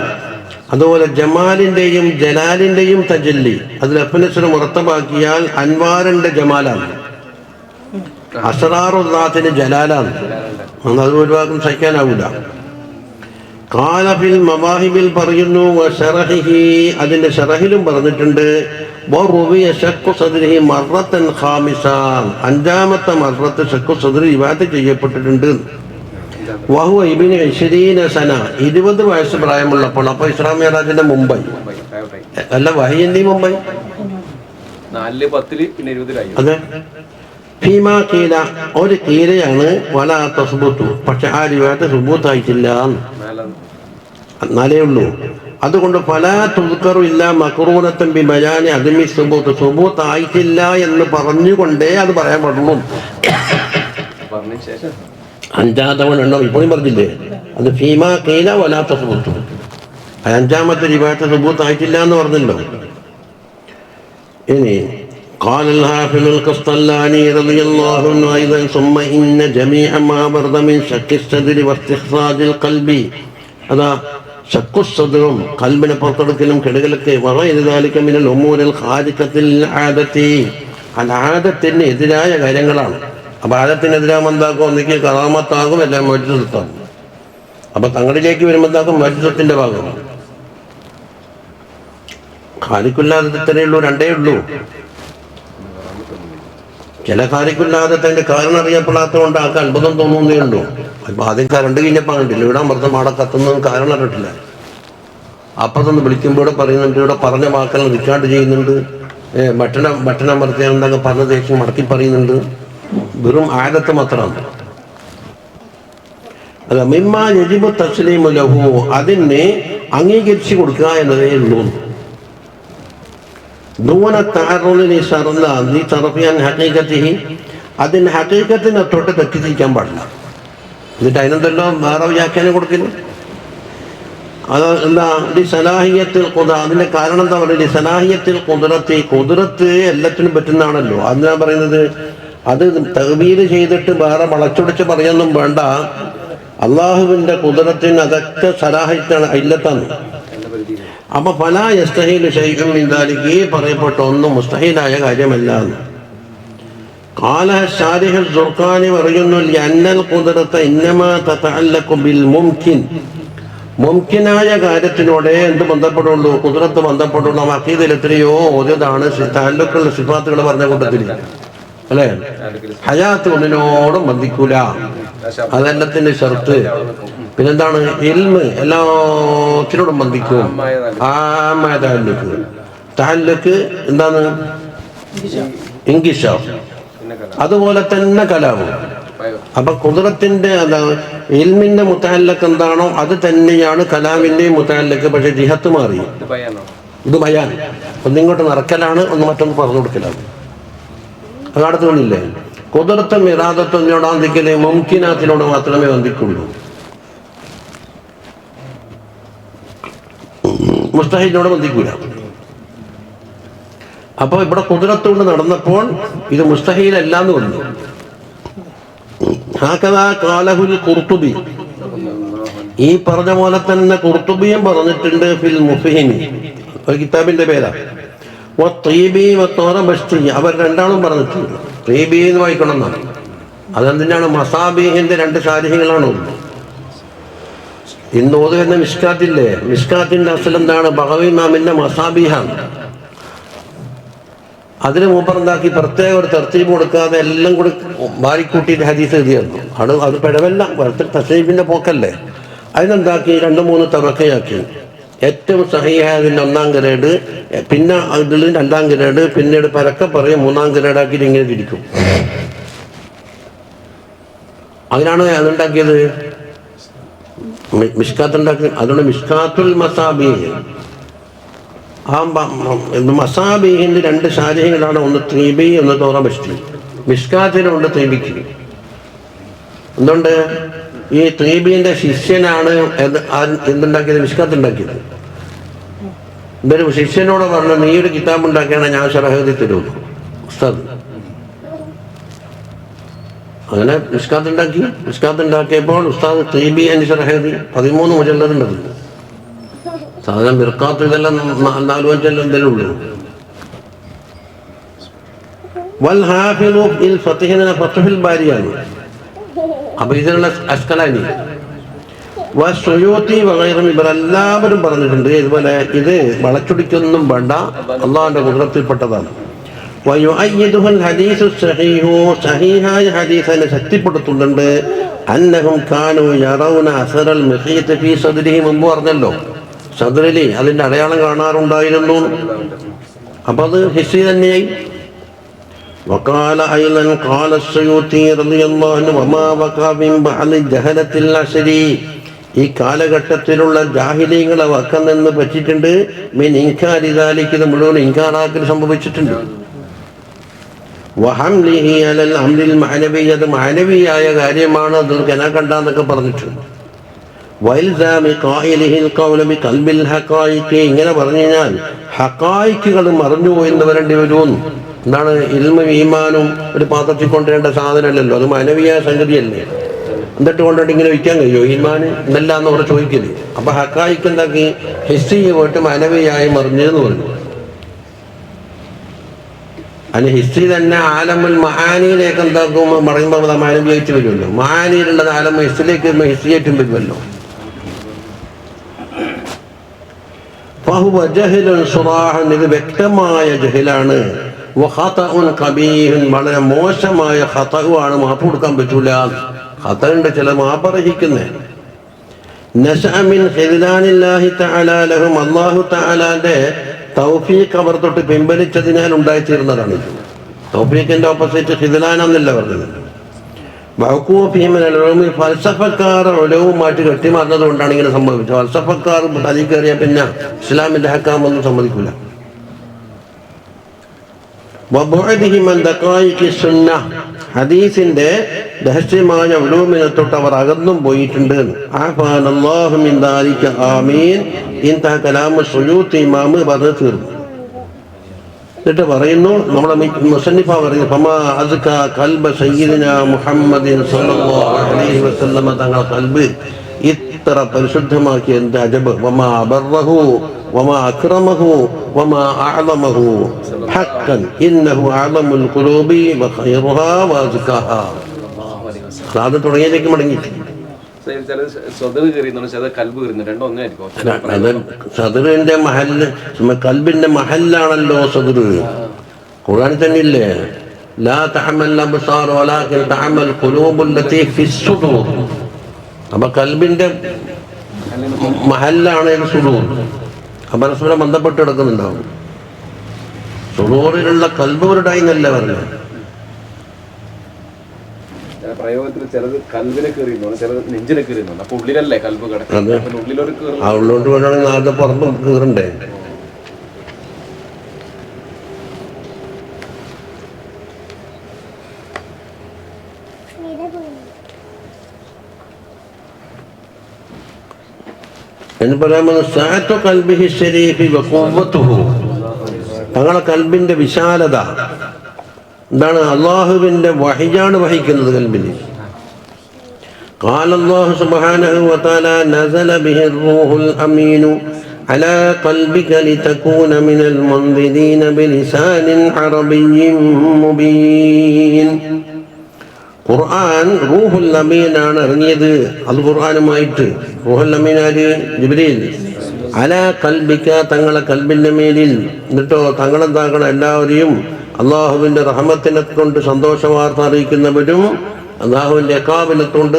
അതുപോലെ ജമാലിന്റെയും ജലാലിന്റെയും തജല്ലി, അതിൽ അഫ്നസ്റ് മുറത്തബാക്കിയാൽ അൻവാറിന്റെ ജമാലാണ്, അസ്റാറുല്ലാത്തിന് ജലാലാണ്. അത് ഒരുപാട് സഹിക്കാനാവില്ല. ഖാലഫിൽ മവാഹിബിൽ പറയുന്നു, വശറഹിഹി, അതിന്റെ ഷറഹിലും പറഞ്ഞിട്ടുണ്ട്, വറുവിയ ശഖ്ഖു സദ്രിഹി മർറത്തൻ ഖാമിസ, 5ാമത്തെ മർറത്ത് ശഖ്ഖു സദ്രി റിവായത്ത് ചെയ്യപ്പെട്ടിട്ടുണ്ട്. വഹുവ ഇബ്നു 20 സന, 20 വയസ്സ് പ്രായമുള്ളപ്പോൾ. അപ്പോൾ ഇസ്രാ മിഅ്റാജിന്റെ മുമ്പ് അല്ല, വഹയിന്റെ മുമ്പ്. അതെ. ഫീമാ കീല, ഒരു കീലയാണ്, വലാ തസ്ബുതു, പക്ഷെ ആ റിവായത്ത് സുബൂത്തായിട്ടില്ല, എന്നാലേ ഉള്ളൂ. അതുകൊണ്ട് ഫലാ തുദ്കറു ഇല്ല മഖ്റൂനത്തൻ ബി ബയാനി അദമി സുബൂത്ത്, സുബൂത്തായിട്ടില്ല എന്ന് പറഞ്ഞുകൊണ്ടേ അത് പറയാൻ പാടുള്ളൂ. 5ാം തവണ എണ്ണം ഇപ്പോഴും പറഞ്ഞില്ലേ, അത് ഫീമാ കീല വലാ തസ്ബുതു, 5ാമത്തെ റിവായത്ത് സുബൂത്തായിട്ടില്ല എന്ന് പറഞ്ഞല്ലോ. ഇനി قال الحافظ القسطلاني رضي الله عنه أيضا ثم إن جميع ما برد من شق الصدر واستخراج القلب, അതാ ശഖ്ഖു സദ്റും കൽബിനെ പുറത്തെടുക്കലും കെടുകലൊക്കെ വഗൈറ ദാലിക മിനൽ ഉമൂരിൽ ഖാരിഖത്തിൽ ആദത്തി, അൽആദത്തിന് എതിരായ കാര്യങ്ങളാണ്. അപ്പോൾ ആദത്തിനെതിരാകുമ്പോൾ എന്താക്കും? ഒന്നിക്ക് കറാമത്താകും, എല്ലാം മുഅ്ജിസത്താകും. അപ്പോൾ തങ്ങളിലേക്ക് വരുമ്പോൾ എന്താക്കും? മുഅ്ജിസത്തിന്റെ ഭാഗം. ഖാലിഖുല്ലാതെ ഇത്രയേ ഉള്ളൂ, 2 ഉള്ളൂ. ചില ഖാലിഖുല്ലാദത്തിന്റെ കാരണം അറിയപ്പെടാത്തതുകൊണ്ട് ആൾക്ക് അത്ഭുതം തോന്നുന്നേ ഉള്ളൂ. അപ്പൊ ആദ്യം കറണ്ട് കഴിഞ്ഞപ്പോൾ കണ്ടില്ല, ഇവിടെ അമൃതം ആടെ കത്തുന്നതും കാരണം അറിയിട്ടില്ല. അപ്പുറത്തൊന്ന് വിളിക്കുമ്പോൾ ഇവിടെ പറയുന്നുണ്ട്, ഇവിടെ പറഞ്ഞ വാക്കുകൾ റിക്കാർഡ് ചെയ്യുന്നുണ്ട്, ഭക്ഷണം മറത്തിയാണെന്നൊക്കെ പറഞ്ഞ ദേശം മടക്കി പറയുന്നുണ്ട്. വെറും ആദത്ത് മാത്രമാണ്. അല്ല, മിമ്മാ യജിബു തസ്ലീമു ലഹു, അതിനെ അംഗീകരിച്ചു കൊടുക്കുക എന്നതേ ഉള്ളൂ. ദൂന തഅറുദി ലിസറഫിയൻ ഹഖീഖത്തിഹി, അതിന് ഹഖീഖത്തിനെ തൊട്ട് തെറ്റിദ്ധരിക്കാൻ പാടില്ല. എന്നിട്ട് അതിനെന്തല്ലോ വേറെ വ്യാഖ്യാനം കൊടുക്കില്ല. അത് എന്താ? ലിസലാഹിയത്തിൽ ഖുദ്റ, അതിന്റെ കാരണം എന്താ പറയുക? ലിസലാഹിയത്തിൽ ഖുദ്റത്തി, ഖുദ്റത്ത് എല്ലാത്തിനും പറ്റുന്നതാണല്ലോ. അതിനാ പറയുന്നത്. അത് തഅ്വീൽ ചെയ്തിട്ട് വേറെ വളച്ചൊടിച്ച് പറയാനൊന്നും വേണ്ട. അള്ളാഹുവിന്റെ ഖുദ്റത്തിന് അതൊക്കെ സലാഹിത്താണ്, ഇല്ലത്താണ്. അപ്പൊ ഫലാ യസ്തഹീലു ശൈഉൻ മിൻ ദാലിക, ഈ പറയപ്പെട്ട ഒന്നും മുസ്തഹീലായ കാര്യമല്ല. ഖാല ശാരിഹ് അസ്-സുർഖാനി പറയുന്നു, ലിഅന്നൽ ഖുദ്റത ഇന്നമാ തതഅല്ലഖു ബിൽ മുംകിൻ, മുംകിനായ കാര്യത്തിനോടെ എന്ത് ബന്ധപ്പെടുള്ളൂ? ഖുദ്റത്ത് ബന്ധപ്പെടുള്ളൂ. അഖീദയിൽ എത്രയോ ഓരതാണ് തഅല്ലുഖുള്ള സിഫാത്തുകൾ പറഞ്ഞ കൂട്ടത്തിൽ, അല്ലേ? ഹയാത്ത് ഒന്നിനോടും ബന്ധിക്കൂല, അതെല്ലാത്തിന്റെ ഷർത്ത്. പിന്നെന്താണ്? ഇൽമ് എല്ലാത്തിനോടും ബന്ധിക്കും. ആമായ തഅല്ലുഖ്. തഅല്ലുഖ് എന്താണ്? ഇൻകിശാഫ്. അതുപോലെ തന്നെ കലാമ്. അപ്പൊ ഖുദ്റത്തിന്റെ ഇൽമിന്റെ മുതഅല്ലഖ് എന്താണോ അത് തന്നെയാണ് കലാമിന്റെയും മുതഅല്ലഖ്. പക്ഷെ ജിഹത്ത് മാറി. ഇത് ബയാൻ. ഒന്നിങ്ങോട്ട് നടക്കലാണ്, ഒന്ന് മറ്റൊന്ന് പറഞ്ഞു കൊടുക്കലാണ്. അതടുത്ത് തോന്നില്ലേ? ഖുദ്റത്തും ഇറാദത്തും എന്നോട് ബന്ധിക്കല് മുംകിനാത്തിനോട് മാത്രമേ ബന്ധിക്കുള്ളൂ, മുസ്തഹീലിനോട് ബന്ധിക്കൂല. അപ്പൊ ഇവിടെ ഖുദ്റത്ത് കൊണ്ട് നടന്നപ്പോൾ ഇത് മുസ്തഹീലല്ല എന്ന് പറഞ്ഞു. ഹാകദാ ഖാലഹുൽ ഖുർത്തുബി, ഈ പറഞ്ഞ പോലെ തന്നെ ഖുർത്തുബിയും പറഞ്ഞിട്ടുണ്ട് ഫിൽ മുഫ്ഹിം, ഒരു കിതാബിന്റെ പേരാ. വത്തീബി വത്തറബസ്തി, അവർ രണ്ടാളും പറഞ്ഞിട്ടുണ്ട്. തീബി എന്ന് വായിക്കണം എന്നാണ്. അതെന്തിനാണ്? മസാബീഹിന്റെ രണ്ട് ശാരിഹികളാണ്. ഇന്ന് ഓതുവരുന്ന മിഷ്കാത്തില്ലേ, മിഷ്കാത്തിന്റെ അസൽ എന്താണ്? ബഗവി ഇമാമിന്റെ മസാബീഹാണ്. അതിന് മൂപ്പറന്താക്കി പ്രത്യേക ഒരു തർത്തീബ് കൊടുക്കാതെ എല്ലാം കൂടി വാരിക്കൂട്ടിയിട്ട് ഹദീസ് എഴുതിയായിരുന്നു. അത് പിഴവല്ല, തസ്നീഫിന്റെ പോക്കല്ലേ. അതിനെന്താക്കി 2-3 തബക്കയാക്കി. ഏറ്റവും സഹീഹായതിൻ്റെ 1-ാം ഗ്രേഡ്, പിന്നെ അതിൽ 2-ാം ഗ്രേഡ്, പിന്നീട് പരക്കെ പറയും 3-ാം ഗ്രേഡാക്കിയിട്ട് ഇങ്ങനെ തിരിക്കും. അതിനാണ് അതുണ്ടാക്കിയത്, മിഷ്കാത്ത് ഉണ്ടാക്കി. അതുകൊണ്ട് മിഷ്കാത്തുൽ മസാബീഹ്, ആ മസാബീഹിന്റെ 2 ശാരിഹകളാണ്. ഒന്ന് തീബി, ഒന്ന് തോറബസ്തി. മിഷ്കാത്തിനുണ്ട് തീബിക്ക്. എന്തുകൊണ്ട്? ഈ തീബീന്റെ ശിഷ്യനാണ് എന്തുണ്ടാക്കിയത്? മിഷ്കാത്ത് ഉണ്ടാക്കിയത്. ഇതൊരു ശിഷ്യനോട് പറഞ്ഞു, നീ ഒരു കിതാബ് ഉണ്ടാക്കിയാണ്, ഞാൻ ശറഹ് തരുള്ളൂ ഉസ്താദ്. അങ്ങനെ മിഷ്കാത്ത് ഉണ്ടാക്കിയപ്പോൾ ഉസ്താദ് തീബി എന്ന് ശറഹ് 13 മുജല്ലദുണ്ടത്. സാധാരണ മിർക്കാത്ത് ഇതെല്ലാം 4-5 എന്തെങ്കിലും ഉള്ളൂ. വൽ ഹാഫിളു ഫിൽ ഫത്ഹിന ഫത്ഹുൽ ബാരിയാണ്. അപ്പൊ ഇതിനുള്ള അസ്കലാനി വസ്സുയൂത്തി വഗൈറും ഇവരെല്ലാവരും പറഞ്ഞിട്ടുണ്ട് ഇതുപോലെ. ഇത് വളച്ചൊടിക്കൊന്നും വേണ്ട, അള്ളാഹുവിന്റെ ഖുദ്റത്തിൽപ്പെട്ടതാണ്. വയുഅയ്യിദുൽ ഹദീസു സഹീഹു, സഹീഹായ ഹദീസിനെ ശക്തിപ്പെടുത്തുന്നുണ്ട്. അന്നഹും കാനൂ യറൗന അസറൽ മുഖീത്ത് ഫീ സദ്രിഹി, മുമ്പ് പറഞ്ഞല്ലോ സദ്രിലി അതിന്റെ അടയാളം കാണാറുണ്ടായിരുന്നു. അപ്പൊ അത് ഹിസ്സി തന്നെയായി. وقال أيضا قال السيوطي رضي الله عنه وما وقع من بعض جهلة العصر, ഈ കാലഘട്ടത്തിലുള്ള ജാഹിലീങ്ങളെ വക്കെന്ന് പറ്റിയിട്ടുണ്ട്. മീൻ ഇൻകാരി ദാലിക, ഇത് മുഴുവൻ ഇൻകാറാക്കൽ സംഭവിച്ചിട്ടുണ്ട്. വഹംലിഹി അലൽ അംരിൽ മഅനവി, അത് മാനവിയായ കാര്യമാണ്, അത് കന കണ്ടെന്നൊക്കെ പറഞ്ഞിട്ടുണ്ട്. വൽസാമി ഖായിലിഹിൽ ഖൗല ബിഖൽബിൽ ഹഖായിഖ്, ഇങ്ങനെ പറഞ്ഞു കഴിഞ്ഞാൽ ഹഖായിഖുകൾ മറഞ്ഞു പോയെന്ന് വരേണ്ടി വരുമെന്ന്. എന്താണ്? ഇൽമും ഈമാനും ഒരു പാത്രത്തിൽ കൊണ്ടുവരേണ്ട സാധനമല്ലല്ലോ, അത് മാനവീയ സംഗതിയല്ലേ. എന്നിട്ട് കൊണ്ടിട്ട് ഇങ്ങനെ വയ്ക്കാൻ കഴിയുമോ ഈമാൻ? എന്നല്ലാന്ന് അവർ ചോദിക്കരുത്. അപ്പൊ ഹഖായിഖ് എന്താക്കി? ഹിസ്സി പോയിട്ട് മാനവീയായി മറിഞ്ഞെന്ന് പറഞ്ഞു. അതിന് ഹിസ്സി തന്നെ ആലമുൽ മഹാനിയിലേക്ക് എന്താക്കും പറയുമ്പോൾ മാനവീയായിട്ട് വരുമല്ലോ. മഹാനിയിലുള്ളത് ആലം ഹിസ്സിലേക്ക് വരുമ്പോൾ ഹിസ്സിയായിട്ടും വരുമല്ലോ. ഫഹുവ ജഹ്ലുൻ സുറാഹൻ, ഇത് വ്യക്തമായ ജഹലാണ്. വഖതഉൻ ഖബീഹുൻ, വളരെ മോശമായ ഖതഉമാണ്, മാപ്പ് കൊടുക്കാൻ പറ്റൂല. ഖതഉണ്ട്, ചില മാപ്പർഹിക്കുന്നേ. നശഅ മിൻ ഖിദ്ലാനില്ലാഹി തആല ലഹും, അല്ലാഹു തആലാന്റെ തൗഫീഖ് അവർ തൊട്ട് പിൻവലിച്ചതിനാൽ ഉണ്ടായിത്തീർന്നതാണ്. തൗഫീഖിന്റെ ഓപ്പോസിറ്റ് ഖിദ്ലാനെന്നല്ല പറഞ്ഞത്. ഫൽസഫക്കാർ ഉലവുമായിട്ട് കെട്ടിമാറുന്നത് കൊണ്ടാണ് ഇങ്ങനെ സംഭവിച്ചത്. ഫൽസഫക്കാർ തലയിൽ കയറിയാൽ പിന്നെ ഇസ്ലാമിന്റെ ഹക്കാമൊന്നും സമ്മതിക്കൂല. ഹദീസിന്റെ രഹസ്യമായ ഉലൂമിനെ തൊട്ട് അവർ അകന്നും പോയിട്ടുണ്ട്. ഇമാമ് പറഞ്ഞു തീർന്നു. എന്നിട്ട് പറയുന്നു, നമ്മളെ മുസന്നിഫ പറയുന്നു, ഫമാ അസ്ക ഖൽബ സയ്യിദിനാ മുഹമ്മദിൻ സ്വല്ലല്ലാഹു അലൈഹി വസല്ലമ, തങ്ങളുടെ ഖൽബ് ഇത്ര പരിശുദ്ധമാക്കി, എന്ത് അജബ്! വമാ അബറഹു വമാ അക്രമഹു വമാ അഅലമഹു ഹഖൻ ഇന്നഹു അഅലമുൽ ഖുലൂബി വഖൈറുഹാ വഅസ്കാഹാ. അത് തുടങ്ങിയതിലേക്ക് മടങ്ങി. സദറിന്റെ മഹല്ല്, കൽബിന്റെ മഹല്ലാണല്ലോ സദർ. ഖുർആനിൽ തന്നെ ഇല്ലേ, ലാ തഅമൽ അബ്സാർ വലാകിൻ തഅമൽ ഖുലൂബുൽ ലതീ ഫിസ്സുദൂർ. അപ്പൊ കൽബിന്റെ മഹല്ലാണ് സുദൂർ. പരസ്പരം ബന്ധപ്പെട്ട് കിടക്കുന്നുണ്ടാവും. സുദൂറിലുള്ള കൽബുകളുടെ എന്നല്ല പറഞ്ഞത്. പ്രയോഗത്തിൽ ചിലത് കൽബിനെ കയറിയുന്നു, ചിലത് നെഞ്ചിനെ കയറിയുന്നു. അപ്പൊ ഉള്ളിലല്ലേ കൽബ് കിടക്കുന്നത്, ഉള്ളിലോട്ട് ഉള്ളോട്ട് വേണമെങ്കിൽ ആദ്യം പുറത്ത് കയറണ്ടേ. എന്ന് പറയാൻ സാഅത്തു ഖൽബിഹി ശരീഫി വഖുവ്വതുഹു, തങ്ങളുടെ കൽബിന്റെ വിശാലത എന്താണ്? അള്ളാഹുവിന്റെ വഹിയാണ് വഹിക്കുന്നത് കൽബിന്. ഖാല അല്ലാഹു സുബ്ഹാനഹു വതആല നസല ബിഹിർ റൂഹുൽ അമീൻ അലാ ഖൽബിക ലിതകൂന മിനൽ മുൻദിരീന ബിലിസാനിൻ അറബിയ്യിൻ മുബീൻ. ഖുർആൻ റൂഹുൽ അമീനാണ് ഇറങ്ങിയത്. അത് ഖുർആനുമായിട്ട്. റൂഹുൽ അമീൻ ആര്? ജിബ്രീൽ. അലാ ഖൽബിക, തങ്ങളെ കൽബിന്റെ മേലിൽ. എന്നിട്ടോ തങ്ങളെന്താക്കണം? എല്ലാവരെയും അള്ളാഹുവിന്റെ റഹ്മത്തിനെ കൊണ്ട് സന്തോഷ വാർത്ത അറിയിക്കുന്നവരും അള്ളാഹുവിന്റെ ഇഖാബിനെ കൊണ്ട്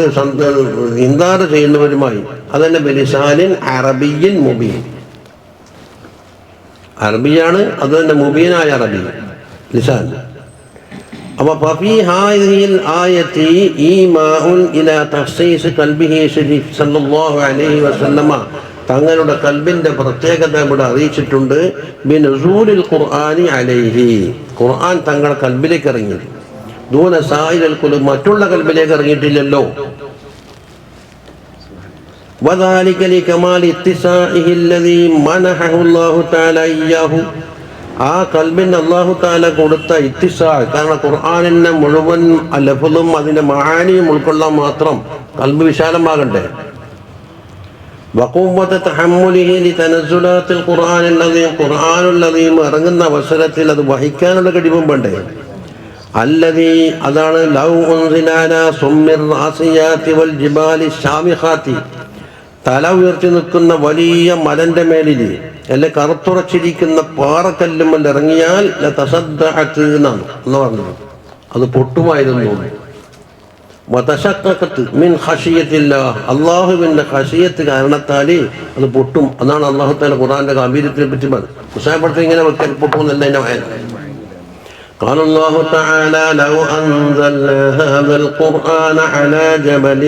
ഇൻദാർ ചെയ്യുന്നവരുമായി. അതന്നെ ബിലിസാനിൻ അറബിയ്യിൻ മുബീൻ. അറബിയാണ്, അത് തന്നെ മുബീനായ അറബി ലിസാൻ. അപ്പൊ ഫീ ഹാദിഹിൽ ആയത്തി ഈമാഉൻ ഇലാ തഖ്സീസ് ഖൽബിഹി ശരീഫ് സല്ലല്ലാഹു അലൈഹി വസല്ലമ, തങ്ങളുടെ കൽബിന്റെ പ്രത്യേകത ഇവിടെ അറിയിച്ചിട്ടുണ്ട്. ബിനുസൂലിൽ ഖുർആനി അലൈഹി, ഖുർആൻ തങ്ങളുടെ കൽബിലേക്ക് ഇറങ്ങി. ദൂന സായിരൽ ഖുലൂബ്, മറ്റുള്ള കൽബിലേക്ക് ഇറങ്ങിയിട്ടില്ലല്ലോ. വദാലിക ലികമാലി ഇത്തിസാഇഹി അല്ലദീ മനഹഹു അല്ലാഹു തആല ഇയ്യാഹു, ആ കൽബിന് അല്ലാഹു തആല കൊടുത്ത ഇത്തിസാ. കാരണം ഖുർആനിന്റെ മുഴുവൻ ലഫ്ളും അതിന്റെ മആനിയും ഉൾക്കൊള്ളാൻ മാത്രം കൽബ് വിശാലമാകണ്ടേ. വഖുവ്വത തഹമ്മുലിഹി ലിതനസ്സുലാത്തിൽ ഖുർആനിൽ അദീം, ഖുർആനുൽ അദീം ഇറങ്ങുന്ന അവസരത്തിൽ അത് വഹിക്കാനുള്ള കഴിവും വേണ്ടേ. അല്ലദീ, അതാണ് ലൗ ഉൻസില അലാ സുമ്മിർ റാസിയാതി വൽ ജിബാലി ശാമിഖാതി, തല ഉയർത്തി നിൽക്കുന്ന വലിയ മലന്റെ മേലിൽ, അല്ലെ കറുത്തുറച്ചിരിക്കുന്ന പാറക്കല്ലുമല്ല ഇറങ്ങിയാൽ ലതസദ്ദഅത് എന്നാണ് എന്ന് പറഞ്ഞത്. അത് പൊട്ടുമായിരുന്നു. വതശഖഖത് മിൻ ഖശിയത്തില്ലാഹ്, അല്ലാഹുവിന്റെ ഖശിയത്ത് കാരണത്താൽ അത് പൊട്ടും. അതാണ് അല്ലാഹു തആല ഖുർആന്റെ ഗംഭീര്യത്തിനെ പറ്റി പറഞ്ഞത്. മുസാഫിർത്ത് ഇങ്ങനെ പൊട്ടുമെന്നല്ല അതിന്റെ വായന. قال الله تعالى لو أنزلنا هذا القرآن على جبل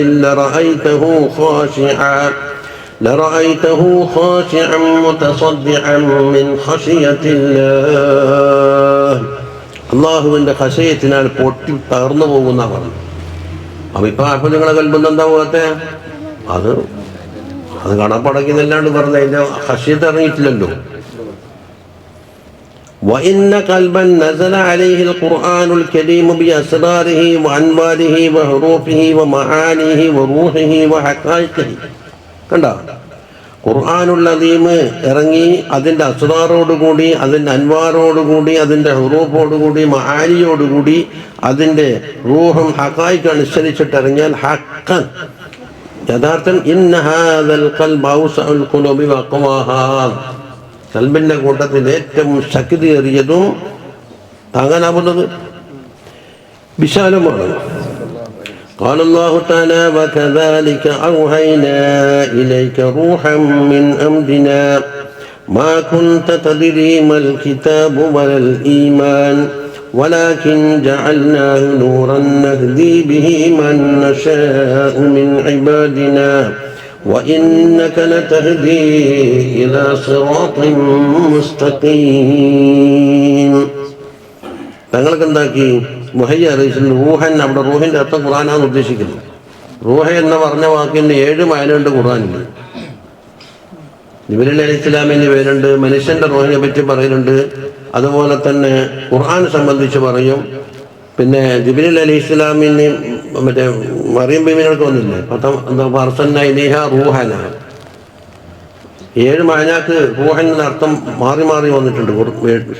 لرأيته خاشعا متصدعا من خشية الله. അള്ളാഹുവിന്റെ ഖശിയത്തിനാൽ പൊട്ടി തകർന്നു പോകുന്ന പറഞ്ഞു. അപ്പൊ ഇപ്പൊ ആർക്കും നിങ്ങളെ കൽബൊന്നും എന്താ പോകത്തെ? അത് കണപ്പടക്കുന്നല്ലാണ്ട് പറഞ്ഞ അതിന്റെ ഖശിയത്ത് ഇറങ്ങിയിട്ടില്ലല്ലോ. وإن قلبا نزل عليه القرآن الكريم بأسراره وأنواره وحروفه ومعانيه وروحه وحقائقه. കണ്ടോ, ഖുർആനുൽ അദീം ഇറങ്ങി അതിൻ്റെ അസ്റാറോടുകൂടി, അതിൻ്റെ അൻവാറോടുകൂടി, അതിൻ്റെ ഹുറൂഫോടുകൂടി, മആനിയോടുകൂടി, അതിൻ്റെ റൂഹും ഹഖായിഖ് അനുസരിച്ചിട്ട് ഇറങ്ങിയാൽ ഹഖൻ യഥാർത്ഥം ഇന്ന ഹാദൽ ഖൽബ ഔസഉൽ ഖുലൂബി വഅഖ്വാഹാ, കൽബിന്റെ കൂട്ടത്തിൽ ഏറ്റവും ശക്തിയേറിയതും താങ്ങാനാവുന്നത് വിശാലമാണ്. قال الله تعالى وكذلك أوحينا إليك روحا من أمرنا ما كنت تدري ما الكتاب ولا الإيمان ولكن جعلناه نورا نهدي به من نشاء من عبادنا وإنك لتهدي إلى صراط مستقيم. തങ്ങൾക്ക് എന്താക്കി? മുഹയ്യ അറിയിച്ചിട്ടുണ്ട്. റൂഹൻ, അവിടെ റൂഹിന്റെ അർത്ഥം ഖുർആനാണ് ഉദ്ദേശിക്കുന്നത്. റൂഹ എന്ന് പറഞ്ഞ വാക്കിന്റെ 7 മാനയുണ്ട് ഖുർആനിൽ. ജിബ്രീൽ അലൈഹി ഇസ്ലാമിന് പേരുണ്ട്, മനുഷ്യന്റെ റൂഹിനെ പറ്റി പറയുന്നുണ്ട്. അതുപോലെ തന്നെ ഖുർആൻ സംബന്ധിച്ച് പറയും. പിന്നെ ജിബ്രീൽ അലൈഹി ഇസ്ലാമിന് മറ്റേ മറിയം ബീവിനൊക്കെ വന്നില്ലേ, റൂഹന, 7 മഅനാക്ക് റൂഹൻ എന്ന അർത്ഥം മാറി മാറി വന്നിട്ടുണ്ട്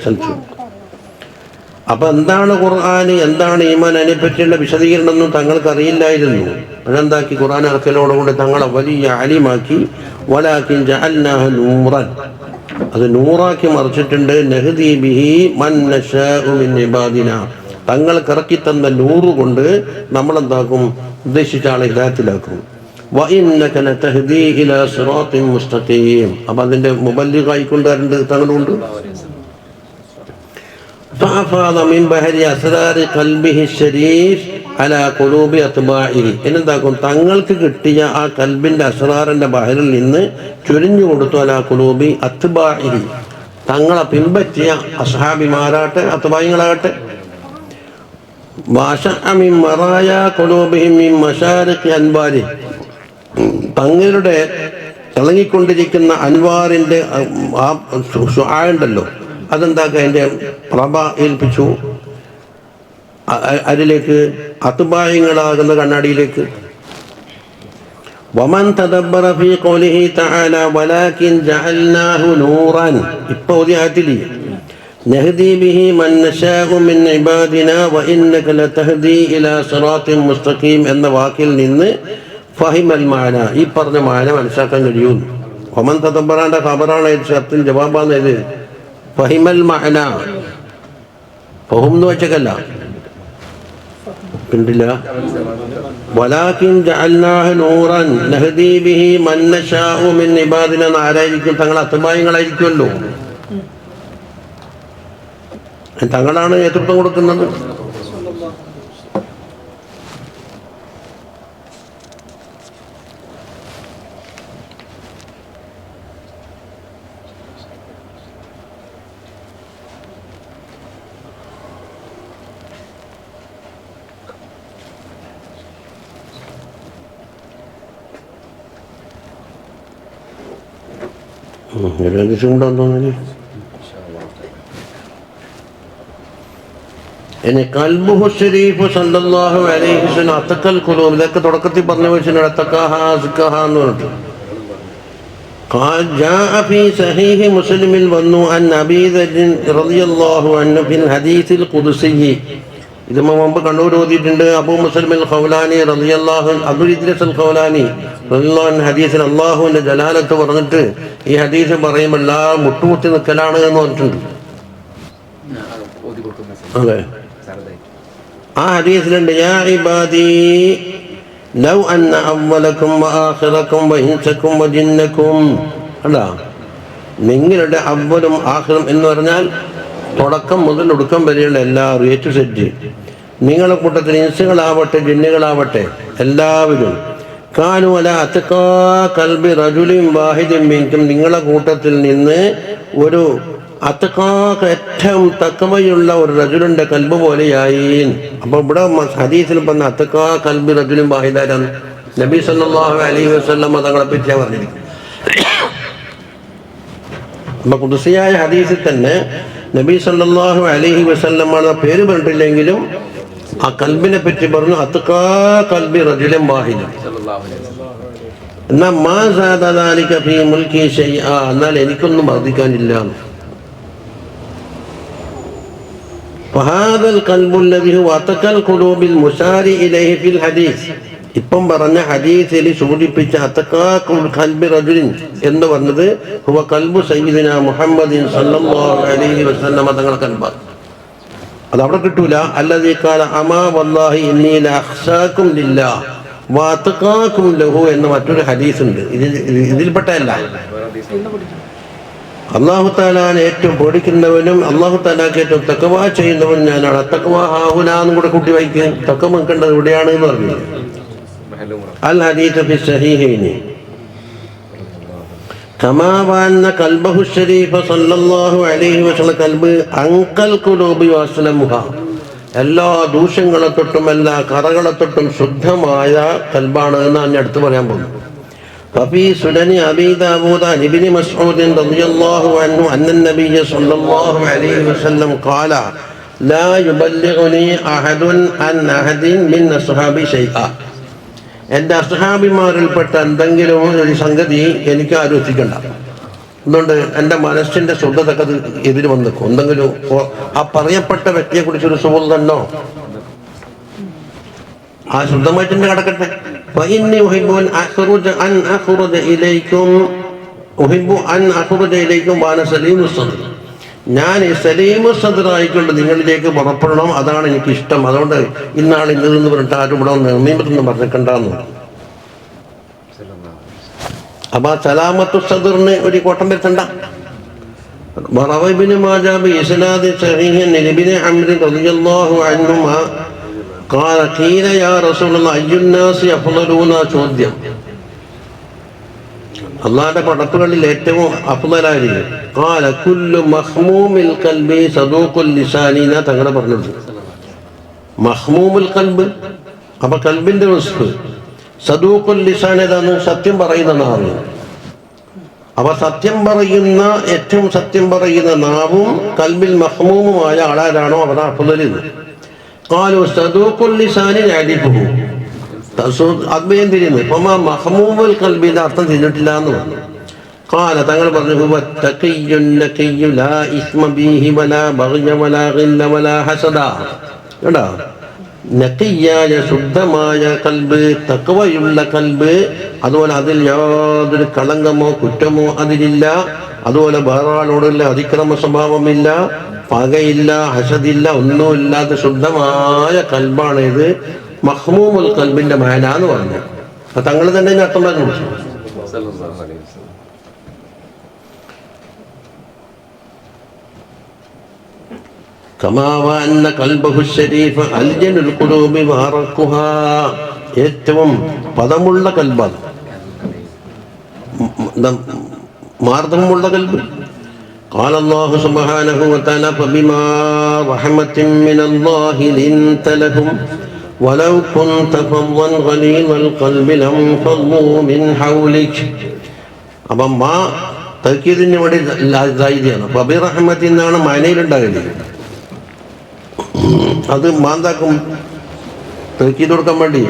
സ്ഥലത്ത്. അപ്പൊ എന്താണ് ഖുർആൻ, എന്താണ് ഈമാൻ, അതിനെപ്പറ്റിയുള്ള വിശദീകരണമൊന്നും തങ്ങൾക്ക് അറിയില്ലായിരുന്നു. അതെന്താക്കി ഖുർആൻ ഇറക്കലോടുകൂടി തങ്ങളെ വലിയ അലിമാക്കി. വലാകിൻ ജഅൽനാഹു നൂറൻ, അത് നൂറാക്കി മറിച്ചിട്ടുണ്ട്. നഹ്ദി ബിഹി മൻ നശാഉ മിൻ ഇബാദിനാ, തങ്ങൾക്ക് ഇറക്കി തന്ന നൂറ് കൊണ്ട് നമ്മളെന്താക്കും, ഉദ്ദേശിച്ച ആളെ ഹിദായത്തിലാക്കും. വഇന്നക ലതഹ്ദി ഇലാ സിറാത്തിൻ മുസ്തഖീം, അപ്പൊ അതിന്റെ മുബല്ലിഗായിക്കൊണ്ട് ആരുണ്ട്, തങ്ങളുണ്ട്. فأفاض من بحر أسرار قلبه الشريف على قلوب أتباعه, എന്നെന്താക്കും, തങ്ങൾക്ക് കിട്ടിയ ആ കൽബിന്റെ അസ്റാറിന്റെ ബഹറിൽ നിന്ന് ചൊരിഞ്ഞു കൊടുത്തു. അലാ ഖുലൂബി അത്ബാഇഹി, തങ്ങളെ പിൻപറ്റിയ അസ്ഹാബിമാരാട്ടെ അത്ബായികളാകട്ടെ. വശഅ മിൻ മറായ ഖുലൂബിഹിം മിൻ മശാരിഖി അൻവാരി, തങ്ങളുടെ തിളങ്ങിക്കൊണ്ടിരിക്കുന്ന അൻവാറിന്റെ ആ ശുആഉണ്ടല്ലോ, അതെന്താക്കുക, അതിന്റെ പ്രഭ ഏൽപ്പിച്ചു അതിലേക്ക്, അത്ബായികളാകുന്ന കണ്ണാടിയിലേക്ക്. വമൻ തദബ്ബറ ഫീ ഖൗലിഹി തആല വലാകിൻ ജഅൽനാഹു നൂറൻ, ഇപ്പോൾ ആയത്തില് നഹ്ദി ബിഹി മൻ നശാഉ മിൻ ഇബാദിനാ വഇന്നക ലതഹ്ദി ഇലാ സിറാത്തിൻ മുസ്തഖീം എന്ന വാക്കിൽ നിന്ന് ഫഹിമൽ മാന, ഈ പറഞ്ഞ മാന മനസ്സിലാക്കാൻ കഴിയും. വമൻ തദബ്ബറാന്റെ ഖബറാണ്, ഷർത്തിന് ജവാബാണ് ഇത്. ഫഹിമൽ മഅന, ഫഹും എന്ന് വെച്ചല്ല, കണ്ടില്ല. വലാകിൻ ജഅൽനാഹു നൂറൻ നഹ്ദി ബിഹി മൻ നശാഉ മിൻ ഇബാദിനാ, ആരായിരിക്കും, തങ്ങൾ അത്ബായികളായിരിക്കുമല്ലോ, തങ്ങളാണ് നേതൃത്വം കൊടുക്കുന്നത്. ഇനി ഖൽബുഹു ശരീഫ് സല്ലല്ലാഹു അലൈഹി വസല്ലം അത്തഖൽ ഖുലൂബ്, ഇതൊക്കെ തുടക്കത്തിൽ പറഞ്ഞു വെച്ചിട്ടുണ്ട്. അത്തഖാഹ സിഖാഹ എന്ന് പറഞ്ഞിട്ട് جاء في صحيح مسلم വന്നു അൻ അബീ ദർ റളിയല്ലാഹു അൻഹു ഫിൽ ഹദീസിൽ ഖുദ്സി, ഇത് മുമ്പ് കണ്ണൂർ ഓതിയിട്ടുണ്ട്. അബൂ മുസ്ലിം അൽ ഖൗലാനി റളിയല്ലാഹു അൻഹു, അബൂ ഇദ്രീസ് അൽ ഖൗലാനി റളിയല്ലാഹു അൻഹു ഹദീസിൽ അല്ലാഹുവിന്റെ ജലാലത്ത് പറഞ്ഞിട്ട് ഈ ഹദീസ് പറയുമ്പോൾ എല്ലാം മുട്ടുമുട്ടി നിൽക്കലാണ് എന്ന് പറഞ്ഞിട്ടുണ്ട്. അതെ, ആ ഹദീസിലുണ്ട് യാ ഇബാദി ലൗ അന്ന അവ്വലക്കും വആഖിറക്കും വഇൻസക്കും വജിന്നക്കും, അല്ലാ നിങ്ങളുടെ അവ്വലും ആഖിറും എന്ന് പറഞ്ഞാൽ തുടക്കം മുതൽ ഒടുക്കം വരെയുള്ള എല്ലാ റേറ്റ് സെറ്റ്, നിങ്ങളുടെ കൂട്ടത്തിൽ ഇൻസുകളാവട്ടെ ജിന്നുകളാവട്ടെ എല്ലാവരും കാനു അലാ അത്ഖാ ഖൽബി റജുലിൻ വാഹിദിൻ മിൻകും, നിങ്ങളുടെ കൂട്ടത്തിൽ നിന്ന് ഒരു അത്ഖാ, ഏറ്റവും തഖ്വയുള്ള ഒരു റജുലിന്റെ കൽബ് പോലെയായി. അപ്പൊ ഇവിടെ ഹദീസിൽ പറഞ്ഞ അത്ഖാ ഖൽബി റജുലിൻ വാഹിദാണ് നബി സല്ലല്ലാഹു അലൈഹി വസല്ലം തങ്ങളെ പറ്റിയാ പറഞ്ഞിരിക്കുന്നത്. അപ്പൊ ഖുദ്സിയായ ഹദീസിൽ തന്നെ നബി സല്ലല്ലാഹു അലൈഹി വസല്ലം എന്ന പേര് പറഞ്ഞിട്ടില്ലെങ്കിലും ആ കൽബിനെ പറ്റി പറഞ്ഞു അത്ഖാ ഖൽബി റജുലിൻ വാഹിദ്. എന്നാ മാ സാദ ദാലിക ഫീ മുൽക്കി ശൈആ, എന്നാൽ എനിക്കൊന്നും വർദ്ധിക്കാനില്ല. فهذا القلب الذي هو أتقى القلوب المشار إليه في الحديث, ഇപ്പം പറഞ്ഞ ഹദീസിൽ സൂചിപ്പിച്ച അത്ഖാ ഖൽബി റജുലിൻ എന്ന് പറഞ്ഞത് ഹുവ ഖൽബു സയ്യിദിനാ മുഹമ്മദിൻ സല്ലല്ലാഹു അലൈഹി വസല്ലം തങ്ങളുടെ കൽബാണ്. അത് അവിടെ കിട്ടൂല. അല്ലദീ ഖാല അമാ വല്ലാഹി ഇന്നി ലഅഖ്ശാകും ലില്ലാഹ് വഅത്ഖാകും ലഹു എന്ന മറ്റൊരു ഹദീസ് ഉണ്ട്. ഇതിൽപ്പെട്ടല്ല. അല്ലാഹു തആലാനെ ഏറ്റവും പേടിക്കുന്നവനും അല്ലാഹു തആലാക്ക് ഏറ്റവും തഖ്വ ചെയ്യുന്നവനും ഞാനാണ്. തഖ്വ ഹാഹുനാ എന്നും കൂടെ കൂട്ടി വായിക്കുക. തഖ്വ വെക്കേണ്ടത് ഇവിടെയാണ് എന്ന് പറഞ്ഞു. അൽ ഹദീസ് ഫി സഹീഹൈനി കമാ വഅന്ന ഖൽബഹു ശരീഫ സല്ലല്ലാഹു അലൈഹി വസല്ലം ഖൽബ് അൻഖൽ ഖുലൂബി വഅസ്ലമുഹാ, എല്ലാ ദൂഷ്യങ്ങളെ തൊട്ടും എല്ലാ കറകളെ തൊട്ടും ശുദ്ധമായ കൽബാണ് എന്ന് ഞാൻ അടുത്ത് പറയാൻ പോകുന്നു. ففي سنن أبي داود عن ابن مسعود رضي الله عنه أن النبي صلى الله عليه وسلم قال لا يبلغني أحد عن أحد من أصحابي شيئا. എൻ്റെ അസ്ഹാബിമാരിൽപ്പെട്ട എന്തെങ്കിലും ഒരു സംഗതി എനിക്ക് ആലോചിക്കണ്ട. അതുകൊണ്ട് എൻ്റെ മനസ്സിൻ്റെ ശുദ്ധതക്ക് എതിര് വന്ന് നിൽക്കും. എന്തെങ്കിലും ആ പറയപ്പെട്ട വ്യക്തിയെ കുറിച്ചൊരു സുഹൃത്ത് തന്നോ ആ ശുദ്ധമായിട്ട് തന്നെ കിടക്കട്ടെ. ഞാൻ സലീമു സദ്റായിക്കൊണ്ട് നിങ്ങളിലേക്ക് പുറപ്പെടണം, അതാണ് എനിക്ക് ഇഷ്ടം. അതുകൊണ്ട് ഇന്നാൾ ഇന്നതെന്ന് പറഞ്ഞിട്ട് ആരും ഇവിടെ നിർമ്മീമത്തൊന്നും പറഞ്ഞിട്ടുണ്ടെന്ന്. അപ്പൊ ആ സലാമത്തു സദറിന് ഒരു കോട്ടം വരുത്തണ്ട. ബിൻ മാജാബി ഇസ്നാദ് സഹീഹൻ ഇബ്നു അംർ റളിയല്ലാഹു അൻഹുമാ ഖാല ഖീല യാ റസൂലല്ലാഹ് അയ്യുന്നാസി അഫ്ളലൂന. ചോദ്യം, അള്ളാന്റെ പടപ്പുകളിൽ ഏറ്റവും അഫ്ളലായിരിക്കും. ഖാല കുല്ലു മഖ്മൂമിൽ ഖൽബി സദൂഖുൽ ലിസാനി. തങ്ങളെ പറഞ്ഞത് മഖ്മൂമുൽ ഖൽബ്, അപ്പൊ കൽബിന്റെ വസ്ഫ്. സദൂഖുൽ ലിസാൻ ഏതാണ്? സത്യം പറയുന്ന നാവ്. അപ്പൊ സത്യം പറയുന്ന, ഏറ്റവും സത്യം പറയുന്ന നാവും കൽബിൽ മഖ്മൂമുമായ ആളാരാണോ അവരാ അഫ്ളൽ. ഖാലു സദൂഖുൽ ലിസാനി നഅരിഫുഹു. അദ്വയം തിരിയുന്നു. ഇപ്പം ആ മഹ്മൂമുൽ ഖൽബിന്റെ അർത്ഥം തിരിഞ്ഞിട്ടില്ല എന്ന് പറഞ്ഞു. ഖാല തങ്ങൾ പറഞ്ഞു ഹുവ തഖിയ്യുൻ നഖിയ്യു ലാ ഇസ്മ ബിഹി വലാ ബഗ്യ വലാ ഗില്ല വലാ ഹസദ. കേട്ടോ, നഖിയ്യായ ശുദ്ധമായ കൽബ്, തഖ്വയുള്ള കൽബ്, അതുപോലെ അതിൽ യാതൊരു കളങ്കമോ കുറ്റമോ അതിലില്ല. അതുപോലെ വേറൊരാളോടുള്ള അതിക്രമ സ്വഭാവമില്ല, പകയില്ല, ഹസദില്ല, ഒന്നുമില്ലാത്ത ശുദ്ധമായ കൽബാണ് ഇത്. മഖ്മൂമുൽ ഖൽബിന്റെ മാന എന്ന് പറഞ്ഞു. അപ്പൊ തങ്ങൾ തന്നെ അർത്ഥം പറഞ്ഞു. ഏറ്റവും പദമുള്ള കൽബാണ്, മാർദ്ദമുള്ള കൽബ്. قال الله سبحانه وتعالى فبما رحمة من الله لنت لهم ولو كنت فظا غليظ القلب لانفضوا من حولك. അപ്പം മാ തൗക്കീദിന് വേണ്ടി ഇതാണ്. ഫബി റഹ്മത്തിൽ നിന്നാണ് മാനയിലുണ്ടായത്. അത് മാന്താക്കും തൗക്കീദ് കൊടുക്കാൻ വേണ്ടി.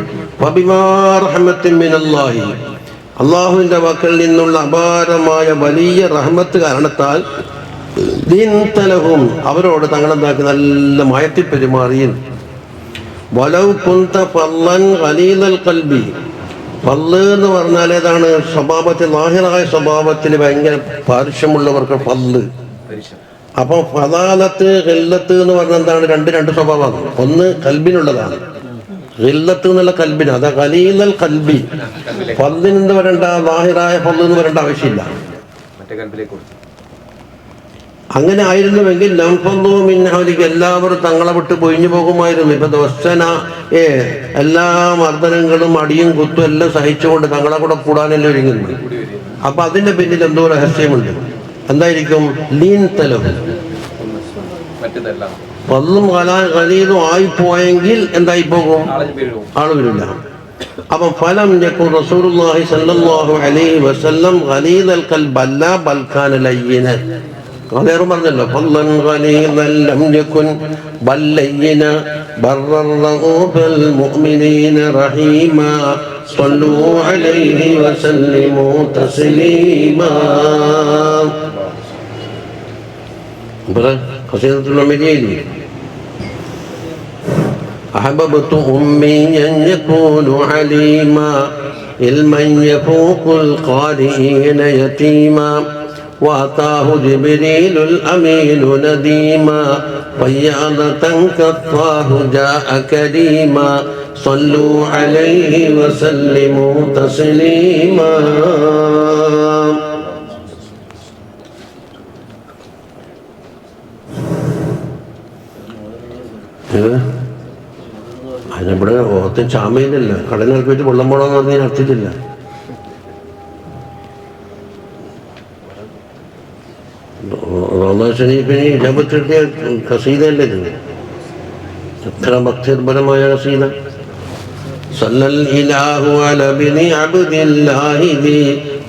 ഫബിമാ റഹ്മത്തിൻ മിനല്ലാഹി, അള്ളാഹുവിന്റെ വക്കൽ നിന്നുള്ള അപാരമായ വലിയ റഹ്മത്ത് കാരണത്താൽ അവരോട് തങ്ങളെന്താക്കി നല്ല മയത്തിൽ പെരുമാറിയും. വലൗ കുന്ത ഫല്ലൻ ഖലീലൽ ഖൽബി. ഫല്ല് എന്ന് പറഞ്ഞാൽ ഏതാണ്? സ്വഭാവത്തിൽ, ലാഹിറായ സ്വഭാവത്തിൽ ഭയങ്കര പാരുഷ്യമുള്ളവർക്ക് ഫല്ല്. അപ്പൊ ഫലാലത്ത് ഖില്ലത്ത് എന്ന് പറഞ്ഞാൽ എന്താണ്? രണ്ട് സ്വഭാവമാണ്. ഒന്ന് കൽബിനുള്ളതാണ്, ഖില്ലത്ത് എന്നുള്ള കൽബിന്, അതാ ഖലീലൽ ഖൽബി. ഫല്ലിന് എന്ത് വരണ്ട? ലാഹിറായ ഫല്ല് എന്ന് വരേണ്ട ആവശ്യമില്ല. അങ്ങനെ ആയിരുന്നുവെങ്കിൽ എല്ലാവരും തങ്ങളെ വിട്ട് പൊയിഞ്ഞു പോകുമായിരുന്നു. ഇപ്പൊ ദോസ്തന എല്ലാ മർദ്ദനങ്ങളും അടിയും കുത്തും എല്ലാം സഹിച്ചുകൊണ്ട് തങ്ങളെ കൂടെ കൂടാനല്ലേ ഒരുങ്ങുന്നു. അപ്പൊ അതിന്റെ പിന്നിൽ എന്തോ രഹസ്യമുണ്ട്. എന്തായിരിക്കും? ലീൻ തലവ്. പല്ലും ഖലീലും ആയിപ്പോയെങ്കിൽ എന്തായി പോകും? ആള് വരില്ല. അപ്പം ഫലം യകുൻ റസൂലുള്ളാഹി സ്വല്ലല്ലാഹു അലൈഹി വസല്ലം ഖലീലൽ ഖൽബ് അല്ല ബൽ കാന ലയ്യിനൻ. ഖലേറും പറഞ്ഞല്ലോ, ഫല്ലൻ ഖലീലൻ ലം യകുൻ ബൽ ലയ്യിന ബർറൻ റഊഫൽ മുഅ്മിനീന റഹീമാ സ്വല്ലൂ അലൈഹി വസല്ലിമൂ തസ്ലീമാ. ഖസീദത്തുൽ അമീദി. أحببت أمي أن يكون عليما علما يفوق القارئين يتيما وأتاه جبريل الأمين نديما فياضة كفاه جاء كريما صلوا عليه وسلموا تسليما. അതിനിവിടെ ഓർത്തും ചാമയിലല്ല, കടലിലേക്ക് വെച്ച് വെള്ളം പോകണമെന്ന് പറഞ്ഞ് ഞാൻ അർത്ഥിച്ചില്ല. റമദാൻ ഷരീഫിന് ഇജാബത്ത് കിട്ടിയ ഖസീദയല്ലേ ഇത്? എത്ര ഭക്തിർപരമായ ഖസീദ. صلى الإله على ابن عبد الله ذي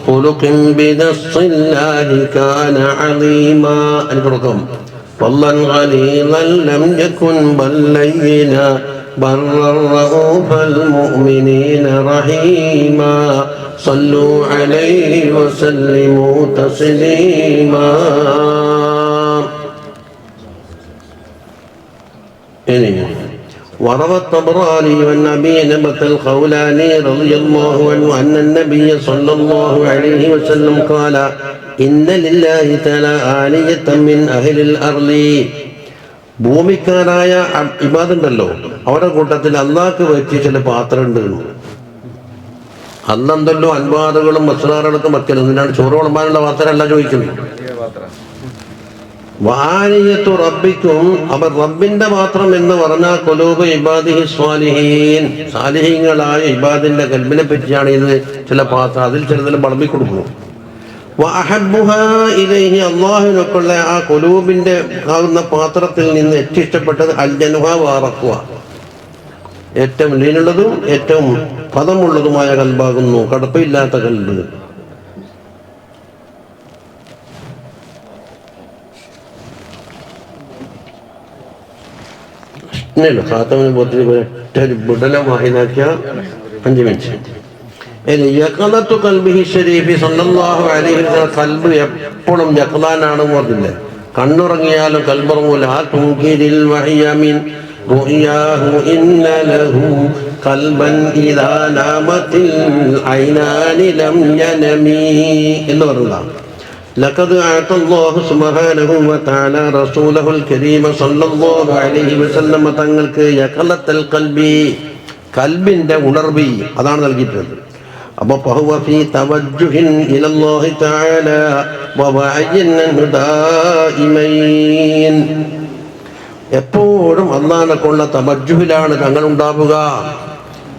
خلق بنص الله كان عظيما. أنكركم فضلا غليظا لم يكن بل لينا برا رؤوف المؤمنين رحيما. صلوا عليه وسلموا تسليما. وروى الطبراني عن أبي نبة الخولاني رضي الله عنه أن النبي صلى الله عليه وسلم قال إن لله تعالى آلية من أهل الأرض. ഭൂമിക്കാരായ ഇബാദുണ്ടല്ലോ, അവരുടെ കൂട്ടത്തിൽ അള്ളാഹ്ക്ക് വെച്ച് ചില പാത്രം ഉണ്ട്. അന്നെന്തല്ലോ അൻപാദുകളും മസ്ലാറുകളൊക്കെ മക്കളും എന്തിനാണ് ചോറ് വിളമ്പാനുള്ള പാത്രമല്ല ചോദിക്കുന്നത്. വാനിയത്തു റബ്ബിക്കും, അവർ റബ്ബിന്റെ പാത്രം എന്ന് പറഞ്ഞാൽ ഖുലൂബ് ഇബാദിഹി സ്വാലിഹീൻ, സാലിഹീങ്ങളായ ഇബാദിന്റെ കൽബിനെ പറ്റിയാണ് ഇത്. ചില പാത്രം അതിൽ ചിലതിൽ വളമ്പി കൊടുക്കുന്നു. വഅഹബ്ബുഹാ ഇലൈഹി, അല്ലാഹുവിനൊക്കെയുള്ള ആ ഖുലൂബിന്റെ ആകുന്ന പാത്രത്തിൽ നിന്ന് ഏറ്റവും ഇഷ്ടപ്പെട്ടത് അൽ ജനുഹ വറഖ്വ, ഏറ്റവും ലീനുള്ളതും ഏറ്റവും പദമുള്ളതുമായ കൽബാകുന്നു, കടപ്പയില്ലാത്ത കൽബ്. ഖാത്തമിന് പോത്തിന് ഒറ്റ ബുഡല വാഹിനാക്കിയ 5 മിനിറ്റ്. യഖലത്തു ഖൽബിഹി ശരീഫി സല്ലല്ലാഹു അലൈഹി വസല്ലം, കൽബ് എപ്പോഴും യഖലാനാണ് പറഞ്ഞില്ലേ, കണ്ണുറങ്ങിയാലും കൽബുറങ്ങൂല. തുൻകിരിൽ വഹിയമിൻ റൂയാഹു ഇന്ന ലഹു ഖൽബൻ ഇദാ നാമത്തിൽ ഐനാനി ലം യനമി എന്ന് പറഞ്ഞതാണ്. لقد أعطى الله سبحانه وتعالى رسوله الكريم صلى الله عليه وسلم തങ്ങൾക്ക് യഖലത്തുൽ ഖൽബി, കൽബിന്റെ ഉണർവി അതാണ് നൽകിയിട്ടുള്ളത്. അപ്പോൾ ഫഹുവ ഫീ തവജ്ജുഹിൻ ഇലല്ലാഹി തആല വവഅയ്യിൻ ദായിമൈൻ, എപ്പോഴും അല്ലാഹനെ കൊള്ള തവജ്ജുഹിലാണ് തങ്ങൾ ഉണ്ടാവുക.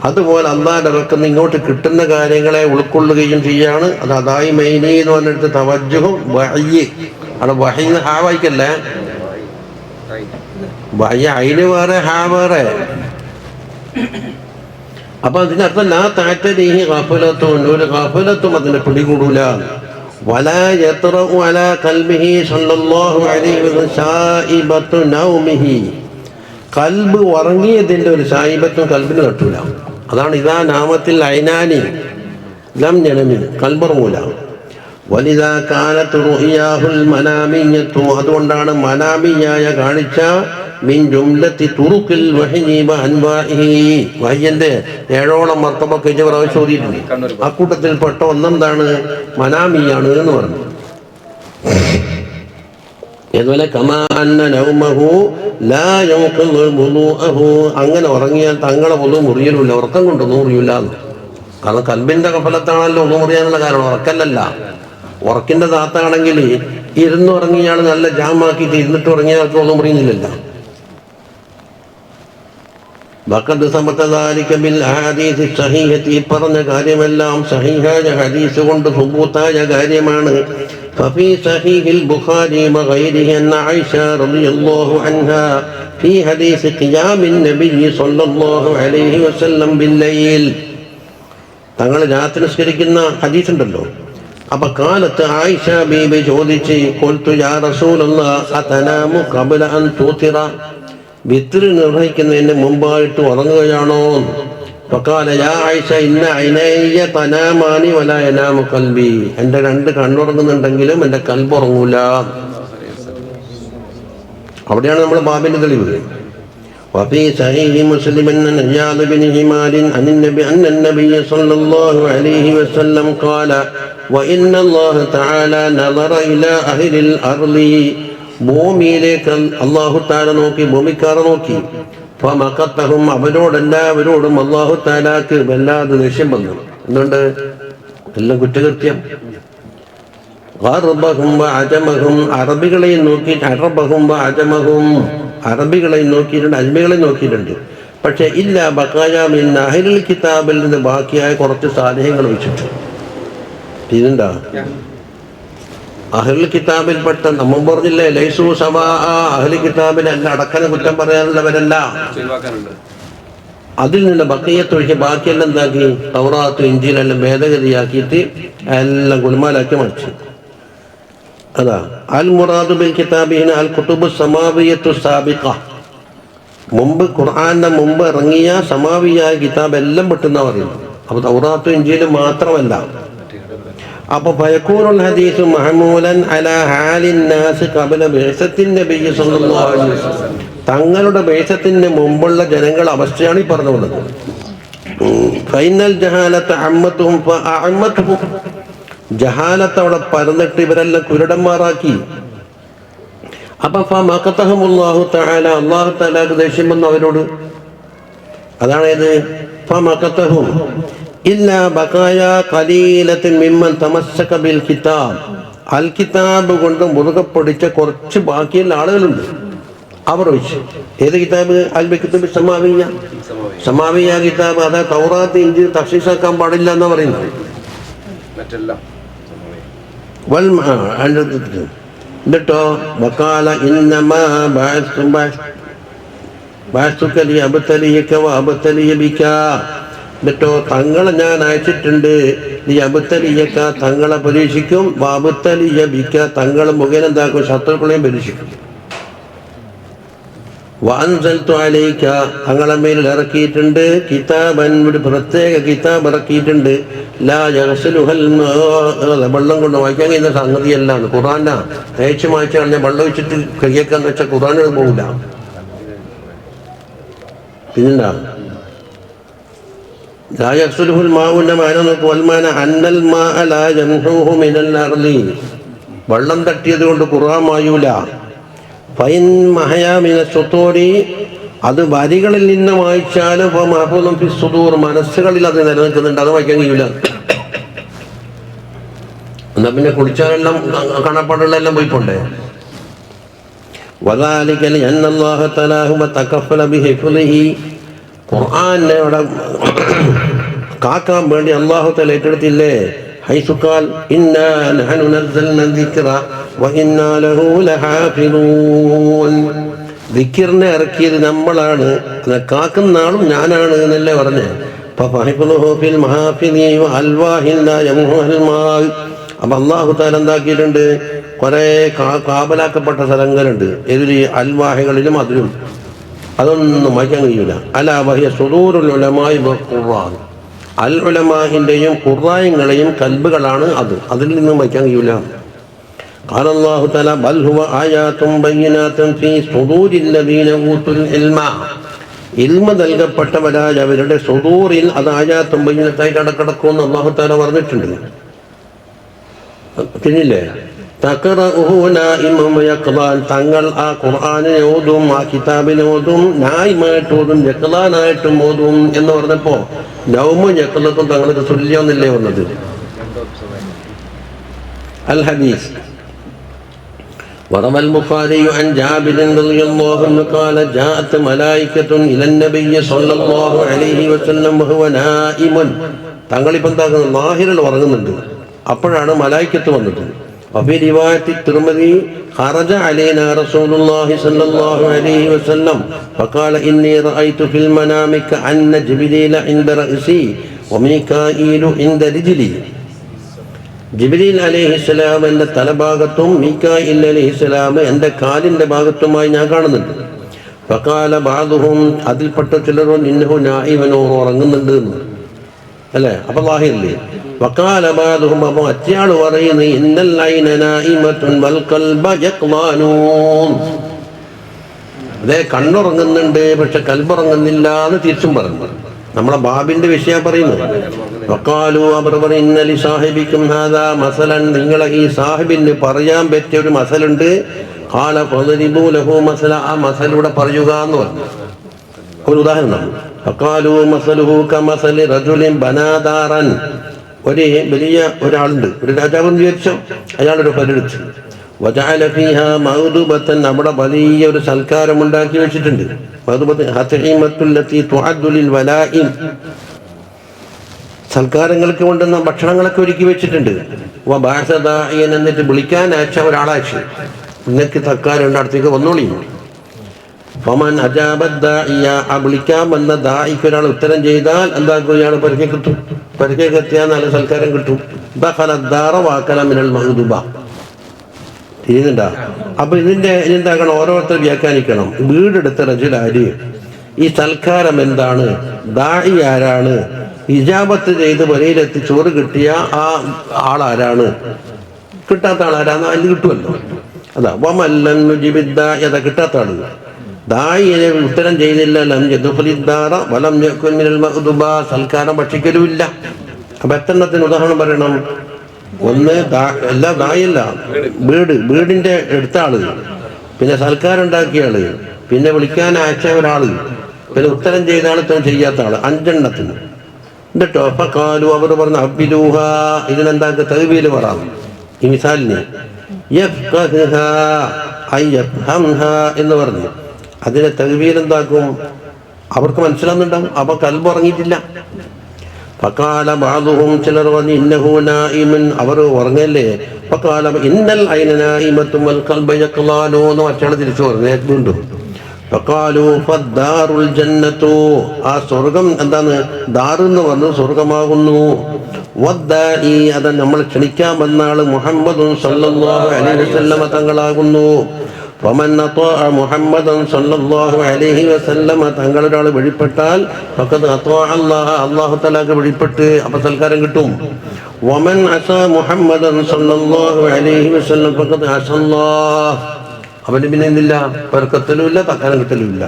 അതുപോലെ അള്ളാഹിന്റെ അടുത്ത് ഇങ്ങോട്ട് കിട്ടുന്ന കാര്യങ്ങളെ ഉൾക്കൊള്ളുകയും ചെയ്യാണ്. അത് അതായി മൈനി എന്ന് പറഞ്ഞിട്ട് തവജ്ജുഹും വഹയ്യ്, അവിടെ വഹയ്യ് ഹാ വായിക്കല്ലേ, വഹയ്യ അയിന് വേറെ ഹാ വേറെ. അപ്പൊ അതിനർത്ഥം ലാ തഅതരീഹി ഗഫലത്തുൻ, ഒരു ഗഫലത്തും അതിനെ പിടികൂടൂല. വലാ യത്റഉ അലാ ഖൽബിഹി സല്ലല്ലാഹു അലൈഹി വസല്ലം ശായിബത്തു നൗമിഹി, കൽബ് ഉറങ്ങിയതിൻ്റെ ഒരു ശായിബത്തും കൽബിന് തട്ടൂല. അതാണ് ഇതാ നാമത്തിൽ ഐനാനി ലം യനമി, കൽബുറങ്ങൂല. വലിദാ കാനത്ത് റുഇയാഹുൽ മനാമിയ്യത്തു, അതുകൊണ്ടാണ് മനാമിയായ കാണിച്ച മിൻ ജുംലത്തി തുറുക്കിൽ വഹ്യി വ അൻവാഇഹി, വഹ്യിന്റെ 7ഓളം മർത്തബൊക്കെ പ്രാവശ്യം ഓതിയിട്ടുണ്ട്. അക്കൂട്ടത്തിൽ പെട്ട ഒന്നെന്താണ് മനാമിയാണ് എന്ന് പറഞ്ഞു. അതുപോലെ കമാ അന്ന നൗമഹു ലാ യൻഖിദു വുളൂഅഹു, അങ്ങനെ ഉറങ്ങിയാൽ തങ്ങളെ വുളൂ മുറിയലില്ല, ഉറക്കം കൊണ്ടൊന്നും മുറിയില്ല. കാരണം കൽബിന്റെ കഫലത്താണല്ലോ ഒന്നും മുറിയാനുള്ള കാരണം, ഉറക്കല്ലല്ല. ഉറക്കിന്റെ താത്താണെങ്കിൽ ഇരുന്നുറങ്ങിയാൽ നല്ല ജാമാക്കിയിട്ട് ഇരുന്നിട്ട് ഉറങ്ങിയ ആൾക്ക് ഒന്നും മുറിയുന്നില്ലല്ലോ. വഖദ് സബത ദാലിക ബിൽ അഹാദീസ് സഹീഹത്തി, പറഞ്ഞ കാര്യമെല്ലാം സഹീഹായ ഹദീസ് കൊണ്ട് സുബൂത്തായ കാര്യമാണ്. ففي صحيح البخاري وغيره أن عائشة رضي الله عنها في حديث قيام النبي صلى الله عليه وسلم بالليل, തങ്ങൾ രാത്രി നിസ്കരിക്കുന്ന ഹദീസ് ഉണ്ടല്ലോ. അപ്പൊ കാലത്ത് ആയിഷ ബീബി ചോദിച്ച്, ഖുൽതു യാ റസൂലല്ലാഹ് അതനാമു ഖബ്ല അൻ തൂതിറ, വിത്ർ നിർവഹിക്കുന്നതിന് മുമ്പായിട്ട് ഉറങ്ങുകയാണോ? ഫഖാല യാ ആയിഷ ഇന്ന ഐനയ്യ തനാമാനി വലാ യനാമു ഖൽബി, എൻ്റെ 2 കണ്ണുറങ്ങുന്നുണ്ടെങ്കിലും എൻ്റെ കൽബ് ഉറങ്ങൂല. അവിടെയാണ് നമ്മുടെ ബാബിന്റെ തെളിവ്. وفي صحيح مسلم أن إياض بن حمار أن النبي صلى الله عليه وسلم قال وإن الله تعالى نظر إلى أهل الأرض, ഭൂമിയിലേക്ക് അല്ലാഹു തആല നോക്കി, ഭൂമിക്കാരെ നോക്കി. ഫമഖത്തഹും, അവരോടെല്ലാവരോടും അല്ലാഹു തആലാക്ക് വല്ലാതെ ദേഷ്യം വന്നു. എന്തുകൊണ്ട്? എല്ലാം കുറ്റകൃത്യം. ഗർബഹും വഅജമഹും, അറബികളെയും നോക്കി, അറബഹും വഅജമഹും, അറബികളെയും നോക്കിയിട്ടുണ്ട്, അജ്മികളെയും നോക്കിയിട്ടുണ്ട്. പക്ഷെ ഇല്ല ബഖായ മിൻ അഹ്ലിൽ കിതാബിൽ നിന്ന് ബാക്കിയായ കുറച്ച് സാലിഹ്യങ്ങൾ വെച്ചിട്ട്. ഇതുണ്ടാ അഹ്ലുൽ കിതാബിൽപ്പെട്ട നമ്മൾ പറഞ്ഞില്ലേ ലൈസു സവാ, അഹ്ലുൽ കിതാബിൽ അല്ല അടക്കനെ കുറ്റം പറയാനുള്ളവരല്ല. അതിൽ നിന്ന് ബക്കയത്തൊഴിച്ച് ബാക്കിയെല്ലാം എന്താക്കി തൗറാത്ത് ഇഞ്ചിയിലെല്ലാം ഭേദഗതിയാക്കിയിട്ട് എല്ലാം ഗുൽമാലാക്കി മറിച്ചു. അതാ അൽ മുറാദു ബിൽ കിതാബിഹിന അൽ കുതുബു സമാവിയത്തു സാബിഖ, മുമ്പ് ഖുർആന്റെ മുമ്പ് ഇറങ്ങിയ സമാവിയായ കിതാബ് എല്ലാം പെട്ടെന്നാ പറയുന്നത്. അപ്പൊ തൗറാത്തും ഇഞ്ചിയിലും മാത്രമല്ല. അപ്പൊ ഫയകൂനുൽ ഹദീസു മഹ്മൂലൻ അലാ ഹാലിൻ നാസ് ഖബല ബിഅസത്തിൻ നബി സല്ലല്ലാഹു അലൈഹി വസല്ലം, തങ്ങളുടെ ബിഅസത്തിന് മുമ്പുള്ള ജനങ്ങളുടെ അവസ്ഥയാണ് ഈ പറഞ്ഞത്. ഫൈനൽ ജഹാലത അമ്മത്തുഹും ഫഅഅമ്മത്തുഹും, ജഹാലത്ത് അവിടെ പരന്നിട്ട് ഇവരെല്ലാം കുരുടന്മാരാക്കി. അപ്പൊ ഫമഖതഹുമുല്ലാഹു തആല, അല്ലാഹു തആലക്ക് ദേഷ്യം വന്നു അവരോട്. അതാണ് ഇത് ഫമഖതഹും ഇല്ലാ ബഖായ ഖലീലത്തിൻ മിമ്മൻ തമസ്സക ബിൽ കിതാബ്, അൽ കിതാബ് കൊണ്ട് മുറുകെ പിടിച്ച കുറച്ച് ബാക്കിയുള്ള ആളുകളുണ്ട്. അവർ ഒഴിച്ച് ഏത് കിതാബ്? അൽ കിതാബ് സമാവിയ, സമാവിയ കിതാബ്. അതായത് തൗറാത്ത് ഇഞ്ചീൽ തഫ്സീസാക്കാൻ പാടില്ല എന്നാ പറയുന്നത്. എന്നിട്ടോ വഖാല ഇന്നമാ ബഅസ്തുക ലിഅബ്തലിയക വഅബ്തലിയ ബിക, എന്നിട്ടോ തങ്ങളെ ഞാൻ അയച്ചിട്ടുണ്ട്, ലിഅബ്തലിയക തങ്ങളെ പരീക്ഷിക്കും, വഅബ്തലിയ ബിക തങ്ങളെ മുഖേന എന്താക്കും? ശത്രുക്കളെയും പരീക്ഷിക്കും. വഅൻസൽതു അലൈക തങ്ങളെ മേൽ ഇറക്കിയിട്ടുണ്ട്, കിതാബൻ ഒരു പ്രത്യേക കിതാബ് ഇറക്കിയിട്ടുണ്ട്, ലാ യഗ്സിലുഹൽ വെള്ളം കൊണ്ട് വായിക്കാൻ കഴിയുന്ന സംഗതിയല്ല. ഖുർആനാ തേച്ച് മായ്ച്ച് കളഞ്ഞ വെള്ളം ഒഴിച്ചിട്ട് കഴിയാക്കാന്ന് വെച്ചാൽ ഖുർആനിൽ പോകില്ല. പിന്നെന്താ ലാ യഗ്സിലുഹുൽ മാഉന്റെ മാന നോക്ക്. വൽമാന അന്നൽ മാഅ ലാ യംഹൂഹു മിനൽ അർളി, വെള്ളം തട്ടിയത് കൊണ്ട് ഖുർആൻ മായൂല. ഫൈൻ മഹയാമിന സുതൂരി, അത് വരികളിൽ നിന്ന് വായിച്ചാലും മഹഫൂദുൻ ഫി സുദൂർ, മനസ്സുകളിൽ അത് നിലനിൽക്കുന്നുണ്ട്, അത് വായിക്കാൻ കഴിയൂല. എന്നാ പിന്നെ കുടിച്ചാലെല്ലാം കണപ്പാടുകളെല്ലാം പോയിപ്പോണ്ടേ. വദാലിക ലിഅന്നല്ലാഹ തആല ഹുവ തകഫല ബിഹിഫ്ളിഹി, ഖുർആനെ അവിടെ കാക്കാൻ വേണ്ടി അല്ലാഹു തആല ഏറ്റെടുത്തില്ലേ. ഹൈസു ഖാൽ ഇന്നാ നഹ്നു നസ്സൽനാ ദിക്റ വഇന്നാ ലഹു ലഹാഫിളൂൻ, ദിക്റിനെ ഇറക്കിയത് നമ്മളാണ്, കാക്കുന്ന ആളും ഞാനാണ് എന്നല്ലേ പറഞ്ഞേ. അപ്പൊ അല്ലാഹു തആല എന്താക്കിയിട്ടുണ്ട്? കുറെ കാബലാക്കപ്പെട്ട സ്ഥലങ്ങളുണ്ട്. ഇതിൽ അൽവാഹികളിലും അതിലും അതൊന്നും വായിക്കാൻ കഴിയൂല. അലാ വഹിയ സുദൂറുൽ ഉലമാഇ വഖുർആൻ, അൽ ഉലമാഹിന്റെയും ഖുർആനുകളെയും കൽബുകളാണ് അത്, അതിൽ നിന്നും വായിക്കാൻ കഴിയൂല. قال الله تعالى بل هو آيات بينات في صدور الذين أوتوا العلم, ഇൽമ നൽകപ്പെട്ടവരായ അവരുടെ സുദൂറിൽ അത് ആയാത്തും ബയ്യിനത്തായിട്ട് അടക്കടക്കുമെന്ന് അല്ലാഹു തആല പറഞ്ഞിട്ടുണ്ട്. പിന്നില്ലേ തഖറഉഹു നായിമൻ വയഖ്ളാൻ, തങ്ങൾ ആ ഖുർആനിനെ ഓതും, ആ കിതാബിനെ ഓതും, നായിമായിട്ട് ഓതും, യഖ്ളാനായിട്ടും ഓതും എന്ന് പറഞ്ഞപ്പോ നൗമും യഖ്ളത്തും തങ്ങൾക്ക് തുല്യമൊന്നില്ലേ വന്നത്. അൽ ഹദീസ് وروى البخاري عن جابر رضي الله عنه قال جاءت ملائكة إلى النبي صلى الله عليه وسلم وهو نائم, തങ്ങളിപ്പോൾ എന്താക്കുന്നത്? ലാഹിറിൽ ഉറങ്ങുന്നുണ്ട്. അപ്പോഴാണ് മലായിക്കത്ത് വന്നത്. وفي رواية الترمذي خرج علينا رسول الله صلى الله عليه وسلم فقال إني رأيت في المنام كأن جبريل عند رأسي وميكائيل عند رجلي, ജിബ്രീൽ അലൈഹിസ്സലാം എൻ്റെ തലഭാഗത്തും മീകായിൽ അലൈഹിസ്സലാം എൻ്റെ കാലിൻ്റെ ഭാഗത്തുമായി ഞാൻ കാണുന്നുണ്ട്. ഫഖാല ബഅദുഹും, അതിൽപ്പെട്ട ചിലർ ഇന്നഹു നായിമനോ ഉറങ്ങുന്നുണ്ട് എന്ന് അല്ലേ. അപ്പൊ ലാഹിറില്ലേ. ഫഖാല ബഅദുഹും, അപ്പോൾ മറ്റേയാൾ പറയുന്നത് ഇന്നൽ ഐന നായിമത്തുൻ വൽ ഖൽബ യഖ്ളാനൂൻ, അതേ കണ്ണുറങ്ങുന്നുണ്ട് പക്ഷെ കൽബുറങ്ങുന്നില്ല എന്ന് തിരിച്ചും പറഞ്ഞു. നമ്മളെ ബാബിന്റെ വിഷയം പറയുന്നു. വഖാലു, അവർ പറഞ്ഞു ഇന്നലി സാഹിബിക്കും ഹാദാ മസലൻ, നിങ്ങളെ ഈ സാഹിബിന് പറയാൻ പറ്റിയ ഒരു മസലുണ്ട്. ഖാല ഫദ്രിബൂ ലഹു മസല, ആ മസലൂടെ പറയുക എന്ന് പറഞ്ഞു. ഒരു ഉദാഹരണം. വഖാലു മസലുഹു കമസലി റജുലിൻ ബനാദാറൻ, ഒരു വലിയ ഒരാളുണ്ട്, ഒരു രാജാവ് വിചാരിച്ചോ, അയാളൊരു പലെടുത്തു. വജഅല ഫീഹാ മൗദുബത്തൻ, അവിടെ വലിയ ഒരു സൽക്കാരം ഉണ്ടാക്കി വെച്ചിട്ടുണ്ട്. സൽക്കാരങ്ങൾക്ക് കൊണ്ടുവന്ന ഭക്ഷണങ്ങളൊക്കെ ഒരുക്കി വെച്ചിട്ടുണ്ട്. എന്നിട്ട് വിളിക്കാൻ അയച്ച ഒരാളയച്ചു, നിങ്ങൾക്ക് തൽക്കാരുണ്ട്, അടുത്തേക്ക് വന്നോളി. ഫമൻ അജാബദ് ദാഇയ, ആ വിളിക്കാൻ വന്ന ദാഇക്ക് ഒരാൾ ഉത്തരം ചെയ്താൽ എന്താക്കും? ഇയാൾ പരിക്കെ കിട്ടും. പരിക്കെ എത്തിയാൽ നല്ല സൽക്കാരം കിട്ടും. ദഖലദ്ദാറ വഅകല മിനൽ മഗ്ദൂബ. ചെയ്യുന്നുണ്ടാ? അപ്പൊ ഇതെന്താക്കണം? ഓരോരുത്തർ വ്യാഖ്യാനിക്കണം. വീടെടുത്ത റജുലാര്, ഈ സൽക്കാരം എന്താണ്, ദാഇ ആരാണ്, ഇജാബത്ത് ചെയ്ത് വരയിലെത്തി ചോറ് കിട്ടിയ ആ ആളാരാണ്, കിട്ടാത്ത ആളാരാന്ന് അതിൽ കിട്ടുമല്ലോ. അതാ വമല്ലൻ നുജിബിദ്ദാഇ, അതാ കിട്ടാത്ത ആള്. ദാഇയെ ഉത്തരം ചെയ്തില്ല, ലം യദ്ഖുലിദ്ദാറ വലം യകുൻ മിനൽ മഗ്ദൂബ, സൽക്കാരം ഭക്ഷിക്കലുമില്ല. അപ്പൊ എത്രണ്ണത്തിന് ഉദാഹരണം പറയണം? ഒന്ന് എല്ലാ ദായല്ല, വീടിന്റെ എടുത്ത ആള്, പിന്നെ സൽക്കാരം ഉണ്ടാക്കിയ ആള്, പിന്നെ വിളിക്കാൻ അയച്ച ഒരാള്, പിന്നെ ഉത്തരം ചെയ്ത ആൾ, ഉത്തരം ചെയ്യാത്ത ആള്, 5 എണ്ണത്തിന്. എന്നിട്ടോ ഫഖാലു, അവർ പറഞ്ഞു അബ്ബിലൂഹ, ഇതിനെന്താ തഅ്വീൽ പറയാം. ഈ മിസാലിന് യഫ്ഖഹ്ഹ ഐ യഫ്ഹംഹ എന്ന് പറഞ്ഞു. അതിനെ തഅ്വീൽ എന്താക്കും? അവർക്ക് മനസ്സിലാവുന്നുണ്ടാവും. അപ്പൊ കൽബ് ഉറങ്ങിയിട്ടില്ല. ഫഖാല ബഅദുഹും, ചിലർ പറഞ്ഞു ഇന്നഹു നായിമുൻ, അവർ ഉറങ്ങല്ലേ. ഫഖാല ഇന്നൽ ഐന നായിമത്തും വൽ ഖൽബ യഖ്ലാനു എന്ന് മറ്റാൾ തിരിച്ചു പറഞ്ഞു വീണ്ടും. ഫഖാലു ഫദ്ദാറുൽ ജന്നത്തു, ആ സ്വർഗം എന്താണ്? ദാർ എന്ന് പറഞ്ഞു സ്വർഗമാകുന്നു. വദ്ദാഇ, അത് നമ്മൾ ക്ഷണിക്കാൻ വന്ന ആള് മുഹമ്മദുൻ സല്ലല്ലാഹു അലൈഹി വസല്ലമ തങ്ങളാകുന്നു. ഫമൻ അത്വഅ മുഹമ്മദൻ സല്ലല്ലാഹു അലൈഹി വസല്ലമ, തങ്ങളൊരാൾ വഴിപ്പെട്ടാൽ ഫഖദ് അത്വഅ അല്ലാഹ, അല്ലാഹു തആലക്ക് വഴിപ്പെട്ട്, അപ്പൊ സൽക്കാരം കിട്ടും. വമൻ അസാ മുഹമ്മദൻ സല്ലല്ലാഹു അലൈഹി വസല്ലം ഫഖദ് അസല്ലാഹ്, അവന് പിന്നെ എന്തില്ല? ബർക്കത്തലുമില്ല, തക്കാരം കിട്ടലുമില്ല.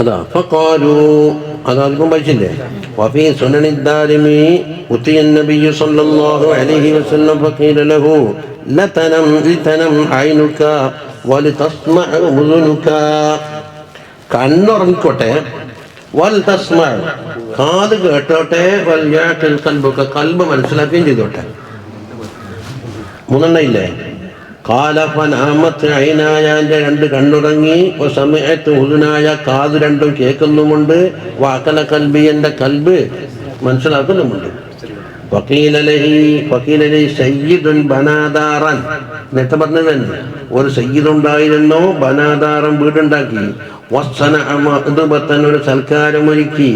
അതാ ഫഖാലു, അതാദ്യം വായിച്ചില്ലേ? വഫീ സുനനിദ് ദാരിമി ഉതിയ നബിയ്യു സല്ലല്ലാഹു അലൈഹി വസല്ലം ഫഖീല ലഹു ലതനം ഐനുക വലിതസ്മഅ ഉദുനുക, കണ്ണുറങ്ങിക്കോട്ടെ, വൽ തസ്മഅ, കാത് കേട്ടോട്ടെ, വൽ യഅഖിൽ ഖൽബുക, കൽബ് മനസ്സിലാക്കുകയും ചെയ്തോട്ടെ. 3 ഇല്ലേ? ഖാല ഫനാമത്ത് ഐനായ, എൻ്റെ 2 കണ്ണുറങ്ങി, വസമഅത്ത് ഉദുനായ, കാത് 2 കേൾക്കുന്നുമുണ്ട്, വഅഖല ഖൽബി, എൻ്റെ കൽബ് മനസ്സിലാക്കുന്നുമുണ്ട്. വഖീല ലഹി സയ്യിദുൻ ബനാദാറൻ, നേരത്തെ പറഞ്ഞതന്നെ, ഒരു സയ്യിദ് ഉണ്ടായിരുന്നു, ബനാദാറൻ വീടുണ്ടാക്കി, വസ്സനഅ മഅ്ദബത്തൻ, ഒരു സൽക്കാരം ഒരുക്കി,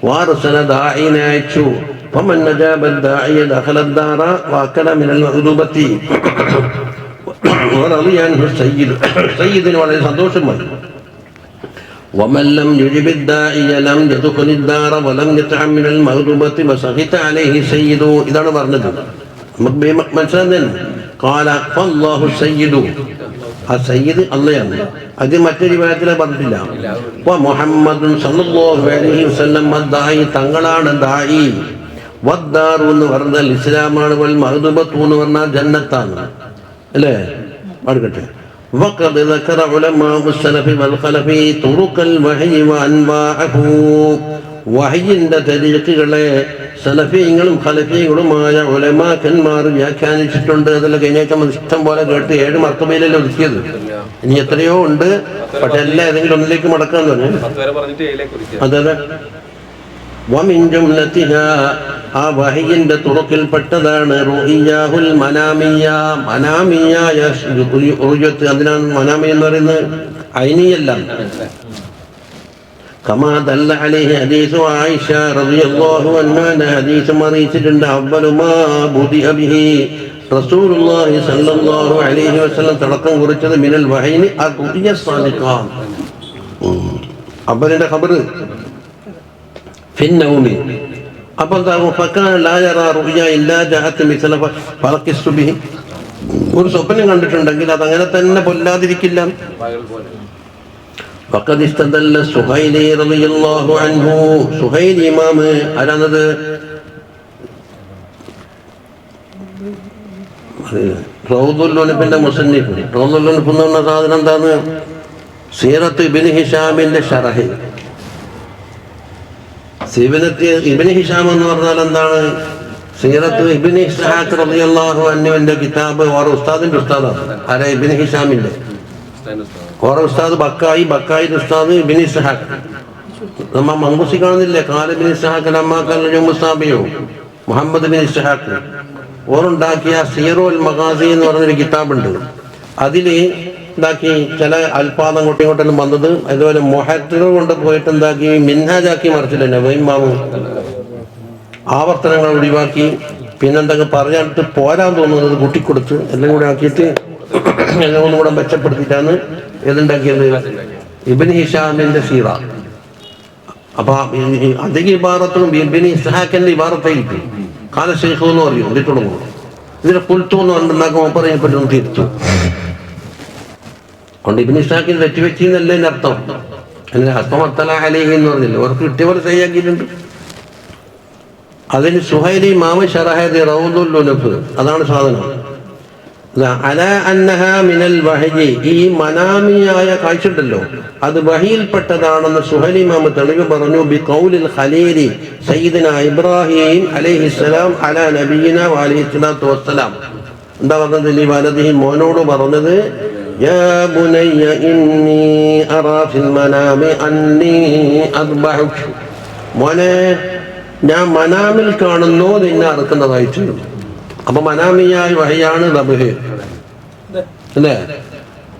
വാർസല ദാഇനെ അയച്ചു. ഫമൻ അജാബ ദാഇയ ദഖലദ്ദാറ വഅകല മിനൽ മഅ്ദൂബത്തി വറളിയ അൻഹു സയ്യിദ്, സയ്യിദിന് വളരെ സന്തോഷമായി. ومن لم يجب الداعي لم يدخل الدار ولم يطعم من المغضوبة وسخط عليه السيد. ഇതാണ് പറഞ്ഞത്. നമുക്ക് മനസ്സിലാകുന്നു. قال فالله السيد, ആ സയ്യിദ് അള്ളയാണ്. അത് മറ്റൊരു വിഭാഗത്തിലെ പറഞ്ഞിട്ടില്ല. മുഹമ്മദ് സല്ലല്ലാഹു അലൈഹി വസല്ലം ദാഇ, തങ്ങളാണ് ദാഇ. വദ്ദാറു എന്ന് പറഞ്ഞാൽ ഇസ്ലാമാണ്, വൽ മഗ്ദൂബത്തു എന്ന് പറഞ്ഞാൽ ജന്നത്താണ്, അല്ലേ? അടുക്കട്ടെ. وقد ذكر علماء السلف والخلف طرق الوحي وانواعه, വഹയിന്റെ തരീഖുകളെ സലഫീങ്ങളും ഖലഫീങ്ങളുമായ ഉലമാക്കന്മാർ വ്യാഖ്യാനിച്ചിട്ടുണ്ട്. അതെല്ലാം കഴിഞ്ഞേക്കാൻ ഇഷ്ടം പോലെ കേട്ട് 7 മർത്തബയിലല്ലേ ഒതുക്കിയത്. ഇനി എത്രയോ ഉണ്ട്, പക്ഷെ എല്ലാം ഏതെങ്കിലും ഒന്നിലേക്ക് മടക്കാൻ തന്നെ. അതെ. വമിൻ ജംലതിഹാ, ആ വഹയിന്റെ തുറക്കിൽപ്പെട്ടതാണ് റുഇയാഹുൽ മനാമിയ, മനാമിയായ റുയത്ത്. അതിനാണ് മനാമി എന്ന് പറയുന്നത്, ഐനിയല്ല. കമാ ദല്ല അലൈഹി ഹദീസു ആയിഷ റളിയല്ലാഹു അൻഹാ, ഹദീസ് അറിയിച്ചിട്ടുണ്ട്. അവ്വലു മാ ബുദിഅ ബിഹി റസൂലുള്ളാഹി സ്വല്ലല്ലാഹു അലൈഹി വസല്ലം തുടക്കം കുറിച്ചത് മിനൽ വഹയിനി അർറുയ സാദിഖാൻ, അവരുടെ ഖബർ ഫിന്നൗമി. അപ്പോൾ ഒരു സ്വപ്നം കണ്ടിട്ടുണ്ടെങ്കിൽ അതങ്ങനെ തന്നെ പൊല്ലാതിരിക്കില്ല. സുഹൈൽ ഇമാമ് ആരാണത്? റൗദുൽ ഉനഫിന്റെ മുസന്നിഫ്. റൗദുൽ ഉനഫ് എന്ന് പറഞ്ഞ സാധനം എന്താണ്? സീറത്ത് ഇബ്നു ഹിഷാമിന്റെ ഷറഹ്. ഇബ്നു ഹിഷാം എന്ന് പറഞ്ഞാൽ എന്താണ്? സീറത്ത് ഇബ്നു ഇസ്ഹാഖ് റളിയല്ലാഹു അൻഹുവിന്റെ കിതാബ്. ഓരോ ഉസ്താദിന്റെ ഉസ്താദാണ്. ആരാ? ഇബ്നു ഹിഷാമിന്റെ. ഓരോ ഉസ്താദ് ബക്കായിന്റെ ഉസ്താദ് ഇബ്നു ഇസ്ഹാഖ്. നമ്മ മങ്കൂസി കാണുന്നില്ലേ? കാല ഇബ്നു ഇസ്ഹാഖ് ലമ്മാക്കൽ മുസാബിയോ മുഹമ്മദ് ബിൻ ഇസ്ഹാഖ് ഓറുണ്ടാക്കിയ സീറുൽ മഗാസി എന്ന് പറഞ്ഞൊരു കിതാബുണ്ട്. അതില് എന്താക്കി ചില അൽഫാദം അങ്ങോട്ടും ഇങ്ങോട്ടെല്ലാം വന്നത്. അതുപോലെ മൊഹത്തുകൾ കൊണ്ട് പോയിട്ട് എന്താക്കി മിൻഹാജാക്കി മറിച്ചില്ല വൈമാവും ആവർത്തനങ്ങൾ ഒഴിവാക്കി. പിന്നെന്തൊക്കെ പറഞ്ഞിട്ട് പോരാൻ തോന്നുന്നത് കൂട്ടിക്കൊടുത്ത് എല്ലാം കൂടെ ആക്കിയിട്ട് എല്ലാം ഒന്നും കൂടെ മെച്ചപ്പെടുത്തിയിട്ടാണ് ഏതുണ്ടാക്കിയത് ഇബ്നു ഹിഷാമിന്റെ സീറ. അപ്പൊ അധിക ഇബാറത്തും ഇബ്നു ഇസ്ഹാഖിന്റെ ഇബാറത്തായിട്ട് കാല ശൈഖ് എന്ന് പറയും. ഇതിൽ തുടങ്ങും ഇതിനെ പുൽത്തു എന്ന് പറഞ്ഞുണ്ടാക്കുമ്പോൾ പറയപ്പെട്ടൊന്ന് തിരുത്തു. അതുകൊണ്ട് ഇബ്നു ഇസ്ഹാഖിന് തെറ്റുവെച്ചെന്നല്ലേ അർത്ഥം. അതിന് അസ്മത്തല അലൈഹി എന്ന് പറഞ്ഞില്ല, അവർക്ക് കിട്ടിയവരെ ശരിയാക്കിയിട്ടുണ്ട്. അതിന് സുഹൈലി മാമ ഷറഹദി റൗദുൽ ഉലഫ്, അതാണ് സാധനം. അല അന്നഹ മിനൽ വഹയി, ഈ മനാമിയായ കാഴ്ച ഉണ്ടല്ലോ അത് വഹിയിൽപ്പെട്ടതാണെന്ന് സുഹൈലി മാമ തെളിവ് പറഞ്ഞു. ബി ഖൗലിൽ ഖലീലി സയ്യിദന ഇബ്രാഹിം അലൈഹിസ്സലാം അലാ നബിയിന വഅലൈഹിസ്സലാത്തു വസ്സലാം. എന്താ പറഞ്ഞത്? ലി വലദിഹി, മോനോട് പറഞ്ഞത് യാ ബുനയ്യ ഇന്നി അറാ ഫിൽ മനാമി അന്നി അദ്ബഹുക, മോനെ ഞാൻ മനാമിൽ കാണുന്നു നിന്നെ അറുക്കുന്നതായിട്ട്. അപ്പൊ മനാമിയായ വഹയാണ് ദബ്ഹ് അല്ലേ?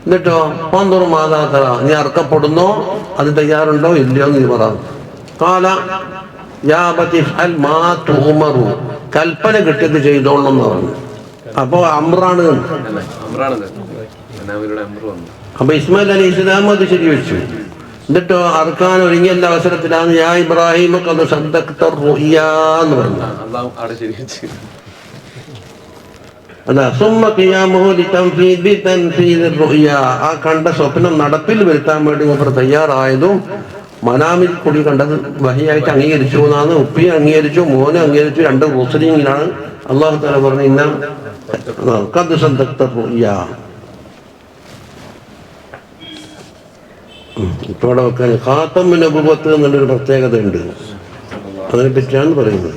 എന്നിട്ടോ പന്തൂർ മാതാത്തറ, നീ അറുക്കപ്പെടുന്നോ, അത് തയ്യാറുണ്ടോ ഇല്ലയോ നീ പറ. കാല യാ അബതി ഫഅൽ മാ തുഅമറു, കൽപ്പന കിട്ടിയത് ചെയ്തോളണം എന്ന് പറഞ്ഞു. അപ്പൊ അമ്രാണ്. അപ്പൊ ഇസ്മായിൽ അലൈഹി ഇസ്ലാം അത് ശരിവെച്ചു. എന്നിട്ടോ അറുക്കാൻ ഒരുങ്ങിയല്ല അവസരത്തിലാണ് യാ ഇബ്രാഹിം എന്ന് പറഞ്ഞു. അതാ സുമ്മ ഖിയാമുഹു ലിതൻഫീദി റുഅ്യ, ആ കണ്ട സ്വപ്നം നടപ്പിൽ വരുത്താൻ വേണ്ടി അവർ തയ്യാറായതും മനാമിൽ കൂടി കണ്ടത് വഹിയായിട്ട് അംഗീകരിച്ചു എന്നാണ്. ഉപ്പി അംഗീകരിച്ചു, മോനെ അംഗീകരിച്ചു, രണ്ട് മുസ്ലിങ്ങളാണ്. അല്ലാഹു തആല പറഞ്ഞു ഇന്ന ഖദ് സദ്ദഖ്ത റുഅ്യ. ഇപ്പോൾ അവിടെ വെക്കാൻ ഖാതമുൻ നബുവത്ത് എന്നുള്ളൊരു പ്രത്യേകത ഉണ്ട്. അതിനെ പറ്റിയാണ് പറയുന്നത്.